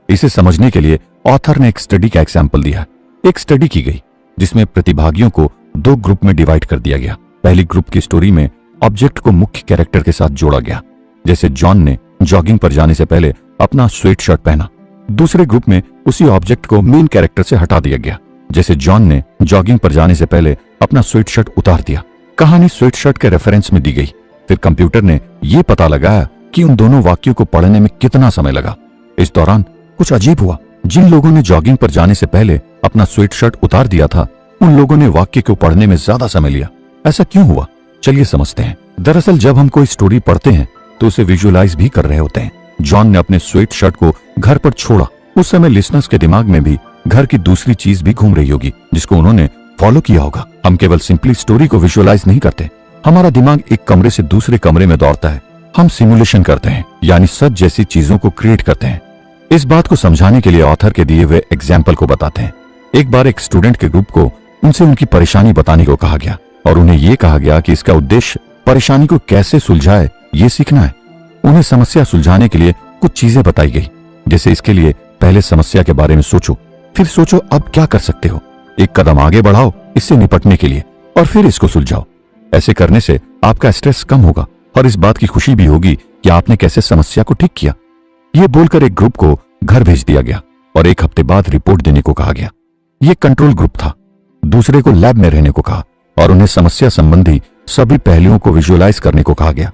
इसे समझने के लिए ऑथर ने एक स्टडी का एग्जाम्पल दिया। एक स्टडी की गई जिसमें प्रतिभागियों को 2 ग्रुप में डिवाइड कर दिया गया। पहली ग्रुप की स्टोरी में ऑब्जेक्ट को मुख्य कैरेक्टर के साथ जोड़ा गया, जैसे जॉन ने जॉगिंग पर जाने से पहले अपना स्वेट शर्ट पहना। दूसरे ग्रुप में उसी ऑब्जेक्ट को मेन कैरेक्टर से हटा दिया गया, जैसे जॉन ने जॉगिंग पर जाने से पहले अपना स्वेट शर्ट उतार दिया। कहानी स्वेट शर्ट के रेफरेंस में दी गई। फिर कंप्यूटर ने यह पता लगाया कि उन दोनों वाक्यों को पढ़ने में कितना समय लगा। इस दौरान कुछ अजीब हुआ। जिन लोगों ने जॉगिंग पर जाने से पहले अपना स्वेट शर्ट उतार दिया था, उन लोगों ने वाक्य को पढ़ने में ज्यादा समय लिया। ऐसा क्यों हुआ? चलिए समझते हैं। दरअसल जब हम कोई स्टोरी पढ़ते हैं तो उसे विजुअलाइज भी कर रहे होते हैं। जॉन ने अपने स्वेट शर्ट को घर पर छोड़ा। उस समय लिसनर्स के दिमाग में भी घर की दूसरी चीज भी घूम रही होगी जिसको उन्होंने फॉलो किया होगा। हम केवल सिंपली स्टोरी को विजुअलाइज नहीं करते, हमारा दिमाग एक कमरे से दूसरे कमरे में दौड़ता है। हम सिमुलेशन करते हैं, यानी सच जैसी चीजों को क्रिएट करते हैं। इस बात को समझाने के लिए ऑथर के दिए हुए एग्जाम्पल को बताते हैं। एक बार एक स्टूडेंट के ग्रुप को उनसे उनकी परेशानी बताने को कहा गया और उन्हें यह कहा गया कि इसका उद्देश्य परेशानी को कैसे सुलझाए ये सीखना है। उन्हें समस्या सुलझाने के लिए कुछ चीजें बताई गई, जैसे इसके लिए पहले समस्या के बारे में सोचो, फिर सोचो अब क्या कर सकते हो, एक कदम आगे बढ़ाओ इससे निपटने के लिए और फिर इसको सुलझाओ। ऐसे करने से आपका स्ट्रेस कम होगा और इस बात की खुशी भी होगी कि आपने कैसे समस्या को ठीक किया। ये बोलकर एक ग्रुप को घर भेज दिया गया और 1 हफ्ते बाद रिपोर्ट देने को कहा गया। ये कंट्रोल ग्रुप था। दूसरे को लैब में रहने को कहा और उन्हें समस्या संबंधी सभी पहलुओं को विजुअलाइज करने को कहा गया।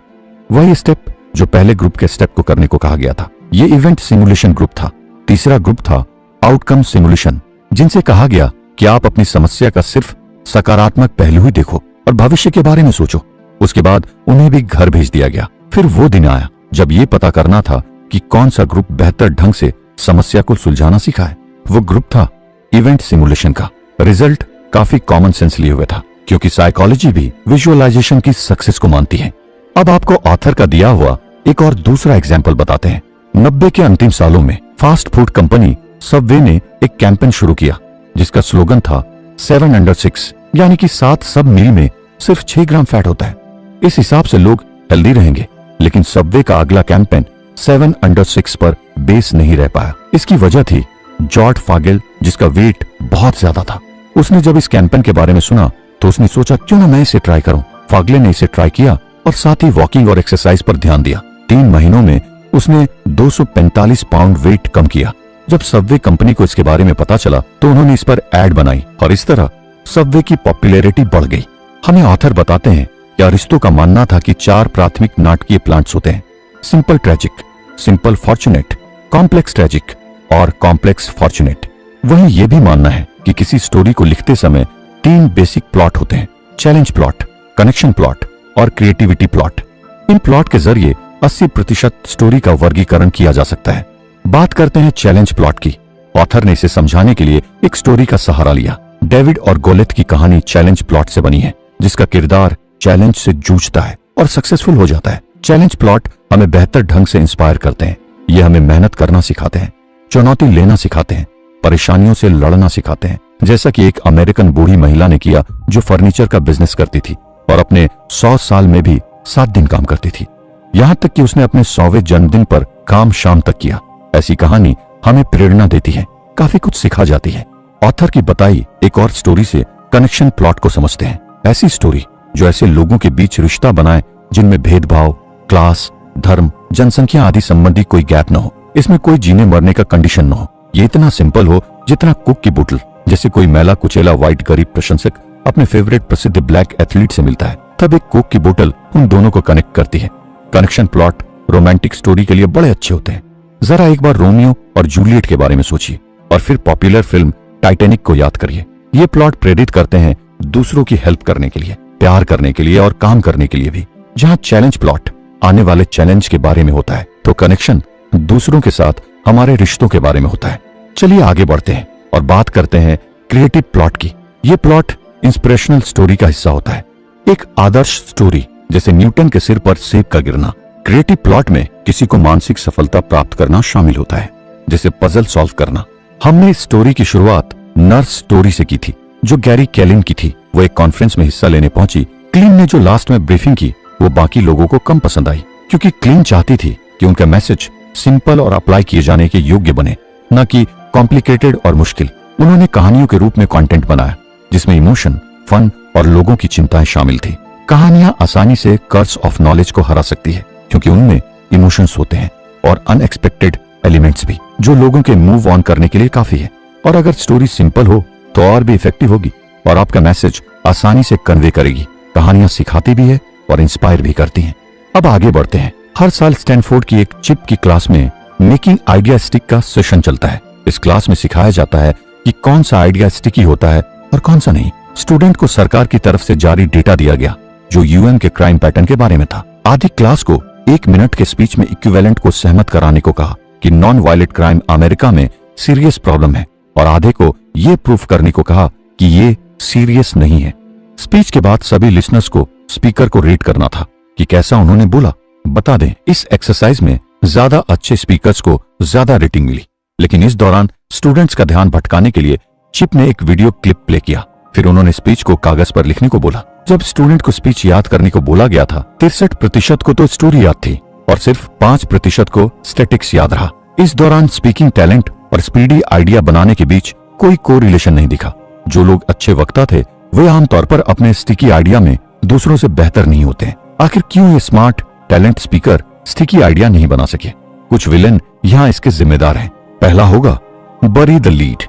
वही स्टेप जो पहले ग्रुप के स्टेप को करने को कहा गया था। ये इवेंट सिमुलेशन ग्रुप था। तीसरा ग्रुप था आउटकम सिमुलेशन, जिनसे कहा गया कि आप अपनी समस्या का सिर्फ सकारात्मक पहलू ही देखो और भविष्य के बारे में सोचो। उसके बाद उन्हें भी घर भेज दिया गया। फिर वो दिन आया जब ये पता करना था कि कौन सा ग्रुप बेहतर ढंग से समस्या को सुलझाना सीखा है। वो ग्रुप था इवेंट सिमुलेशन का। रिजल्ट काफी कॉमन सेंस लिए हुए था, क्योंकि साइकोलॉजी भी विजुअलाइजेशन की सक्सेस को मानती है। अब आपको ऑथर का दिया हुआ एक और दूसरा एग्जाम्पल बताते हैं। 90 के अंतिम सालों में फास्ट फूड कंपनी सबवे ने एक कैंपेन शुरू किया जिसका स्लोगन था 7 अंडर 6, यानी कि 7 सब मील में सिर्फ 6 ग्राम फैट होता है। इस हिसाब से लोग हेल्दी रहेंगे। लेकिन सबवे का अगला कैंपेन 7 अंडर 6 पर बेस नहीं रह पाया। इसकी वजह थी जॉर्ज फागेल, जिसका वेट बहुत ज्यादा था। उसने जब इस कैंपेन के बारे में सुना तो उसने सोचा क्यों ना मैं इसे ट्राई करूं। फागले ने इसे ट्राई किया और साथ ही वॉकिंग और एक्सरसाइज पर ध्यान दिया। 3 महीनों में उसने 245 पाउंड वेट कम किया। जब सबवे कंपनी को इसके बारे में पता चला तो उन्होंने इस पर एड बनाई और इस तरह सबवे की पॉपुलैरिटी बढ़ गई। हमें ऑथर बताते हैं कि अरिस्टो का मानना था कि 4 प्राथमिक नाटकीय प्लांट्स होते हैं: simple tragic, simple fortunate, complex tragic और कॉम्प्लेक्स फॉर्चुनेट। वहीं यह भी मानना है कि किसी स्टोरी को लिखते समय 3 बेसिक प्लॉट होते हैं: चैलेंज प्लॉट, कनेक्शन प्लॉट और क्रिएटिविटी प्लॉट। इन प्लॉट के जरिए 80% स्टोरी का वर्गीकरण किया जा सकता है। बात करते हैं चैलेंज प्लॉट की। ऑथर ने इसे समझाने के लिए एक स्टोरी का सहारा लिया। डेविड और गोलियत की कहानी चैलेंज प्लॉट से बनी है, जिसका किरदार चैलेंज से जूझता है और सक्सेसफुल हो जाता है। चैलेंज प्लॉट हमें बेहतर ढंग से इंस्पायर करते हैं। ये हमें मेहनत करना सिखाते हैं, चुनौती लेना सिखाते हैं, परेशानियों से लड़ना सिखाते हैं, जैसा कि एक अमेरिकन बूढ़ी महिला ने किया जो फर्नीचर का बिजनेस करती थी और अपने 100 साल में भी 7 दिन काम करती थी। यहां तक कि उसने अपने 100वें जन्मदिन पर काम शाम तक किया। ऐसी कहानी हमें प्रेरणा देती है, काफी कुछ सिखा जाती है। ऑथर की बताई एक और स्टोरी से कनेक्शन प्लॉट को समझते हैं। ऐसी स्टोरी जो ऐसे लोगों के बीच रिश्ता बनाए जिनमें भेदभाव, क्लास, धर्म, जनसंख्या आदि संबंधी कोई गैप न हो। इसमें कोई जीने मरने का कंडीशन न हो। ये इतना सिंपल हो जितना कुक की बोतल। जैसे कोई मैला कुचेला व्हाइट गरीब प्रशंसक अपने फेवरेट प्रसिद्ध ब्लैक एथलीट से मिलता है, तब एक कोक की बोतल उन दोनों को कनेक्ट करती है। कनेक्शन प्लॉट रोमांटिक स्टोरी के लिए बड़े अच्छे होते हैं। जरा एक बार रोमियो और जूलियट के बारे में सोचिए और फिर पॉपुलर फिल्म टाइटैनिक को याद करिए। ये प्लॉट प्रेरित करते हैं दूसरों की हेल्प करने के लिए, प्यार करने के लिए और काम करने के लिए भी। जहां चैलेंज प्लॉट आने वाले चैलेंज के बारे में होता है, तो कनेक्शन दूसरों के साथ हमारे रिश्तों के बारे में होता है। चलिए आगे बढ़ते हैं और बात करते हैं क्रिएटिव प्लॉट की। ये प्लॉट इंस्पिरेशनल स्टोरी का हिस्सा होता है। एक आदर्श स्टोरी जैसे न्यूटन के सिर पर सेब का गिरना। क्रिएटिव प्लॉट में किसी को मानसिक सफलता प्राप्त करना शामिल होता है, जैसे पजल सॉल्व करना। हमने इस स्टोरी की शुरुआत नर्स स्टोरी से की थी, जो गैरी कैलिन की थी। वो एक कॉन्फ्रेंस में हिस्सा लेने पहुंची। क्लीन ने जो लास्ट में ब्रीफिंग की वो बाकी लोगों को कम पसंद आई, क्योंकि क्लीन चाहती थी कि उनका मैसेज सिंपल और अप्लाई किए जाने के योग्य बने, न कि कॉम्प्लिकेटेड और मुश्किल। उन्होंने कहानियों के रूप में कंटेंट बनाया जिसमें इमोशन, फन और लोगों की चिंताएं शामिल थी। कहानियां आसानी से कर्स ऑफ नॉलेज को हरा सकती है, क्योंकि उनमें इमोशंस होते हैं और अनएक्सपेक्टेड एलिमेंट्स भी, जो लोगों के मूव ऑन करने के लिए काफी है। और अगर स्टोरी सिंपल हो तो और भी इफेक्टिव होगी और आपका मैसेज आसानी से कन्वे करेगी। कहानियां सिखाती भी है और इंस्पायर भी करती हैं। अब आगे बढ़ते हैं। हर साल स्टैनफोर्ड की एक चिप की क्लास में मेकिंग आइडिया स्टिक का सेशन चलता है। इस क्लास में सिखाया जाता है कि कौन सा आइडिया स्टिकी होता है और कौन सा नहीं। स्टूडेंट को सरकार की तरफ से जारी डेटा दिया गया जो यूएन के क्राइम पैटर्न के बारे में था। आधी क्लास को 1 मिनट के स्पीच में इक्विवेलेंट को सहमत कराने को कहा कि नॉन वायलेंट क्राइम अमेरिका में सीरियस प्रॉब्लम है, और आधे को ये प्रूफ करने को कहा कि ये सीरियस नहीं है। स्पीच के बाद सभी लिसनर्स को स्पीकर को रेट करना था कि कैसा उन्होंने बोला। बता दें, इस एक्सरसाइज में ज्यादा अच्छे स्पीकर्स को ज्यादा रेटिंग मिली, लेकिन इस दौरान स्टूडेंट्स का ध्यान भटकाने के लिए चिप ने एक वीडियो क्लिप प्ले किया। फिर उन्होंने स्पीच को कागज पर लिखने को बोला। जब स्टूडेंट को स्पीच याद करने को बोला गया था, 63% को तो स्टोरी याद थी और सिर्फ 5% को स्टैटिक्स याद रहा। इस दौरान स्पीकिंग टैलेंट और स्पीडी आइडिया बनाने के बीच कोई कोरिलेशन नहीं दिखा। जो लोग अच्छे वक्ता थे वे आमतौर पर अपने स्टिकी आइडिया में दूसरों से बेहतर नहीं होते। आखिर क्यों ये smart talent speaker sticky idea नहीं बना सके? कुछ विलेन यहाँ इसके जिम्मेदार हैं। पहला होगा बरी द लीड।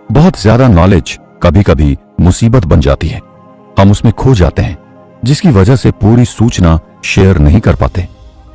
बहुत ज्यादा नॉलेज कभी कभी मुसीबत बन जाती है। हम उसमें खो जाते हैं, जिसकी वजह से पूरी सूचना शेयर नहीं कर पाते।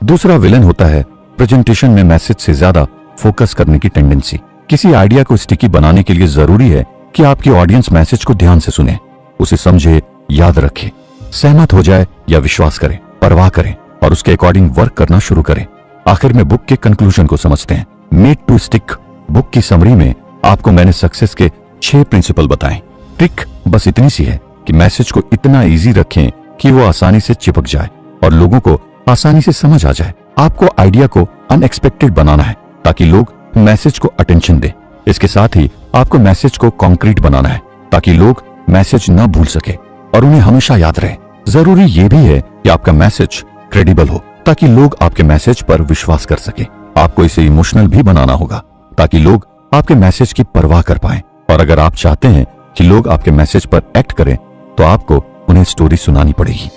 दूसरा विलेन होता है प्रेजेंटेशन में मैसेज से ज्यादा फोकस करने की टेंडेंसी। किसी आइडिया को स्टिकी बनाने के लिए जरूरी है कि आपकी ऑडियंस मैसेज को ध्यान से सुने, उसे समझे, याद रखे, सहमत हो जाए या विश्वास करे, परवाह करें और उसके अकॉर्डिंग वर्क करना शुरू करें। आखिर में बुक के कंक्लूजन को समझते हैं। मेड टू स्टिक बुक की समरी में आपको मैंने सक्सेस के 6 प्रिंसिपल बताए। ट्रिक बस इतनी सी है कि मैसेज को इतना इजी रखें कि वो आसानी से चिपक जाए और लोगों को आसानी से समझ आ जाए। आपको आइडिया को अनएक्सपेक्टेड बनाना है ताकि लोग मैसेज को अटेंशन दें। इसके साथ ही आपको मैसेज को कॉन्क्रीट बनाना है ताकि लोग मैसेज न भूल सके और उन्हें हमेशा याद रहे। जरूरी यह भी है कि आपका मैसेज क्रेडिबल हो ताकि लोग आपके मैसेज पर विश्वास कर सके। आपको इसे इमोशनल भी बनाना होगा ताकि लोग आपके मैसेज की परवाह कर पाएं। और अगर आप चाहते हैं कि लोग आपके मैसेज पर एक्ट करें तो आपको उन्हें स्टोरी सुनानी पड़ेगी।